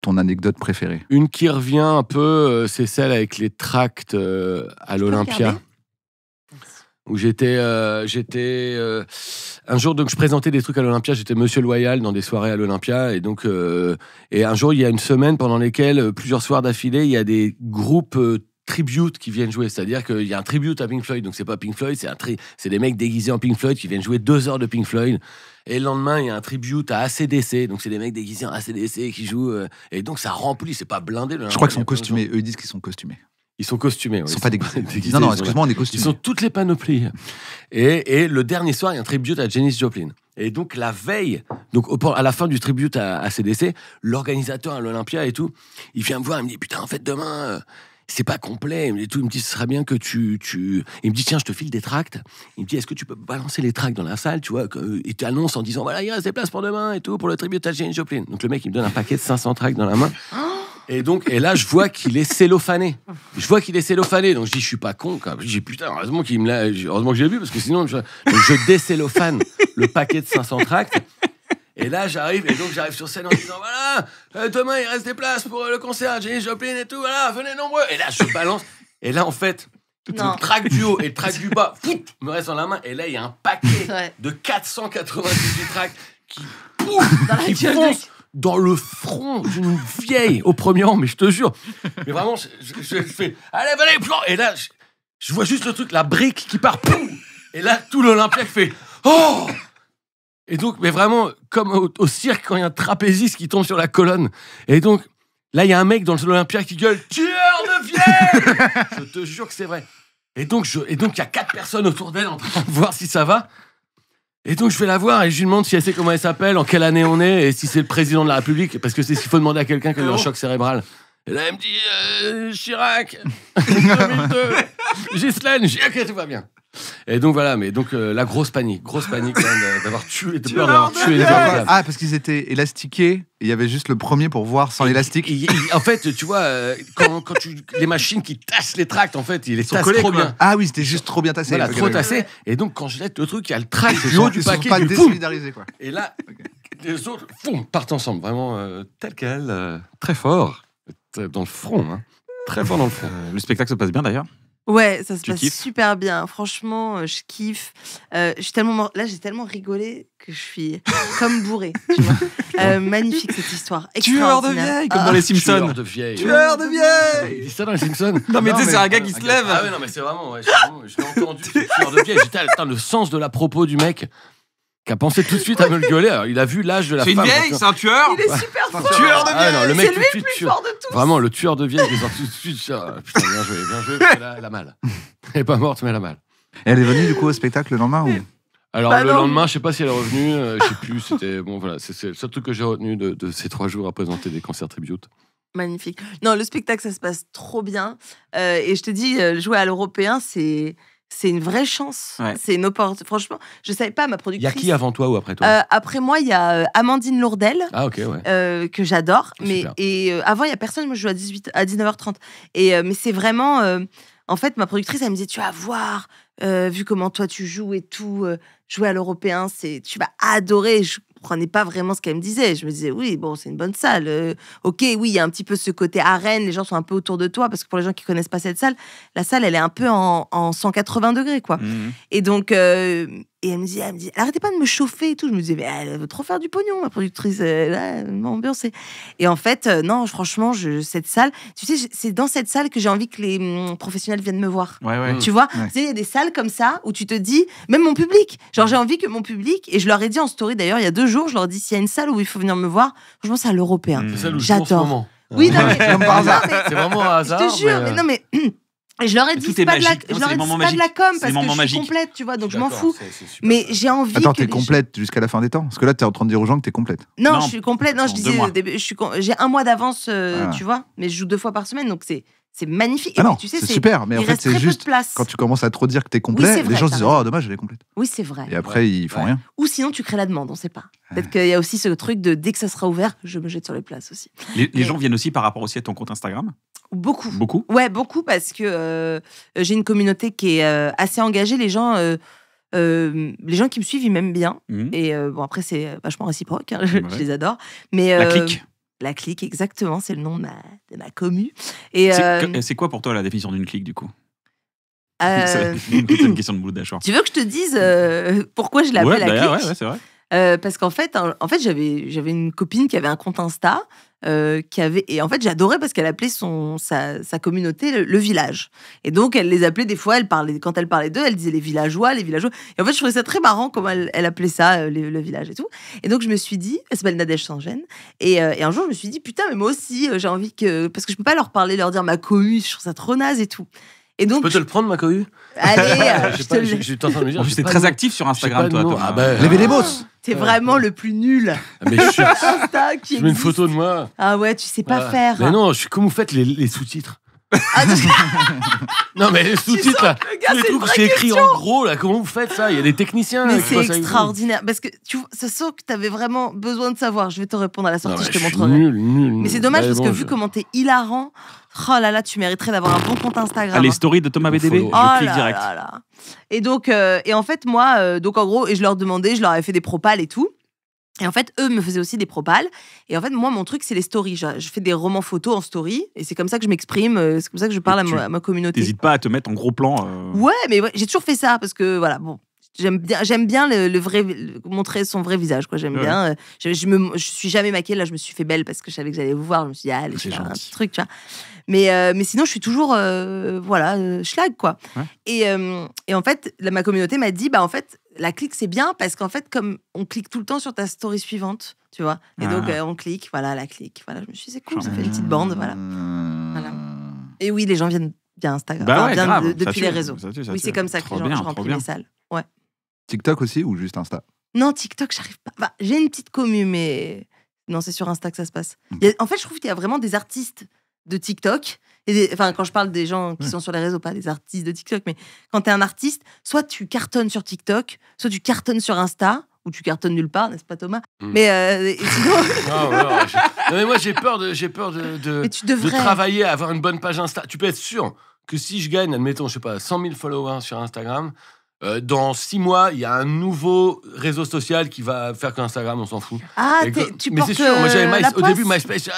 ton anecdote préférée? Une qui revient un peu, c'est celle avec les tracts à l'Olympia. Où j'étais un jour, donc je présentais des trucs à l'Olympia, j'étais Monsieur Loyal dans des soirées à l'Olympia, et donc et un jour il y a une semaine pendant lesquelles plusieurs soirs d'affilée il y a des groupes tribute qui viennent jouer, c'est-à-dire qu'il y a un tribute à Pink Floyd, donc c'est pas Pink Floyd, c'est des mecs déguisés en Pink Floyd qui viennent jouer 2 heures de Pink Floyd, et le lendemain il y a un tribute à AC/DC, donc c'est des mecs déguisés en AC/DC qui jouent, et donc ça remplit, c'est pas blindé. Je crois qu'ils sont costumés, eux ils disent qu'ils sont costumés. Ils sont costumés. Ils sont pas déguisés. Non, excuse-moi, on est costumés. Ils sont toutes les panoplies. Et le dernier soir, il y a un tribute à Janis Joplin. Et donc, la veille, donc à la fin du tribute à CDC, l'organisateur à l'Olympia et tout, il vient me voir, il me dit, putain, en fait, demain, c'est pas complet. Il me dit, ce serait bien que tu... Il me dit, tiens, je te file des tracts. Il me dit, est-ce que tu peux balancer les tracts dans la salle, tu vois, et tu annonces en disant, voilà, il reste des places pour demain et tout, pour le tribute à Janis Joplin. Donc, le mec, il me donne un paquet de 500 tracts dans la main. Et là, je vois qu'il est cellophané. Donc, je dis, je suis pas con, quoi. Je dis, putain, heureusement que j'ai vu, parce que sinon, je décellophane le paquet de 500 tracts. Et là, j'arrive sur scène en disant, voilà, demain, il reste des places pour le concert, Janis Joplin et tout, voilà, venez nombreux. Et là, je balance. Et là, en fait, le tract du haut et le tract du bas me reste dans la main. Et là, il y a un paquet de 498 tracts qui fonce dans le front d'une vieille au premier rang, mais je te jure. Mais vraiment, je fais, allez, et là, je vois juste le truc, la brique qui part, poum, et là, tout l'Olympia fait, oh! Et donc, mais vraiment, comme au cirque, quand il y a un trapéziste qui tombe sur la colonne. Et donc, là, il y a un mec dans l'Olympia qui gueule, tueur de vieille! Je te jure que c'est vrai. Et donc, il y a 4 personnes autour d'elle en train de voir si ça va. Et donc, je vais la voir et je lui demande si elle sait comment elle s'appelle, en quelle année on est et si c'est le président de la République, parce que c'est ce qu'il faut demander à quelqu'un qui a eu un choc cérebral. Et là, elle me dit Chirac, 2002, Ghislaine, je dis ok, tout va bien. Et donc voilà, mais donc la grosse panique quand même d'avoir tué, de peur d'avoir tué les gens. Ah, parce qu'ils étaient élastiqués, et il y avait juste le premier pour voir sans l'élastique. En fait, tu vois, quand les machines qui tassent les tracts, en fait, ils les tassent trop bien. Ah oui, c'était juste trop bien tassé. Voilà, trop tassé. Et donc, quand je jette le truc, il y a le tract du haut du paquet. Ils sont pas désolidarisés, quoi. Et là, les autres partent ensemble, vraiment tel quel, très fort, dans le front, hein. Très fort dans le front. Le spectacle se passe bien d'ailleurs. Ouais, ça se passe kiffes super bien. Franchement, je kiffe. Là, j'ai tellement rigolé que je suis comme bourrée. Tu vois. Magnifique cette histoire. Tueur de vieilles, comme dans les Simpsons. Tueur de vieilles. Tueur de vieilles. Il dit ça dans les Simpsons. Non, mais tu sais, c'est un gars qui se lève. Ah ouais, non, mais c'est vraiment, je l'ai entendu, ce tueur de vieilles. J'étais, putain, le sens de la propos du mec qui a pensé tout de suite à me le gueuler. Alors, il a vu l'âge de la femme. C'est une vieille, c'est un tueur. Il est super fort. Tueur de vieilles. Ah non, le mec C'est tout lui de suite le plus tueur. fort de tous. Vraiment, le tueur de vieilles, il est sorti tout de suite. Putain, bien joué, parce qu'elle a mal. Elle est pas morte, mais elle a mal. Et elle est venue du coup au spectacle le lendemain ou... Alors, Bah le non. lendemain, je sais pas si elle est revenue, je sais plus, c'était. Bon, voilà, c'est le seul truc que j'ai retenu de ces 3 jours à présenter des concerts tribute. Magnifique. Non, le spectacle, ça se passe trop bien. Et je te dis, jouer à l'Européen, c'est une vraie chance. Ouais. C'est une opportunité. Franchement, je savais pas, ma Il y productrice. a qui avant toi ou après toi Après moi, il y a Amandine Lourdel. Ah, ok, ouais. Que j'adore. Super. Avant, il y a personne. Moi, je joue à 19h30. Mais c'est vraiment. En fait, ma productrice, elle me disait, tu vas voir, vu comment toi tu joues et tout, jouer à l'Européen, tu vas adorer. Je comprenais pas vraiment ce qu'elle me disait. Je me disais, oui, bon, c'est une bonne salle. Ok, oui, il y a un petit peu ce côté arène, les gens sont un peu autour de toi, parce que pour les gens qui connaissent pas cette salle, la salle, elle est un peu en 180 degrés, quoi. Et donc, et elle me dit, elle arrêtez pas de me chauffer et tout. Je me disais, mais elle veut trop faire du pognon, ma productrice, elle m'ambiance. Et en fait, non, franchement, cette salle, tu sais, c'est dans cette salle que j'ai envie que les professionnels viennent me voir. Ouais. Tu vois, Ouais. tu sais, il y a des salles comme ça où tu te dis, même mon public, genre j'ai envie que mon public, et je leur ai dit en story d'ailleurs, il y a 2 jours, je leur ai dit, s'il y a une salle où il faut venir me voir, franchement, c'est à l'Européen. C'est ça le jour en ce J'adore. moment. Oui, non, mais, Comme par hasard. non, mais- C'est vraiment un je hasard. te jure, mais non, mais. Et je leur ai Mais dit, tout c'est est pas de la, magique. je Non, leur c'est ai des dit, moments c'est pas de la magiques. com, C'est parce des que moments je suis magiques. complète, tu vois, donc je m'en D'accord, fous. c'est super Mais ça. j'ai envie Attends, que t'es les gens- complète jusqu'à la fin des temps? Parce que là, t'es en train de dire aux gens que t'es complète. Non, Non. je suis complète. Non, je En 2 disais, mois. au début, j'ai 1 mois d'avance, Ah. tu vois, mais je joue 2 fois par semaine, donc c'est magnifique. Ah Et non, puis, tu sais, c'est super, mais il en fait, reste c'est très peu juste de place. quand tu commences à trop dire que t'es Oui, complet, c'est vrai, les gens se t'as disent, raison. oh, dommage, elle est complète. Oui, c'est vrai. Et après, ils font Ouais. rien. Ou sinon, tu crées la demande, on sait pas. Peut-être qu'il y a aussi ce truc de dès que ça sera ouvert, je me jette sur les places aussi. Les gens viennent aussi par rapport aussi à ton compte Instagram. Beaucoup. Beaucoup. Ouais, beaucoup, parce que j'ai une communauté qui est assez engagée. Les gens qui me suivent, ils m'aiment bien. Et bon, après, c'est vachement réciproque. Hein, je les adore. Mais, La clique. La clique, exactement. C'est le nom de ma commu. Et, C'est quoi pour toi la définition d'une clique, du coup euh, C'est une question de boulot d'achat. tu veux que je te dise pourquoi je l'appelle la clique? Ouais, c'est vrai. Parce qu'en fait, j'avais une copine qui avait un compte Insta, et en fait, j'adorais parce qu'elle appelait sa communauté le village. Et donc, elle les appelait des fois, quand elle parlait d'eux, elle disait les villageois. Et en fait, je trouvais ça très marrant comment elle appelait ça, le village et tout. Et donc, je me suis dit, elle s'appelle Nadège Sans-Gêne. Et un jour, je me suis dit, putain, mais moi aussi, j'ai envie parce que je peux pas leur parler, leur dire ma cohue, je trouve ça trop naze et tout. Et donc, Je peux te le prendre, ma cohue? allez, je te le J'étais en train de me dire. En plus, j'ai t'es pas très de- actif sur j'ai Instagram, pas de toi, nom. Thomas. Ah ben, Levez les bosses. T'es vraiment le plus nul. Mais je suis. Insta qui Je mets une existe. photo de moi. Ah ouais, tu sais pas Voilà. faire. Mais non, je suis comme vous faites les sous-titres. Ah, Non, mais les sous-titres, là. le gars, Tous les c'est une trucs, vraie c'est écrit question. en gros, là. Comment vous faites ça? Il y a des techniciens. Mais qui c'est bossent avec vous. extraordinaire. Parce que ça sent que t'avais vraiment besoin de savoir. Je vais te répondre à la Non, sortie, mais je te suis montrerai. nul. Mais c'est dommage Ouais, parce bon, que vu comment t'es hilarant, oh là là, tu mériterais d'avoir un bon compte Instagram. Ah, les stories de Thomas BDB, Follow. je Oh clique là direct. là là. Et donc, et en fait, moi, donc en gros, et je leur demandais, je leur avais fait des propals et tout. Et en fait, eux me faisaient aussi des propals. Et en fait, moi, mon truc, c'est les stories. Je fais des romans photos en story. Et c'est comme ça que je m'exprime. C'est comme ça que je parle à ma communauté. T'hésites pas à te mettre en gros plan. Ouais, mais ouais, j'ai toujours fait ça parce que voilà, bon, j'aime bien le vrai, montrer son vrai visage, quoi. J'aime Ouais. bien. Je suis jamais maquillée. Là, je me suis fait belle parce que je savais que j'allais vous voir. Je me suis dit, allez, je C'est fais un gentil. truc, tu vois. Mais sinon, je suis toujours, schlag, quoi. Ouais. Et en fait, ma communauté m'a dit, bah en fait, la clique c'est bien parce qu'en fait, comme on clique tout le temps sur ta story suivante, tu vois. Et donc on clique, voilà la clique. Voilà, je me suis dit, c'est cool, ça fait une petite bande, voilà. Voilà. Et oui, les gens viennent via Instagram, Bah enfin, ouais, viennent grave, ça depuis tue, les réseaux. ça tue. Oui, c'est comme ça que Trop je bien, trop remplis bien. les salles. Ouais. TikTok aussi ou juste Insta? Non, TikTok, j'arrive pas. Bah, j'ai une petite commu, mais non, c'est sur Insta que ça se passe. En fait, je trouve qu'il y a vraiment des artistes de TikTok. Enfin, quand je parle des gens qui sont sur les réseaux, pas des artistes de TikTok, mais quand t'es un artiste, soit tu cartonnes sur TikTok, soit tu cartonnes sur Insta, ou tu cartonnes nulle part, n'est-ce pas Thomas? Mais et sinon, Non, non, mais moi, j'ai peur de mais tu de devrais. travailler à avoir une bonne page Insta. Tu peux être sûr que si je gagne, admettons, je sais pas, 100 000 followers sur Instagram, dans 6 mois, il y a un nouveau réseau social qui va faire qu'Instagram, on s'en fout. Ah, tu mais portes c'est sûr, moi j'avais la au début poisse MySpace,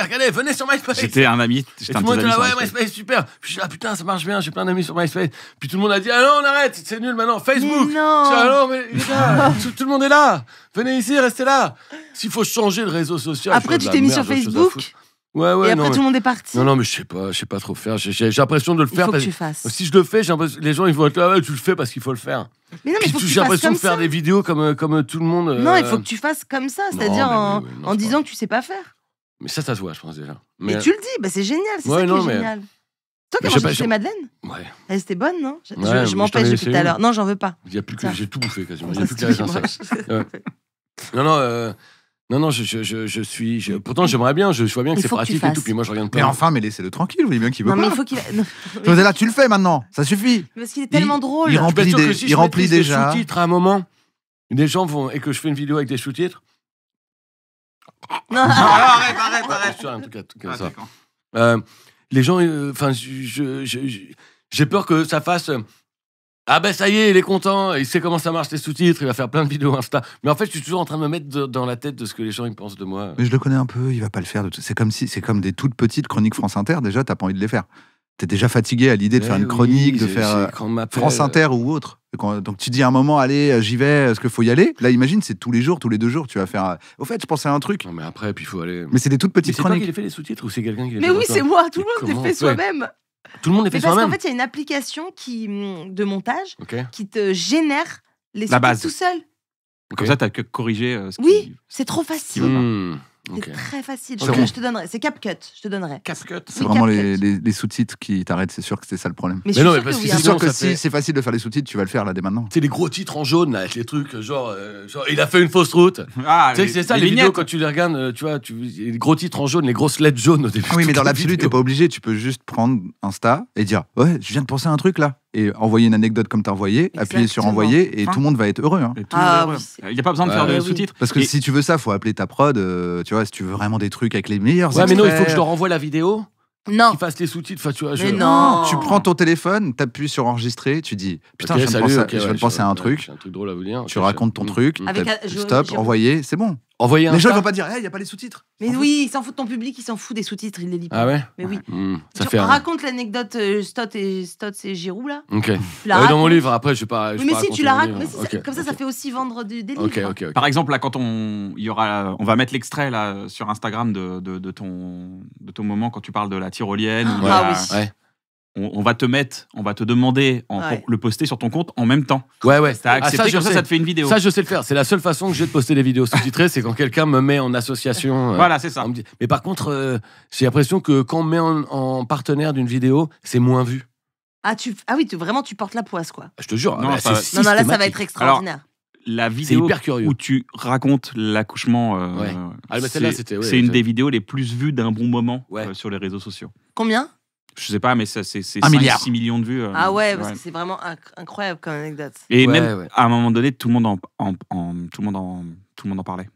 regardez, venez sur MySpace. J'étais un ami. Et tout le monde était là, ouais, MySpace, super. Puis je suis là, putain, ça marche bien, j'ai plein d'amis sur MySpace. Puis tout le monde a dit, ah non, on arrête, c'est nul maintenant. Facebook. Mais non. Je dis, ah non, mais les gars, tout le monde est là. Venez ici, restez là. S'il faut changer de réseau social. Après, tu t'es mis sur Facebook. Ouais, et après, tout le monde est parti. Non, mais je sais pas trop faire. J'ai l'impression de le faire. Il faut que tu fasses. Si je le fais, les gens ils vont être là, ouais, tu le fais parce qu'il faut le faire. Mais non, mais il faut que tu J'ai fasses l'impression comme de faire ça. des vidéos comme tout le monde. Non, il faut que tu fasses comme ça, c'est-à-dire en disant que tu sais pas faire. Mais ça se voit, je pense déjà. Mais tu le dis, bah c'est génial, c'est ça qui est génial. Toi, comment j'ai mangé Madeleine? Ouais. Elle était bonne, non? Je m'empêche depuis tout à l'heure. Non, j'en veux pas. J'ai tout bouffé quasiment. Il n'y a plus que la Non, je suis. Pourtant, j'aimerais bien. Je vois bien que c'est pratique et tout. Puis moi, je regarde pas. Mais enfin, mais laissez-le tranquille. Vous voyez bien qu'il veut pas. Non, mais il faut qu'il. Tu es là, tu le fais maintenant. Ça suffit. Parce qu'il est tellement drôle. Il remplit déjà. Des sous-titres à un moment. Des gens vont et que je fais une vidéo avec des sous-titres. Non. Arrête. Un truc comme ça. Les gens, enfin, j'ai peur que ça fasse. Ah ben ça y est, il est content, il sait comment ça marche les sous-titres, il va faire plein de vidéos Insta. Mais en fait, je suis toujours en train de me mettre dans la tête de ce que les gens ils pensent de moi. Mais je le connais un peu, il va pas le faire. C'est comme des toutes petites chroniques France Inter. Déjà, t'as pas envie de les faire. T'es déjà fatigué à l'idée de faire une chronique, de faire France Inter ou autre. Donc tu dis à un moment, allez, j'y vais, est-ce qu'il faut y aller? Là, imagine, c'est tous les jours, tous les 2 jours, tu vas faire. Au fait, je pensais à un truc. Non, mais après, puis il faut aller. Mais c'est des toutes petites chroniques. C'est toi qui les fait les sous-titres ou c'est quelqu'un qui les fait? Mais oui, c'est moi, tout le monde les fait soi-même. Tout le monde les fait soi-même. Parce qu'en fait, il y a une application de montage qui te génère les sous-titres tout seul. Comme ça, t'as que corriger. Oui, c'est trop facile. Okay. C'est très facile. Je te donnerai. C'est CapCut. Je te donnerai. CapCut. C'est vraiment les sous-titres qui t'arrêtent. C'est sûr que c'est ça le problème. Mais non, mais c'est sûr que si c'est facile de faire les sous-titres, tu vas le faire là dès maintenant. C'est les gros titres en jaune là, avec les trucs genre il a fait une fausse route. Ah, tu sais que c'est ça les vidéos quand tu les regardes, tu vois, les gros titres en jaune, les grosses lettres jaunes au début. Oui, mais dans l'absolu, t'es pas obligé. Tu peux juste prendre Insta et dire ouais, je viens de penser à un truc là. Et envoyer une anecdote comme t'as envoyé, appuyer sur envoyer et tout le monde va être heureux. Hein. Il n'y a pas besoin de faire de sous-titres. Parce que si tu veux ça, faut appeler ta prod. Tu vois, si tu veux vraiment des trucs avec les meilleurs. Ouais, mais non, il faut que je leur envoie la vidéo. Non. Qu'ils fassent les sous-titres. Enfin, tu vois, mais non. Tu prends ton téléphone, t'appuies sur enregistrer, tu dis putain, je viens de penser à un truc. J'ai un truc drôle à vous dire. Tu racontes ton truc, stop, envoyer, c'est bon. Envoyer un les gens vont pas dire, il n'y a pas les sous-titres. Mais oui, ils s'en foutent de ton public, ils s'en foutent des sous-titres, ils les lisent pas. Ah ouais? Mais oui. Tu racontes l'anecdote Stott et Giroud là. Ok. Dans mon livre, après, je vais pas. Oui, mais si tu la racontes, comme ça fait aussi vendre des livres. Ok. Par exemple, là, quand on va mettre l'extrait là sur Instagram de ton moment quand tu parles de la tyrolienne. Oui. On va te demander pour le poster sur ton compte en même temps. Ouais. T'as accepté, comme ça te fait une vidéo. Ça, je sais le faire. C'est la seule façon que j'ai de poster des vidéos sous-titrées, c'est quand quelqu'un me met en association. Voilà, c'est ça. Mais par contre, j'ai l'impression que quand on me met en partenaire d'une vidéo, c'est moins vu. Ah oui, vraiment, tu portes la poisse, quoi. Je te jure. Non, là, ça va être extraordinaire. Alors, la vidéo où tu racontes l'accouchement, c'est une des vidéos les plus vues d'un bon moment sur les réseaux sociaux. Combien? Je sais pas, mais c'est 6 millions de vues. Ah ouais, parce que c'est vraiment incroyable comme anecdote. Et même à un moment donné, tout le monde en parlait.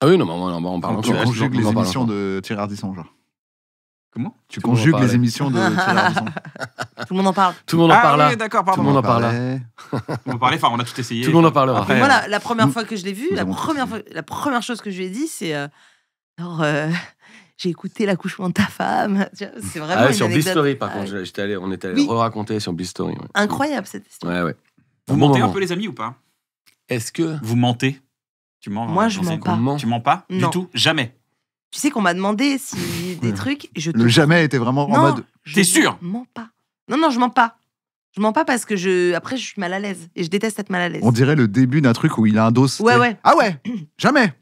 Ah oui, non, mais on parle. Tu conjugues les émissions de Thierry Ardisson, genre. Comment? Tu conjugues les émissions de Thierry Ardisson. Tout le monde en parle. Tout le monde en parle. Oui, d'accord, pardon. Tout le monde en parle. On a tout essayé. Tout le monde en parlera. Moi, la première fois que je l'ai vu, la première chose que je lui ai dit, c'est j'ai écouté l'accouchement de ta femme. C'est vraiment une sur anecdote. Blistory, par contre, on était allé re-raconter sur Blistory. Ouais. Incroyable cette histoire. Ouais. Vous mentez un peu les amis ou pas? Est-ce que vous mentez? Tu mens? Moi, je mens pas. Tu mens pas? Non. Du tout? Jamais? Tu sais qu'on m'a demandé si des trucs. Le jamais était vraiment en mode. T'es sûr? Je mens pas. Non, je mens pas. Je mens pas parce que après je suis mal à l'aise et je déteste être mal à l'aise. On dirait le début d'un truc où il a un dos. Ouais. Ah ouais? Jamais.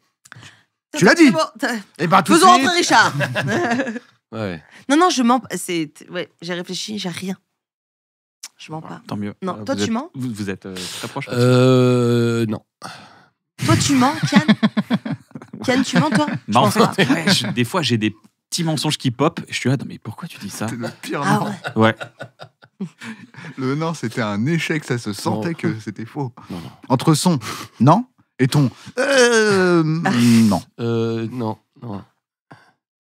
Tu l'as dit. Et bah faisons rentrer Richard. Ouais. Non, je mens. J'ai réfléchi, j'ai rien. Je mens pas. Tant mieux. Non, toi tu mens. Vous êtes très proche. Non. Toi tu mens, Kian. Kian, tu mens toi? Non, en fait, des fois j'ai des petits mensonges qui pop. Je suis là, non mais pourquoi tu dis ça? C'est le pire. Ah ouais. Le non, c'était un échec. Ça se sentait que c'était faux. Non. Entre son non et ton non.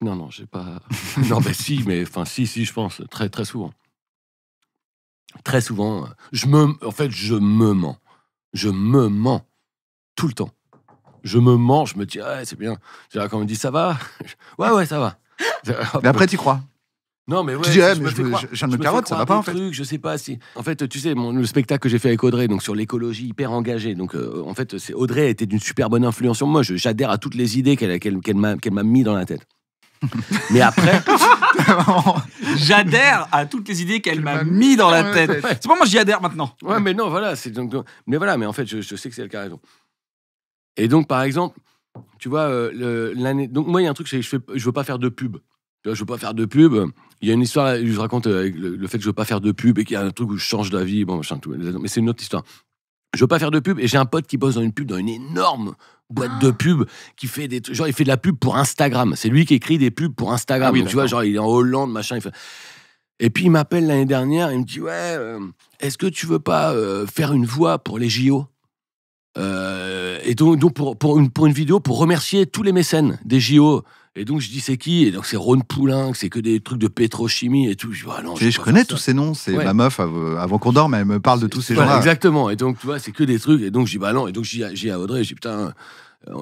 Non, j'ai pas. Non, mais si, je pense très très souvent. Très souvent, je me mens. Je me mens tout le temps. Je me mens, je me dis, c'est bien. Quand on me dit, ça va? Ouais, ça va. Mais après, tu crois? Non, mais ouais. Tu dis, mais j'ai un carotte, ça va pas, en fait. Je sais pas si. En fait, tu sais, le spectacle que j'ai fait avec Audrey, donc sur l'écologie, hyper engagé. Donc, en fait, Audrey était d'une super bonne influence sur moi. J'adhère à toutes les idées qu'elle m'a mis dans la tête. Mais après. J'adhère à toutes les idées qu'elle m'a mis dans la tête. C'est pas moi, j'y adhère maintenant. Ouais, mais non, voilà. Mais en fait, je sais que c'est le cas raison. Et donc, par exemple, tu vois, l'année. Donc, moi, il y a un truc, c'est que je veux pas faire de pub. Je veux pas faire de pub. Il y a une histoire, je raconte avec le fait que je veux pas faire de pub et qu'il y a un truc où je change d'avis, bon, machin, tout. Mais c'est une autre histoire. Je veux pas faire de pub et j'ai un pote qui bosse dans une pub, dans une énorme boîte de pub qui fait genre il fait de la pub pour Instagram. C'est lui qui écrit des pubs pour Instagram. Donc, tu vois, genre il est en Hollande, machin. Et puis il m'appelle l'année dernière, il me dit est-ce que tu veux pas faire une voix pour les JO? Et donc pour une vidéo pour remercier tous les mécènes des JO. Et donc je dis c'est qui? Et donc c'est Ron Poulenc, c'est que des trucs de pétrochimie et tout. Je dis, je connais tous ces noms, c'est ma meuf avant qu'on dorme, elle me parle de tous ces gens-là. Exactement. Et donc tu vois, c'est que des trucs. Et donc je dis non. Et donc j'ai à Audrey, je dis putain.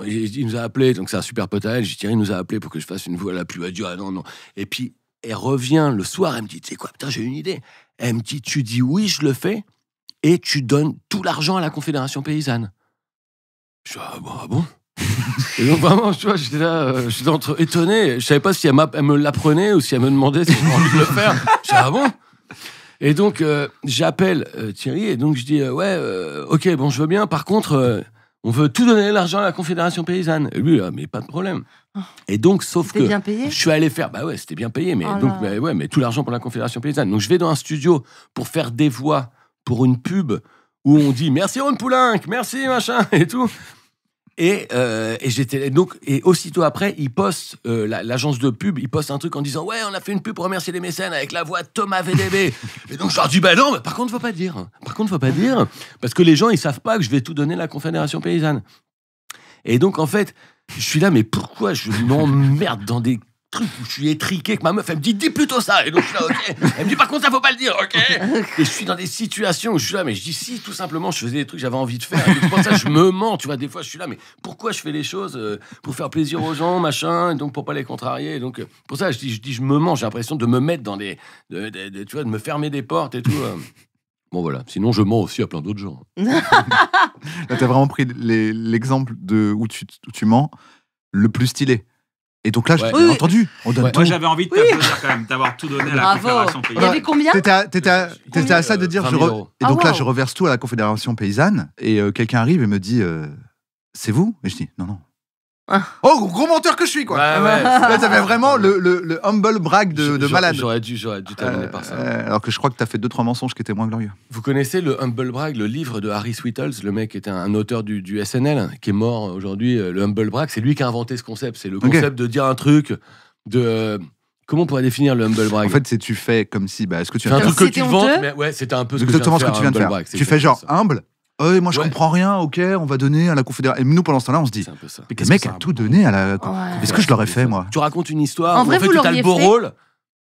Il nous a appelé, donc c'est un super pote à elle. Je dis Thierry nous a appelé pour que je fasse une voix la plus. Elle dit non. Et puis elle revient le soir, elle me dit tu sais quoi, putain j'ai une idée. Elle me dit tu dis oui je le fais et tu donnes tout l'argent à la Confédération paysanne. Je dis ah bon. Et donc vraiment, tu vois, j'étais là, j'étais étonné. Je savais pas si elle me l'apprenait ou si elle me demandait si j'avais envie de le faire. Je dis ah bon. Et donc j'appelle Thierry et donc je dis ok bon je veux bien. Par contre on veut tout donner l'argent à la Confédération paysanne. Et lui mais pas de problème. Et donc sauf que bien payé. Je suis allé faire c'était bien payé mais mais tout l'argent pour la Confédération paysanne. Donc je vais dans un studio pour faire des voix pour une pub où on dit merci Ron Poulenc, merci machin et tout. Et j'étais donc et aussitôt après il poste l'agence de pub il poste un truc en disant on a fait une pub pour remercier les mécènes avec la voix de Thomas VDB. Et donc je leur dis non mais par contre faut pas dire parce que les gens ils savent pas que je vais tout donner à la Confédération paysanne. Et donc en fait je suis là mais pourquoi je m'emmerde dans des trucs où je suis étriqué que ma meuf elle me dit dis plutôt ça et donc je suis là ok, elle me dit par contre ça faut pas le dire ok. Et je suis dans des situations où je suis là mais je dis si tout simplement je faisais des trucs que j'avais envie de faire et c'est pour ça je me mens tu vois des fois je suis là mais pourquoi je fais les choses pour faire plaisir aux gens machin et donc pour pas les contrarier et donc pour ça je dis je me mens j'ai l'impression de me mettre dans des tu vois de me fermer des portes et tout bon voilà sinon je mens aussi à plein d'autres gens. Là t'as vraiment pris l'exemple de où tu mens le plus stylé. Et donc là, j'ai entendu. On donne tout. Moi, j'avais envie de t'applaudir quand même, d'avoir tout donné à la Confédération paysanne. Il y avait combien? T'étais à ça de dire. Et donc là, je reverse tout à la Confédération paysanne. Et quelqu'un arrive et me dit c'est vous? Et je dis non. Oh, gros menteur que je suis, quoi. Là, t'avais vraiment le humble brag de malade. J'aurais dû terminer par ça. Alors que je crois que t'as fait 2-3 mensonges qui étaient moins glorieux. Vous connaissez le humble brag, le livre de Harry Sweetles, le mec qui était un auteur du SNL, qui est mort aujourd'hui. Le humble brag, c'est lui qui a inventé ce concept. C'est le concept de dire un truc, comment on pourrait définir le humble brag? En fait, c'est tu fais comme si, est-ce que tu fais un truc que tu ventes, mais c'était un peu exactement ce que tu viens de faire. Tu fais genre humble. Moi je comprends rien, ok, on va donner à la Confédération. Et nous pendant ce temps-là, on se dit, le mec a tout donné à la. Est-ce que je l'aurais fait, moi? Tu racontes une histoire, en vrai, vous as le beau rôle.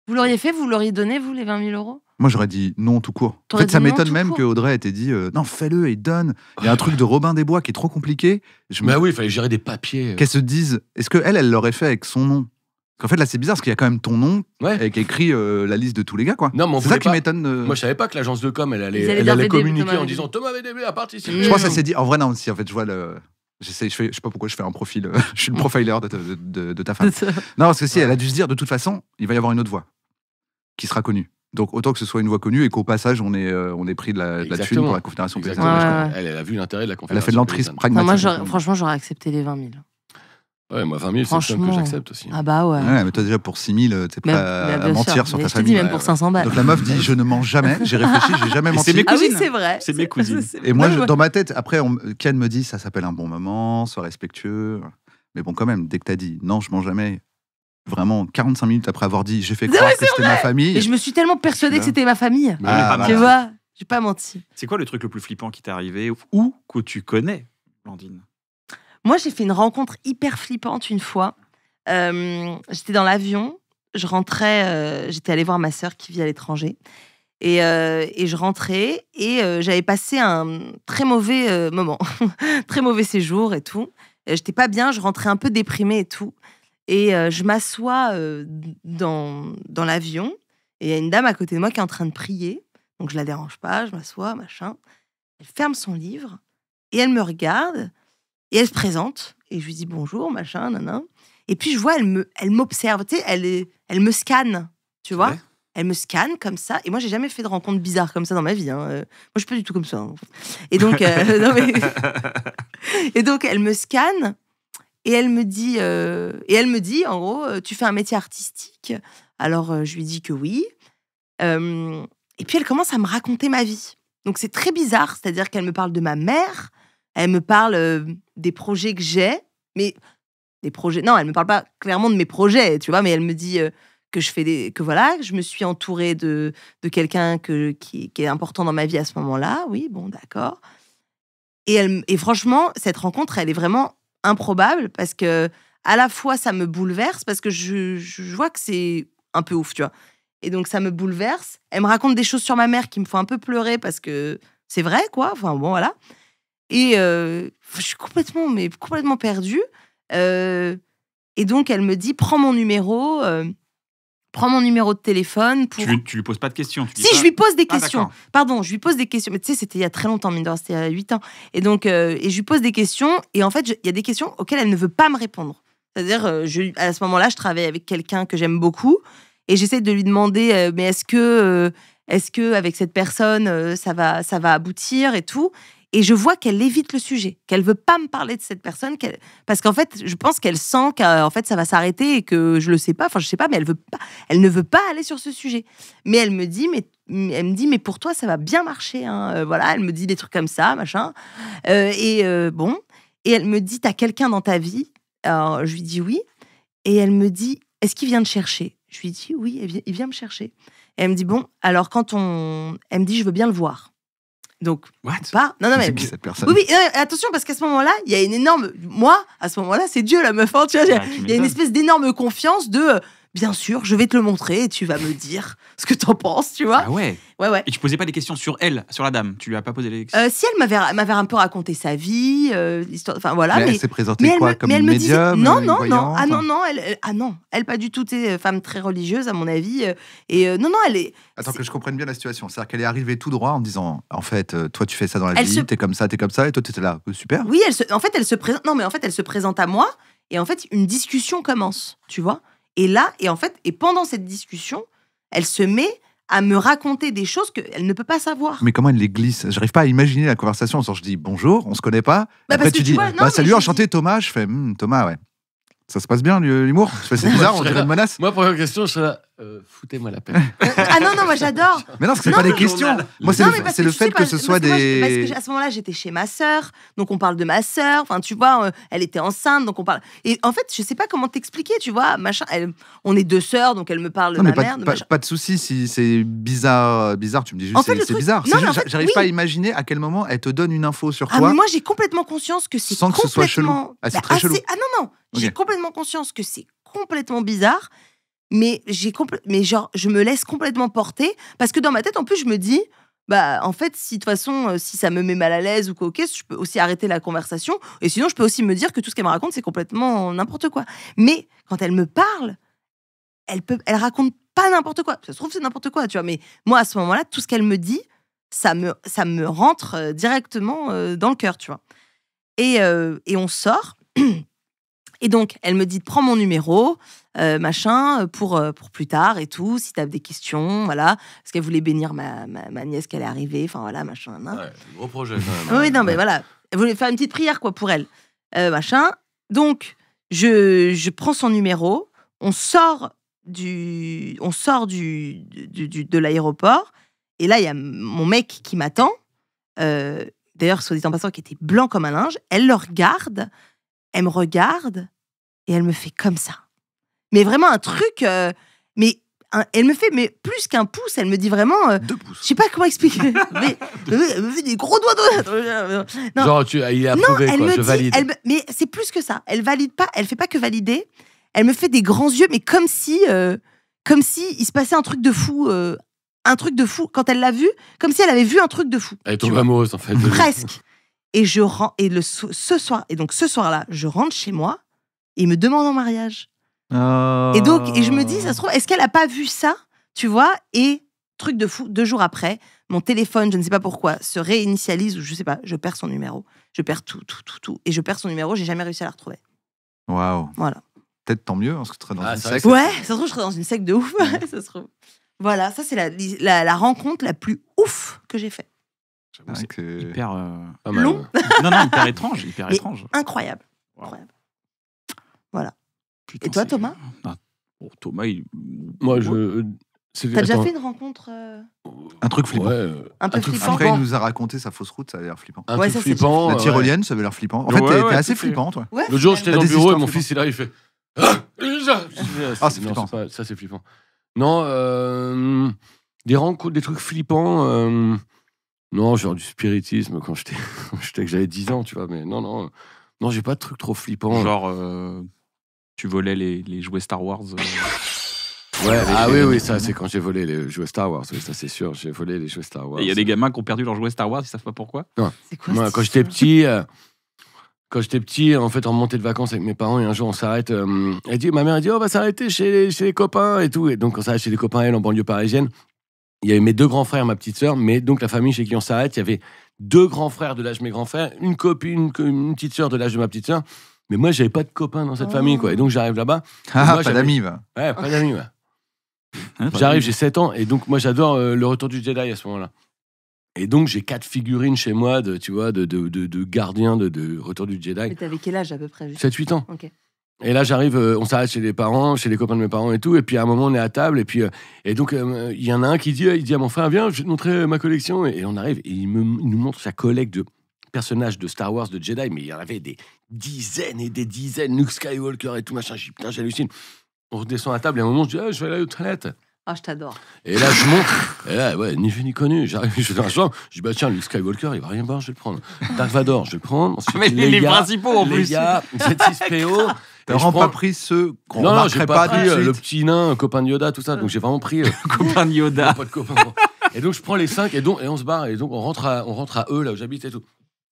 Vous l'auriez fait, vous l'auriez donné, vous, les 20 000 €? Moi j'aurais dit non tout court. En fait, ça m'étonne même que Audrey ait dit non, fais-le et donne. Il y a un truc de Robin des Bois qui est trop compliqué. Mais oui, il fallait gérer des papiers. Qu'elle se dise, est-ce qu'elle l'aurait fait avec son nom? En fait, là, c'est bizarre parce qu'il y a quand même ton nom avec écrit la liste de tous les gars, quoi. Non, mais c'est ça qui m'étonne. Moi, je savais pas que l'agence de com, elle allait communiquer en disant Thomas VDB a participé. Je pense qu'elle s'est dit, en vrai, non, si en fait, je vois le. Je sais pas pourquoi je fais un profil. Je suis le profiler de ta femme. Non, parce que si, elle a dû se dire, de toute façon, il va y avoir une autre voix qui sera connue. Donc autant que ce soit une voix connue et qu'au passage, on ait pris de la thune pour la Confédération paysanne. Elle a vu l'intérêt de la Confédération. Elle a fait de l'entrise pragmatique. Moi, franchement, j'aurais accepté les 20 000. Ouais, moi 20 000, c'est le somme que j'accepte aussi. Ah bah ouais. Mais toi déjà pour 6 000, t'es prêt à mentir sur ta famille. Je te dis même pour 500 balles. Donc la meuf dit je ne mens jamais, j'ai réfléchi, j'ai jamais menti. C'est mes cousines. Ah oui, c'est vrai. C'est mes cousines. Et moi, dans ma tête, après, Ken me dit ça s'appelle un bon moment, sois respectueux. Mais bon, quand même, dès que t'as dit non, je mens jamais, vraiment 45 minutes après avoir dit j'ai fait croire que c'était ma famille. Et je me suis tellement persuadée que c'était ma famille. Tu vois, j'ai pas menti. C'est quoi le truc le plus flippant qui t'est arrivé ou que tu connais, Blandine? Moi, j'ai fait une rencontre hyper flippante une fois. J'étais dans l'avion, je rentrais, j'étais allée voir ma sœur qui vit à l'étranger. Et je rentrais et j'avais passé un très mauvais moment, très mauvais séjour et tout. J'étais pas bien, je rentrais un peu déprimée et tout. Et je m'assois dans l'avion et il y a une dame à côté de moi qui est en train de prier. Donc je la dérange pas, je m'assois, machin. Elle ferme son livre et elle me regarde et elle se présente. Et je lui dis bonjour, machin, nanan. Et puis je vois, elle m'observe, tu sais, elle me scanne, tu vois. Ouais. Elle me scanne comme ça. Et moi, j'ai jamais fait de rencontres bizarres comme ça dans ma vie. Hein. Moi, je suis pas du tout comme ça. Hein. Et donc, et donc, elle me scanne et elle me dit, en gros, tu fais un métier artistique. Alors, je lui dis que oui. Et puis, elle commence à me raconter ma vie. Donc, c'est très bizarre. C'est-à-dire qu'elle me parle de ma mère. Elle me parle des projets que j'ai. Mais des projets... Non, elle me parle pas clairement de mes projets, tu vois. Mais elle me dit... que je me suis entourée de quelqu'un qui est important dans ma vie à ce moment-là. Oui, bon, d'accord. Et franchement, cette rencontre, elle est vraiment improbable parce que à la fois, ça me bouleverse parce que je vois que c'est un peu ouf, tu vois. Et donc, ça me bouleverse. Elle me raconte des choses sur ma mère qui me font un peu pleurer parce que c'est vrai, quoi. Enfin, bon, voilà. Et je suis complètement perdue. Et donc, elle me dit, prends mon numéro de téléphone pour... Tu lui poses pas de questions. Je lui pose des Ah, questions. d'accord. Pardon, je lui pose des questions. Mais tu sais, c'était il y a très longtemps, mine de rien, c'était il y a 8 ans. Et donc, et je lui pose des questions. Et en fait, il y a des questions auxquelles elle ne veut pas me répondre. C'est-à-dire, à ce moment-là, je travaille avec quelqu'un que j'aime beaucoup. Et j'essaie de lui demander, mais est-ce que avec cette personne, ça va aboutir et tout. Et je vois qu'elle évite le sujet, qu'elle veut pas me parler de cette personne, parce qu'en fait, je pense qu'elle sent qu'en fait, ça va s'arrêter et que je le sais pas. Enfin, je sais pas, mais elle ne veut pas aller sur ce sujet. Mais elle me dit, mais pour toi, ça va bien marcher. Hein. Voilà, elle me dit des trucs comme ça, machin. Bon, et elle me dit, t'as quelqu'un dans ta vie? Alors, je lui dis oui. Et elle me dit, est-ce qu'il vient te chercher? Je lui dis oui, il vient me chercher. Et elle me dit, bon, alors elle me dit, je veux bien le voir. Donc, What? Non, mais C'est qui cette personne? oui, attention, parce qu'à ce moment-là, il y a une énorme... Moi, à ce moment-là, c'est Dieu, la meuf, hein, tu vois. Il y a une espèce d'énorme confiance de... bien sûr, je vais te le montrer et tu vas me dire ce que t'en penses, tu vois. Ah ouais. Ouais. Et tu posais pas des questions sur elle, sur la dame. Tu lui as pas posé les questions. Si elle m'avait un peu raconté sa vie, l'histoire, enfin voilà. Mais elle s'est présentée quoi, comme une médium? Non, elle pas du tout, t'es femme très religieuse à mon avis. Non, elle est. Attends que je comprenne bien la situation. C'est-à-dire qu'elle est arrivée tout droit en disant, en fait, toi tu fais ça dans la vie, t'es comme ça, et toi t'étais là, super. Oui, elle se présente. Non, mais en fait, elle se présente à moi et en fait, une discussion commence, tu vois. Et là, et pendant cette discussion, elle se met à me raconter des choses qu'elle ne peut pas savoir. Mais comment elle les glisse? J'arrive pas à imaginer la conversation. Je dis bonjour, on se connaît pas. Après tu dis salut, enchanté Thomas. Je fais Thomas, ouais. Ça se passe bien l'humour? C'est bizarre, on dirait une menace. Moi, première question, je serais là, foutez-moi la paix. Ah non, moi j'adore. Mais non, c'est pas des questions. Moi, c'est le fait que ce soit des. Parce que à ce moment-là, j'étais chez ma sœur, donc on parle de ma sœur. Enfin, tu vois, elle était enceinte, donc on parle. Et en fait, je sais pas comment t'expliquer, tu vois, machin. On est deux sœurs, donc elle me parle de ma mère. Pas de souci si c'est bizarre, tu me dis juste c'est bizarre. J'arrive pas à imaginer à quel moment elle te donne une info sur toi. Ah, mais moi j'ai complètement conscience que c'est sans que ce soit chelou. Ah, c'est très chelou. Ah non, j'ai complètement conscience que c'est complètement bizarre. Mais je me laisse complètement porter parce que dans ma tête, en plus, je me dis, en fait, si de toute façon, si ça me met mal à l'aise ou quoi, ok, je peux aussi arrêter la conversation. Et sinon, je peux aussi me dire que tout ce qu'elle me raconte, c'est complètement n'importe quoi. Mais quand elle me parle, elle raconte pas n'importe quoi. Ça se trouve, c'est n'importe quoi, tu vois. Mais moi, à ce moment-là, tout ce qu'elle me dit, ça me rentre directement dans le cœur, tu vois. Et on sort. Et donc, elle me dit, prends mon numéro, machin, pour plus tard et tout, si t'as des questions, voilà. Parce qu'elle voulait bénir ma nièce qu'elle est arrivée, enfin voilà, machin. Ouais, gros projet quand même. Oui, non, mais voilà. Elle voulait faire une petite prière, quoi, pour elle. Machin. Donc, je prends son numéro, on sort de l'aéroport, et là, il y a mon mec qui m'attend, d'ailleurs, soit dit en passant, qui était blanc comme un linge, elle le regarde. Elle me regarde et elle me fait comme ça. Mais vraiment un truc... elle me fait plus qu'un pouce. Elle me dit vraiment... 2 pouces. Je sais pas comment expliquer. mais elle me fait des gros doigts. Genre, il est approuvé, non, je valide. Mais c'est plus que ça. Elle valide pas. Elle fait pas que valider. Elle me fait des grands yeux, mais comme si il se passait un truc de fou un truc de fou. Quand elle l'a vu, comme si elle avait vu un truc de fou. Elle est tombée amoureuse, en fait. Presque. Et ce soir-là, je rentre chez moi et il me demande en mariage. Et donc, je me dis, ça se trouve, est-ce qu'elle a pas vu ça, tu vois? Et truc de fou, 2 jours après, mon téléphone, je ne sais pas pourquoi, se réinitialise ou je sais pas, je perds son numéro, je perds tout, et je perds son numéro, j'ai jamais réussi à la retrouver. Waouh. Voilà. Peut-être tant mieux, parce que tu serais dans une secte. Ouais, ça se trouve, je serais dans une secte de ouf. Ça se trouve. Voilà, ça c'est la rencontre la plus ouf que j'ai faite. C'est hyper long. Non, hyper étrange, Incroyable. Wow. Incroyable. Voilà. Putain, et toi, Thomas? Thomas, Moi, T'as déjà fait une rencontre un truc flippant. Ouais, un peu flippant. Après, il nous a raconté sa fausse route, ça avait l'air flippant. Un truc flippant. La tyrolienne, ça avait l'air flippant. En fait, t'es assez flippant, toi. Ouais, le jour, j'étais dans le bureau et mon flippant. fils, il arrive, il fait c'est flippant. ça, c'est flippant. Non, des rencontres, des trucs flippants. Non, genre du spiritisme quand j'avais 10 ans, tu vois. Mais non, j'ai pas de trucs trop flippants. Genre, tu volais les jouets Star Wars. Ouais, oui, ça, c'est quand j'ai volé les jouets Star Wars. Oui, ça, c'est sûr, j'ai volé les jouets Star Wars. Il y a des gamins qui ont perdu leurs jouets Star Wars, ils savent pas pourquoi. Non. C'est quoi, moi, quand j'étais petit, en fait, on remontait de vacances avec mes parents et un jour, on s'arrête. Ma mère a dit, on va s'arrêter chez les copains et tout. Et donc, on s'arrête chez les copains, elle, en banlieue parisienne. Il y avait mes 2 grands frères, ma petite sœur, mais donc la famille chez qui on s'arrête, il y avait 2 grands frères de l'âge de mes grands frères, une copine, une petite sœur de l'âge de ma petite sœur. Mais moi, j'avais pas de copains dans cette famille, quoi. Et donc, j'arrive là-bas. Pas d'amis, va. Ouais, pas d'amis, ouais. J'arrive, j'ai 7 ans, et donc moi j'adore le Retour du Jedi à ce moment-là. Et donc j'ai 4 figurines chez moi de gardiens de Retour du Jedi. Mais t'avais quel âge à peu près? 7-8 ans. Okay. Et là j'arrive, on s'arrête chez les parents, chez les copains de mes parents et tout, et puis à un moment on est à table, et donc il y en a un qui dit à mon frère, viens, je vais te montrer ma collection, et on arrive, et il nous montre sa collecte de personnages de Star Wars, de Jedi, mais il y en avait des dizaines et des dizaines, Luke Skywalker et tout machin, putain j'hallucine. On redescend à table et à un moment, je dis, je vais aller aux toilettes. Ah, je t'adore. Et là, je monte. Et là, ouais, ni vu ni connu. J'arrive, je vais dans la chambre. Je dis, bah tiens, Luke Skywalker, il va rien voir, je vais le prendre. Dark Vador, je vais le prendre. Ensuite, mais les principaux en plus. Leia, Z6PO. T'as vraiment pas pris ceux qu'on non, remarquerait j'ai pas pas pris tout de le suite. petit nain, copain de Yoda, tout ça. Donc j'ai vraiment pris Copain de Yoda. pas de copain. Et donc je prends les 5 et on se barre. Et donc on rentre à eux, là où j'habite et tout.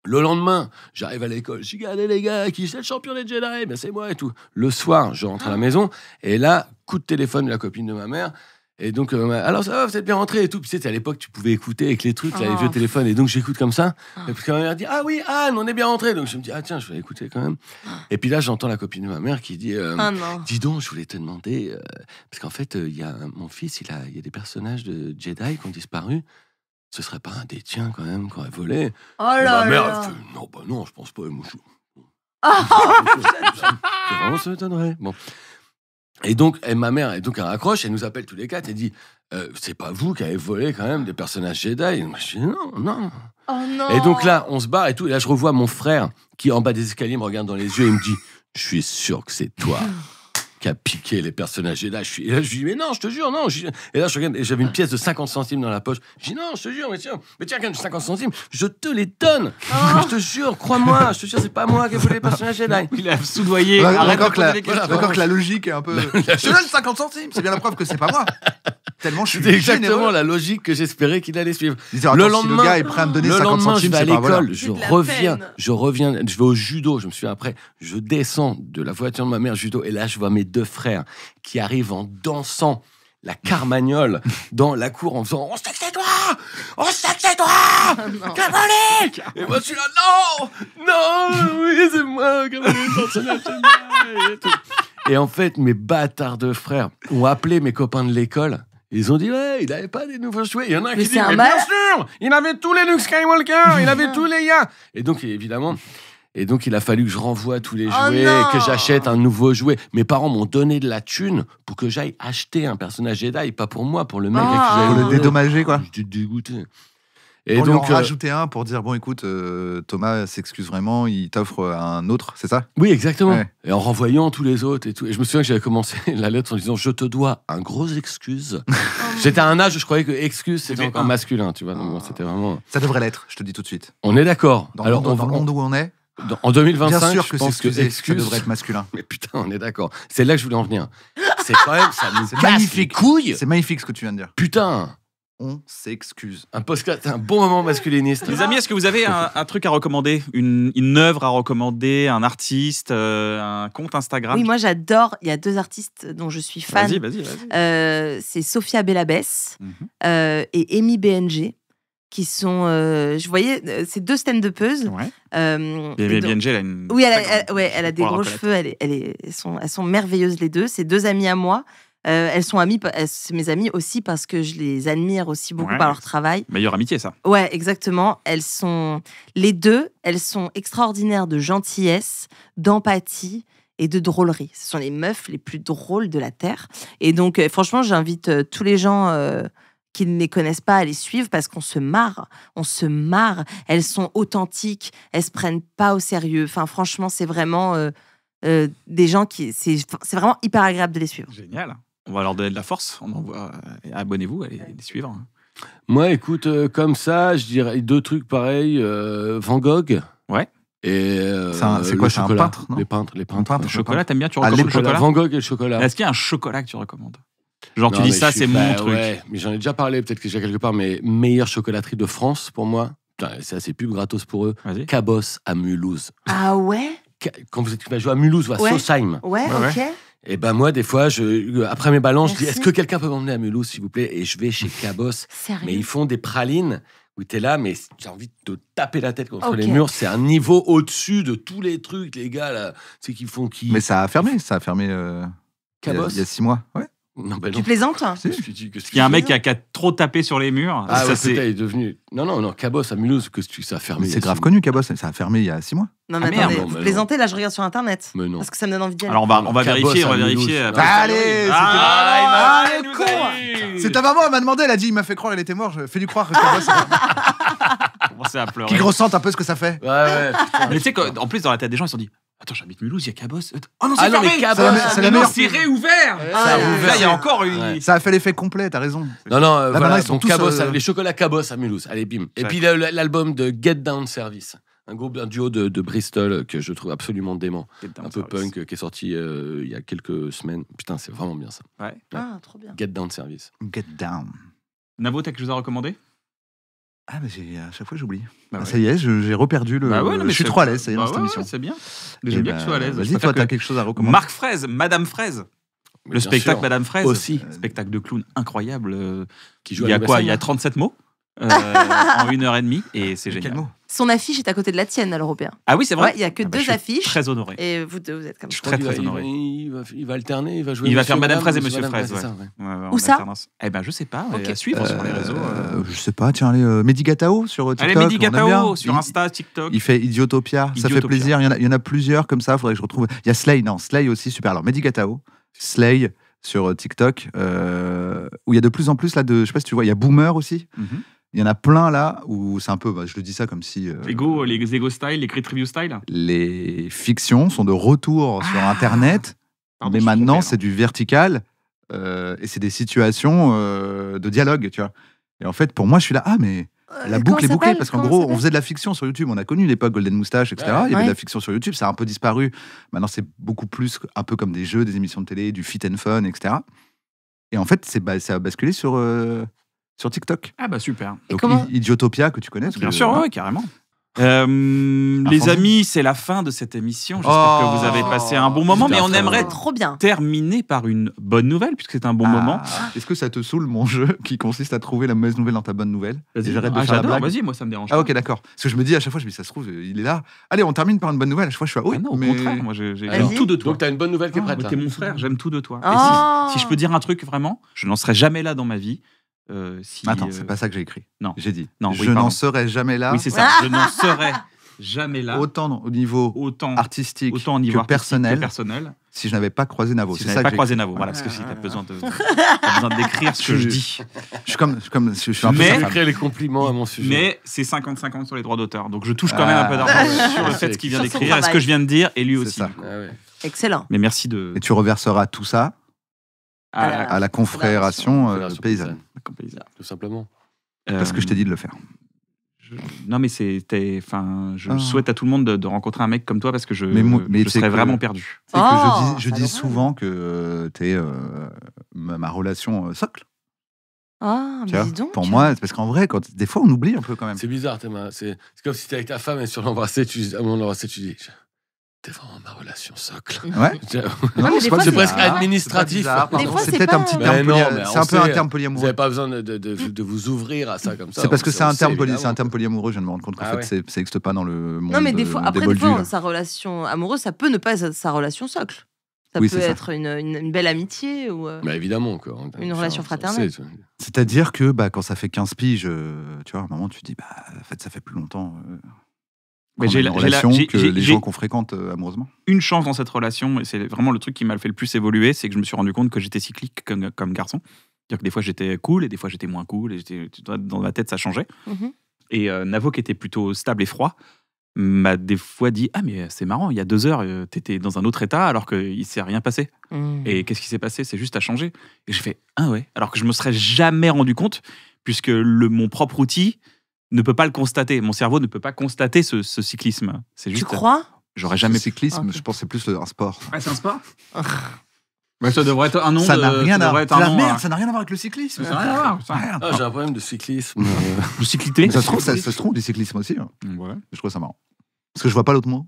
Le lendemain, j'arrive à l'école. Je dis, regardez les gars, qui c'est le champion des Jedi? Ben c'est moi et tout. Le soir, je rentre à la maison. Et là, coup de téléphone de la copine de ma mère. Et donc, alors ça va, vous êtes bien rentrés et tout. Puis tu sais, à l'époque, tu pouvais écouter avec les trucs, là, les vieux téléphones. Et donc, j'écoute comme ça. Et puis, ma mère dit, ah oui, Anne, on est bien rentrés. Donc, je me dis, ah tiens, je vais écouter quand même. Et puis là, j'entends la copine de ma mère qui dit, dis donc, je voulais te demander, parce qu'en fait, il y a mon fils, il y a des personnages de Jedi qui ont disparu. Ce serait pas un des tiens quand même qu'on aurait volé. Oh là ma mère, là. elle fait, non, bah non, je pense pas. Moi, Oh, vraiment, ça m'étonnerait. Bon. Et donc, ma mère, elle raccroche, elle nous appelle tous les 4 et dit, c'est pas vous qui avez volé quand même des personnages Jedi? Et moi, je dis, non. oh non. Et donc là, on se barre et tout. Et là, je revois mon frère qui, en bas des escaliers, me regarde dans les yeux et il me dit, je suis sûr que c'est toi qui a piqué les personnages Jedi. Et là, je lui dis, mais non, je te jure, non. Et là, je regarde, et j'avais une pièce de 50 centimes dans la poche. Je dis, non, je te jure, mais tiens, regarde, 50 centimes, je te les donne. Je te jure, crois-moi, je te jure, c'est pas moi qui ai volé les personnages Jedi. Il a soudoyé. Arrête Arrête de poser des encore questions. que la logique est un peu. Je te donne 50 centimes, c'est bien la preuve que c'est pas moi. Tellement je suis C'était exactement généreux. la logique que j'espérais qu'il allait suivre. Disant, Le attends, si lendemain- le gars est prêt à me donner Le 50 lendemain, je centimes, vais à c'est pas voilà. l'école, je C'est de la reviens, peine. je vais au judo, je me souviens après, je descends de la voiture de ma mère judo, et là, je vois mes 2 frères qui arrivent en dansant la carmagnole dans la cour en faisant « On sait que c'est toi! On sait que c'est toi! Cabroni !» Et moi, je suis là « Non, oui, c'est moi, Cabroni, personnage Jedi !» et tout. Et en fait, mes bâtards de frères ont appelé mes copains de l'école. Ils ont dit, ouais, il n'avait pas des nouveaux jouets. Il y en a un Mais qui dit, c'est un mais mal- bien sûr, il avait tous les Luke Skywalker, il avait tous les gars. Et donc, évidemment, il a fallu que je renvoie tous les jouets, non. que j'achète un nouveau jouet. Mes parents m'ont donné de la thune pour que j'aille acheter un personnage Jedi, pas pour moi, pour le mec à qui Ah. j'avais Pour le volé. dédommager, quoi. J'étais dégoûté. Et Pour lui en donc, rajouter un pour dire, bon, écoute, Thomas s'excuse vraiment, il t'offre un autre, c'est ça? oui, exactement. Ouais. Et en renvoyant tous les autres et tout. Et je me souviens que j'avais commencé la lettre en disant, je te dois un gros excuse. J'étais à un âge où je croyais que excuse, c'était encore masculin, tu vois. Donc, bon, c'était vraiment... Ça devrait l'être, je te dis tout de suite. On est d'accord. Dans, Alors, le monde- dans le monde où on est, en 2025, bien sûr je que c'est pense que excusé, ça excuse... devrait être masculin. Mais putain, on est d'accord. C'est là que je voulais en venir. C'est quand même, ça nous C'est casse magnifique. les couilles. C'est magnifique ce que tu viens de dire. Putain. on s'excuse. Un podcast, c'est un bon moment masculiniste. Les amis, est-ce que vous avez un truc à recommander, une œuvre à recommander, un artiste, un compte Instagram? Oui, moi j'adore. Il y a 2 artistes dont je suis fan. Vas-y. C'est Sophia Bellabès et Amy BNG, qui sont. Je voyais, c'est 2 stand-upeuses. Ouais. BNG, elle a une. Oui, elle a des gros cheveux. Elles sont merveilleuses les 2. C'est 2 amies à moi. Elles sont amies, c'est mes amies aussi parce que je les admire aussi beaucoup par leur travail. Meilleure amitié, ça. Ouais, exactement. Les 2, elles sont extraordinaires de gentillesse, d'empathie et de drôlerie. Ce sont les meufs les plus drôles de la Terre. Et donc, franchement, j'invite tous les gens qui ne les connaissent pas à les suivre parce qu'on se marre. On se marre. Elles sont authentiques. Elles se prennent pas au sérieux. Enfin, franchement, c'est vraiment des gens qui... C'est vraiment hyper agréable de les suivre. Génial. On va leur donner de la force. Abonnez-vous, allez les suivre. Moi, écoute, comme ça, je dirais 2 trucs pareils. Van Gogh. Ouais. Et c'est quoi, c'est un peintre, non? Les peintres. Le chocolat, t'aimes bien? Tu recommandes le chocolat? Van Gogh et le chocolat. Est-ce qu'il y a un chocolat que tu recommandes? Genre, tu dis ça, c'est mon truc. Ouais, mais j'en ai déjà parlé, peut-être que j'ai quelque part, mais meilleure chocolaterie de France, pour moi. C'est assez pub gratos pour eux. Vas-y. Cabosse à Mulhouse. Ah ouais? Quand vous êtes joué à Mulhouse ou à Sausheim. Ouais, ok. Et ben moi, des fois, après mes balances, je dis, est-ce que quelqu'un peut m'emmener à Mulhouse, s'il vous plaît? Et je vais chez Cabosse. Sérieux? Mais ils font des pralines où t'es là, mais j'ai envie de te taper la tête contre les murs. C'est un niveau au-dessus de tous les trucs, les gars, là. C'est qu'ils font qui. Mais ça a fermé Cabosse. il y a 6 mois. Ouais. Non, ben non. Tu plaisantes? Il y a un mec qui a trop tapé sur les murs. Ah ça, ouais, c'est est devenu. Non, Cabosse à Mulhouse, ça a fermé. C'est grave connu, Cabosse. Ça a fermé il y a 6 mois. Non, mais attendez, vous plaisantez, là, je regarde sur Internet. Mais non. Parce que ça me donne envie d'y aller. Alors, on va vérifier. Allez, le con. C'est ta maman, elle m'a demandé, elle a dit, il m'a fait croire, il était mort. Fais-lui croire que Cabosse. Commencer à pleurer. Qu'il ressente un peu ce que ça fait. Ouais. Mais tu sais qu'en plus, dans la tête des gens, ils se sont dit, attends, j'habite Mulhouse, il y a Cabosse. Oh non, c'est fermé. C'est la meilleure. C'est réouvert. Là, il y a encore une. Ça a fait l'effet complet, t'as raison. Non, voilà, ils sont donc tous, Cabosse, les chocolats Cabosse à Mulhouse. Allez, bim. Et puis l'album de Get Down Service. Un duo de Bristol que je trouve absolument dément. Un peu punk, qui est sorti il y a quelques semaines. Putain, c'est vraiment bien ça. Ouais. Ah, trop bien. Get Down Service. Get Down. Navo, t'as quelque chose à recommander? Ah, mais à chaque fois, j'oublie. Ouais. Ça y est, j'ai reperdu le. Je suis trop à l'aise, ça y est, dans cette émission. C'est bien. J'aime bien que tu sois à l'aise. Vas-y, toi, t'as quelque chose à recommander. Marc Fraise, Madame Fraise. Le spectacle Madame Fraise. Aussi. Spectacle de clown incroyable. Qui joue il y a quoi? Il y a 37 mots en 1h30 et c'est génial. Quel mot? Son affiche est à côté de la tienne à l'Européen. Ah oui, c'est vrai. Ouais, il y a que 2 affiches. Très honoré. Et vous deux, vous êtes comme ça. Très honoré. Il va alterner, il va jouer. Il va faire Madame Fraise et Monsieur Fraise. Où ça? Eh ben, je sais pas. À suivre sur les réseaux. Je sais pas, tiens, allez, Medigatao sur TikTok. Allez, Medigatao sur Insta, TikTok. Il fait Idiotopia, ça fait plaisir. Il y en a plusieurs comme ça, faudrait que je retrouve. Il y a Slay aussi, super. Alors, Medigatao, Slay sur TikTok, où il y a de plus en plus, là, je sais pas si tu vois, il y a Boomer aussi. Il y en a plein là où c'est un peu, je le dis ça comme si. Les Ego Style, les Crit Review Style. Les fictions sont de retour sur Internet, mais maintenant c'est du vertical et c'est des situations de dialogue, tu vois. Et en fait, pour moi, je suis là, mais la boucle est bouclée parce qu'en gros, on faisait de la fiction sur YouTube. On a connu l'époque Golden Moustache, etc. Il y avait de la fiction sur YouTube, ça a un peu disparu. Maintenant, c'est beaucoup plus un peu comme des jeux, des émissions de télé, du fit and fun, etc. Et en fait, ça a basculé sur TikTok. Ah bah super. Donc Idiotopia que tu connais. Bien sûr, ouais, carrément. Les amis, c'est la fin de cette émission. J'espère que vous avez passé un bon moment, mais on aimerait trop bien terminer par une bonne nouvelle, puisque c'est un bon moment. Est-ce que ça te saoule mon jeu qui consiste à trouver la mauvaise nouvelle dans ta bonne nouvelle? J'arrête de faire la blague. Vas-y, moi ça me dérange pas. Ah ok, d'accord. Parce que je me dis à chaque fois, ça se trouve, il est là. Allez, on termine par une bonne nouvelle. À chaque fois, je suis oui, non, au contraire, moi j'aime tout de toi. Donc t'as une bonne nouvelle qui est prête. T'es mon frère, j'aime tout de toi. Et si je peux dire un truc vraiment, je n'en serai jamais là dans ma vie. Attends, c'est pas ça que j'ai écrit. Non. J'ai dit. Non, je n'en serai jamais là. Oui, c'est ça. Je n'en serai jamais là. Autant au niveau artistique que personnel. Si je n'avais pas croisé Navo. Si je n'avais pas croisé Navo. Voilà, parce que si tu as besoin d'écrire ce que je dis. Je suis un peu. Je créer les compliments à mon sujet. Mais c'est 50-50 sur les droits d'auteur. Donc je touche quand même un peu d'argent sur le fait ce qu'il vient d'écrire et ce que je viens de dire, et lui aussi. Excellent. Mais merci de. Et tu reverseras tout ça à la confrération paysanne. Tout simplement. Parce que je t'ai dit de le faire. Non, mais je souhaite à tout le monde de rencontrer un mec comme toi parce que je serais vraiment perdu. Je dis souvent que t'es ma relation socle. Ah, mais dis donc. Pour moi, c'est parce qu'en vrai, des fois, on oublie un peu quand même. C'est bizarre, Théma. C'est comme si t'es avec ta femme et sur l'embrasser, à un moment de l'embrasser, tu dis t'es vraiment ma relation socle. Ouais. Non, mais des fois, c'est presque administratif. Des fois, c'est c'est peut-être pas- un petit Mais terme non, polyamoureux. mais C'est on un peu un sait, terme Vous polyamoureux. n'avez pas besoin de vous ouvrir à ça comme ça. C'est parce que c'est un terme polyamoureux. polyamoureux, je viens de me rendre compte qu'en Ah fait, ça n'existe pas dans le monde Non, mais des fois, des après, des moldus, fois, là. sa relation amoureuse, ça peut ne pas être sa relation socle. Ça Oui, peut c'est ça. être une belle amitié ou Bah évidemment, quoi. Une relation fraternelle. C'est-à-dire que quand ça fait 15 piges, tu vois, à un moment, tu te dis, en fait, ça fait plus longtemps Mais qu'on a j'ai une la- relation j'ai- que j'ai- les j'ai- gens qu'on fréquente amoureusement. une chance dans cette relation, et c'est vraiment le truc qui m'a fait le plus évoluer, c'est que je me suis rendu compte que j'étais cyclique comme garçon. C'est-à-dire que des fois j'étais cool et des fois j'étais moins cool, et dans ma tête ça changeait. Mhm. Et Navo, qui était plutôt stable et froid, m'a des fois dit « Ah mais c'est marrant, il y a 2 heures, t'étais dans un autre état alors qu'il s'est rien passé. Et qu'est-ce qui s'est passé? C'est juste à changer. » Et j'ai fait « Ah ouais ?» Alors que je me serais jamais rendu compte, puisque mon propre outil ne peut pas le constater. Mon cerveau ne peut pas constater ce cyclisme. C'est juste, Tu crois? j'aurais jamais Le cyclisme, Ok. je pense que c'est plus un sport. Ah, c'est un sport. Ça devrait être un nom. Ça n'a rien à voir. un nom, Merde, ça n'a rien à voir avec le cyclisme. Ça n'a rien à voir. ça. Merde. Ah, j'ai un problème de cyclisme. Le cyclité. Ça se trouve du cyclisme aussi. Hein. Ouais. Je trouve ça marrant. Parce que je vois pas l'autre mot.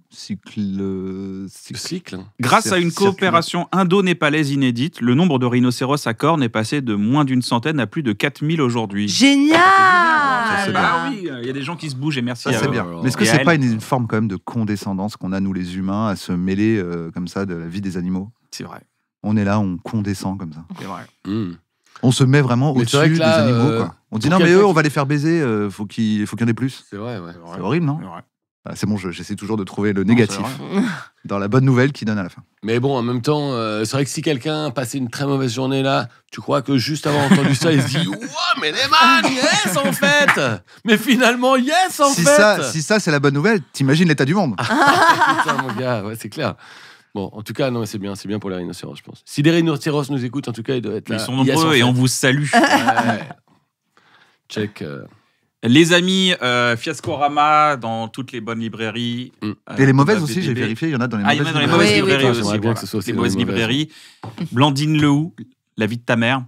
Le cycle. Grâce à une Circulaire. coopération indo-népalaise inédite, le nombre de rhinocéros à cornes est passé de moins d'une centaine à plus de 4000 aujourd'hui. Génial! Ça, c'est Bah oui, il y a des gens qui se bougent et merci Ça, à c'est eux. bien. Mais est-ce que Et c'est à pas elle. une forme quand même de condescendance qu'on a, nous les humains, à se mêler comme ça de la vie des animaux? C'est vrai, On est là, on condescend comme ça. c'est vrai. On se met vraiment Mais c'est vrai au-dessus que là, des animaux. Quoi. On dit pour non, mais quelqu'un eux, on qui- va les faire baiser, faut qu'il y en ait plus. C'est vrai, ouais. C'est horrible, non? C'est vrai. Ah, c'est bon, j'essaie toujours de trouver le Non, négatif c'est vrai. dans la bonne nouvelle qui donne à la fin. Mais bon, en même temps, c'est vrai que si quelqu'un passait une très mauvaise journée là, tu crois que juste avoir entendu ça, il se dit ouah, mais les man, yes en fait. Mais finalement, yes en Si fait. ça, c'est la bonne nouvelle, t'imagines l'état du monde. Putain, mon gars, ouais, c'est clair. Bon, en tout cas, non, mais c'est bien pour les rhinocéros, je pense. Si des rhinocéros nous écoutent, en tout cas, ils doivent être là. Ils sont Yes, en nombreux et fait. on vous salue. Ouais. Check. Les amis, Fiascorama dans toutes les bonnes librairies. Et les mauvaises Thomas aussi, j'ai VDB. vérifié, il y en a dans les Ah, il y en mauvaises. a dans les librairies. mauvaises Oui, oui. librairies J'aimerais aussi. bien Voilà. que ce soit aussi Les dans mauvaises les mauvaises. librairies. Blandine Lehou, La vie de ta mère,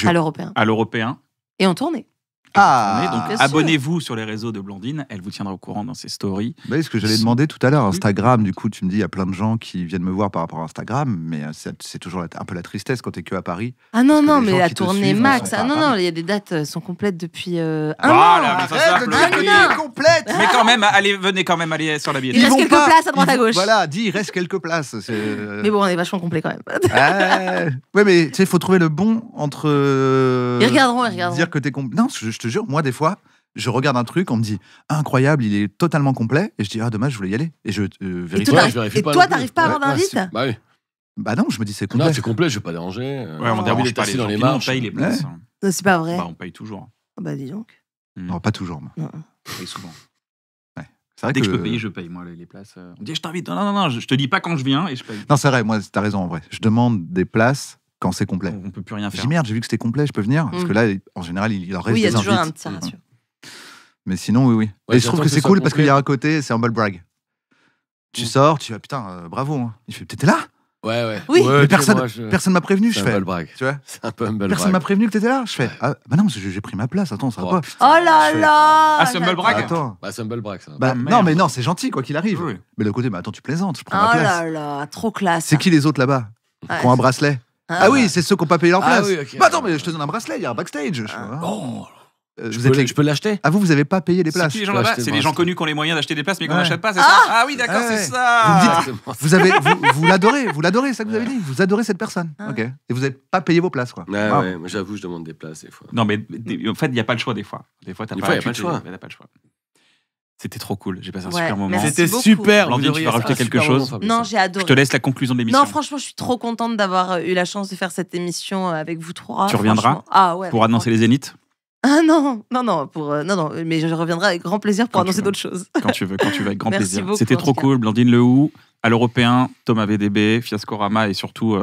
À l'européen. à l'européen. Et en tournée. Ah, Donc bien sûr. abonnez-vous sur les réseaux de Blandine, elle vous tiendra au courant dans ses stories. bah, ce que j'allais demander tout à l'heure, Instagram, du coup, tu me dis, il y a plein de gens qui viennent me voir par rapport à Instagram, mais c'est toujours un peu la tristesse quand t'es que à Paris. Ah non, Parce que non, les mais gens la qui te tournée suivent, max. sont Ah pas non, à non, Paris. il y a des dates sont complètes depuis un Voilà, an. mais ça Arrête de s'appelle- dire Ah, qu'elle est complète. Mais quand même, venez quand même aller sur la Il billetterie. reste vont quelques pas. places à droite à gauche. Voilà, dis, il reste quelques places. Mais bon, on est vachement complet quand même. Ouais, mais tu sais, il faut trouver le bon entre. Ils regarderont. Dire que t'es complet. Non, je te jure, moi, des fois, je regarde un truc, on me dit incroyable, il est totalement complet, et je dis ah, dommage, je voulais y aller. Et je vérifie. toi, Ouais, t'arrives- je vérifie et pas toi, non plus. t'arrives pas à avoir d'invite si. Bah oui. Bah non, je me dis c'est complet. Non, c'est complet, je vais pas déranger. Ouais, on j'ai envie dérange d'être pas assis les dans gens. les Puis nous, on marches. paye les places. Non, c'est pas vrai. Bah, on paye toujours. Ah bah dis donc. Non, pas toujours. Moi. Non. On paye souvent. C'est vrai Dès que je peux payer, je paye, moi, les places. On dit, je t'invite. Non, je te dis pas quand je viens et je paye. Non, c'est vrai, moi, t'as raison en vrai. Je demande des places quand c'est complet. On peut plus rien Je faire. dis merde, j'ai vu que c'était complet, je peux venir. Parce que là, en général, il en reste Oui, il y a des toujours un invites. petit ratio. Mais sinon, oui. Ouais, Et je trouve j'attends que que c'est ce cool soit parce qu'il y a complet. un côté, c'est un humble brag. Tu sors, tu vas putain, bravo. Hein. Il fait, t'étais là? Ouais. Oui. Ouais, Mais tu sais, moi, personne m'a prévenu. C'est Je un fais, humble brag. tu vois, C'est un peu humble personne m'a brag. prévenu que t'étais là. Je fais, ah, bah non, parce que j'ai pris ma place. Attends, ça va Oh, pas. putain. Oh là Je fais- là. Ah, c'est humble brag. Attends. Bah, c'est un humble brag, ça. Bah, Ah, merde. non, mais non, c'est gentil quoi qu'il arrive. Oui. Mais le côté, bah attends, tu plaisantes, je Oh prends ma place. là là, trop classe. C'est qui les autres là-bas Ouais. qui ont un bracelet? Ah, Ah oui, c'est ceux qui n'ont pas payé leur Ah place. oui, ok. Bah attends, mais je te donne un bracelet, il y a un backstage. Je fais, ah. Oh, Vous êtes les- je peux l'acheter? Ah, vous avez pas payé les C'est places. qui les gens peux là-bas? acheter C'est le les gens bracelet. connus qui ont les moyens d'acheter des places mais qu'on Ouais. n'achète pas, c'est ça? Ah oui, d'accord, Ouais. c'est ça. Vous l'adorez, c'est ça que vous avez dit. Vous adorez cette personne. Ah. Ok. Et vous n'avez pas payé vos places quoi. Ouais, Wow. ouais, moi, j'avoue, je demande des places des fois. Non, mais en fait, il n'y a pas le choix des fois. Des fois, t'as Des pas, fois, y a tu pas le te- choix. t'as pas le choix. C'était trop cool. J'ai passé un Ouais, super moment. merci. C'était beaucoup. super. Blandine, vous tu devriez- veux rajouter Ah, quelque super chose moment, Fabrice. Non, j'ai adoré. Je te laisse la conclusion de l'émission. Non, franchement, je suis trop contente d'avoir eu la chance de faire cette émission avec vous trois. Tu reviendras franchement. Ah ouais. Pour annoncer les Zéniths Ah non, mais je reviendrai avec grand plaisir pour Quand tu annoncer veux. d'autres choses. quand tu veux, avec grand Merci plaisir. beaucoup, C'était en trop tout cas. cool. Blandine Lehou, à l'Européen, Thomas VDB, Fiascorama et surtout.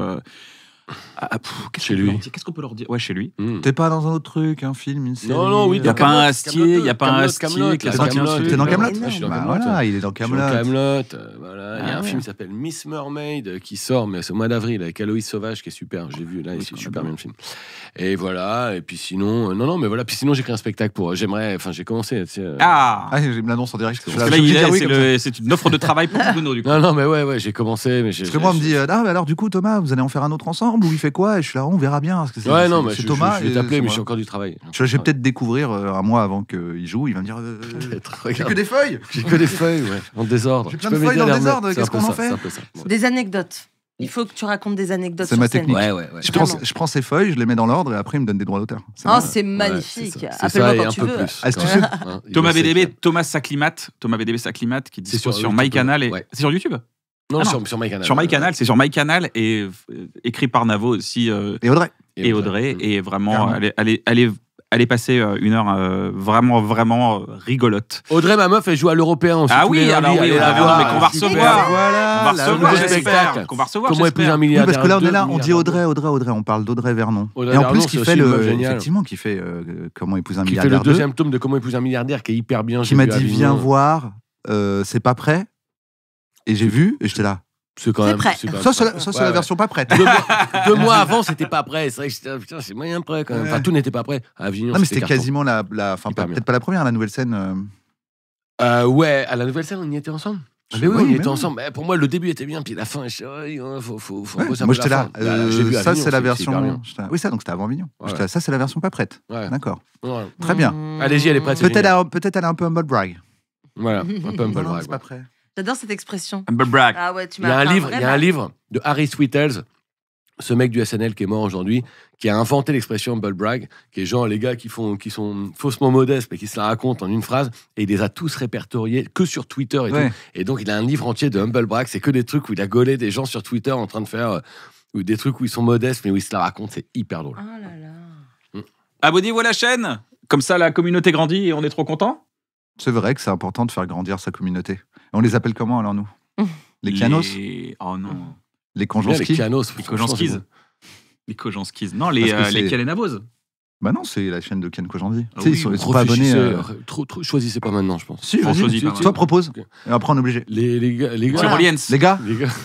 Qu'est-ce qu'on peut leur dire? Ouais, chez lui. T'es pas dans un autre truc, un film, une série. Non, oui, Il y a dans pas un Camelot, Astier, il y a pas un Camelot, Astier Camelot, qui a là, sorti un Camelot, truc. T'es dans Mais Camelot? non. Je suis dans Bah Camelot. voilà, il est dans Je suis dans Camelot. Camelot, voilà. Il y a un ouais. film qui s'appelle Miss Mermaid qui sort, mais c'est au mois d'avril avec Aloïs Sauvage qui est super. J'ai vu là, c'est super bien le film. Et voilà, et puis sinon, non, mais voilà, puis sinon j'ai créé un spectacle j'ai commencé, tu sais. J'ai une annonce en direct. Parce que là, c'est une offre de travail pour Bruno, du coup. Non, mais ouais, j'ai commencé, mais parce que moi, on me dit, mais alors du coup, Thomas, vous allez en faire un autre ensemble, ou il fait quoi? Et je suis là, on verra bien. Parce que c'est Thomas. Je vais t'appeler, mais j'ai encore du travail. Je vais peut-être découvrir un mois avant qu'il joue, il va me dire, j'ai que des feuilles. J'ai que des feuilles, ouais, en désordre. J'ai plein de feuilles en désordre, qu'est-ce qu'on en fait? Des anecdotes. Il faut que tu racontes des anecdotes. C'est ma technique. Ouais. Je prends ces feuilles, je les mets dans l'ordre et après il me donne des droits d'auteur. C'est magnifique. Appelle-moi quand tu veux. Thomas BDB, Thomas s'acclimate, qui est sur MyCanal et c'est sur YouTube. Non, sur MyCanal. Sur MyCanal, c'est sur MyCanal et écrit par Navo aussi. Et Audrey. Et vraiment, elle est passée une heure vraiment rigolote. Audrey, ma meuf, elle joue à l'Européen. Ah oui, alors oui, mais qu'on va recevoir. Voilà, qu'on va recevoir. Comment épouser un milliardaire? Oui, parce que là, on est là, on dit Audrey, on parle d'Audrey Vernon. Et en plus, qui fait Comment épouser un milliardaire. Qui fait le deuxième tome de Comment épouser un milliardaire, qui est hyper bien. Qui m'a dit, viens voir, c'est pas prêt. Et j'ai vu, et j'étais là. C'est quand même prêt. Ça, c'est la version pas prête. 2 mois avant, c'était pas prêt. C'est vrai que j'étais, putain, c'est moyen prêt quand même. Enfin, tout n'était pas prêt. À Avignon, non, mais c'était quasiment peut-être pas la première, la nouvelle scène. Ouais, à la nouvelle scène, on y était ensemble. Mais oui, on y était ensemble. Pour moi, le début était bien, puis la fin, faut moi, j'étais là. Ça, c'est la version. Oui, ça, donc c'était avant Avignon. Ça, c'est la version pas prête. D'accord. Très bien. Allez-y, elle est prête. Peut-être elle est un peu humble brag. Voilà, un peu humble brag. C'est pas prêt. J'adore cette expression. Humble brag. Ah ouais, tu il y a un livre de Harry Sweetels, ce mec du SNL qui est mort aujourd'hui, qui a inventé l'expression humble brag, qui est genre les gars qui sont faussement modestes mais qui se la racontent en une phrase, et il les a tous répertoriés que sur Twitter et tout. Et donc il a un livre entier de humble brag, c'est que des trucs où il a gaulé des gens sur Twitter en train de faire ou des trucs où ils sont modestes mais où ils se la racontent, c'est hyper drôle. Oh là là. Abonnez-vous à la chaîne, comme ça la communauté grandit et on est trop content. C'est vrai que c'est important de faire grandir sa communauté. On les appelle comment alors nous? Les Kianos? Oh non. Les Konjanskis? Les Konjanskis. Non, les Kalenavos. Bah non, c'est la chaîne de Ken Kojandi. Ils sont pas abonnés. Choisissez pas maintenant, je pense. Si, vas-y. Toi, propose. Okay. Et après, on est obligé. Les gars. Tyroliens. Les gars.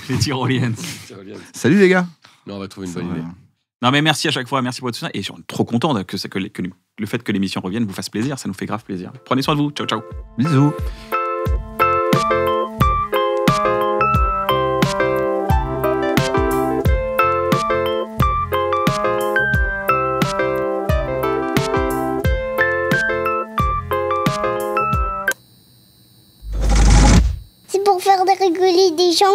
Les Tyroliens. Salut les gars. Non, on va trouver une bonne idée. Non, mais merci à chaque fois, merci pour votre soutien. Et je suis trop content que le fait que l'émission revienne vous fasse plaisir, ça nous fait grave plaisir. Prenez soin de vous. Ciao, ciao. Bisous. C'est pour faire rigoler des gens.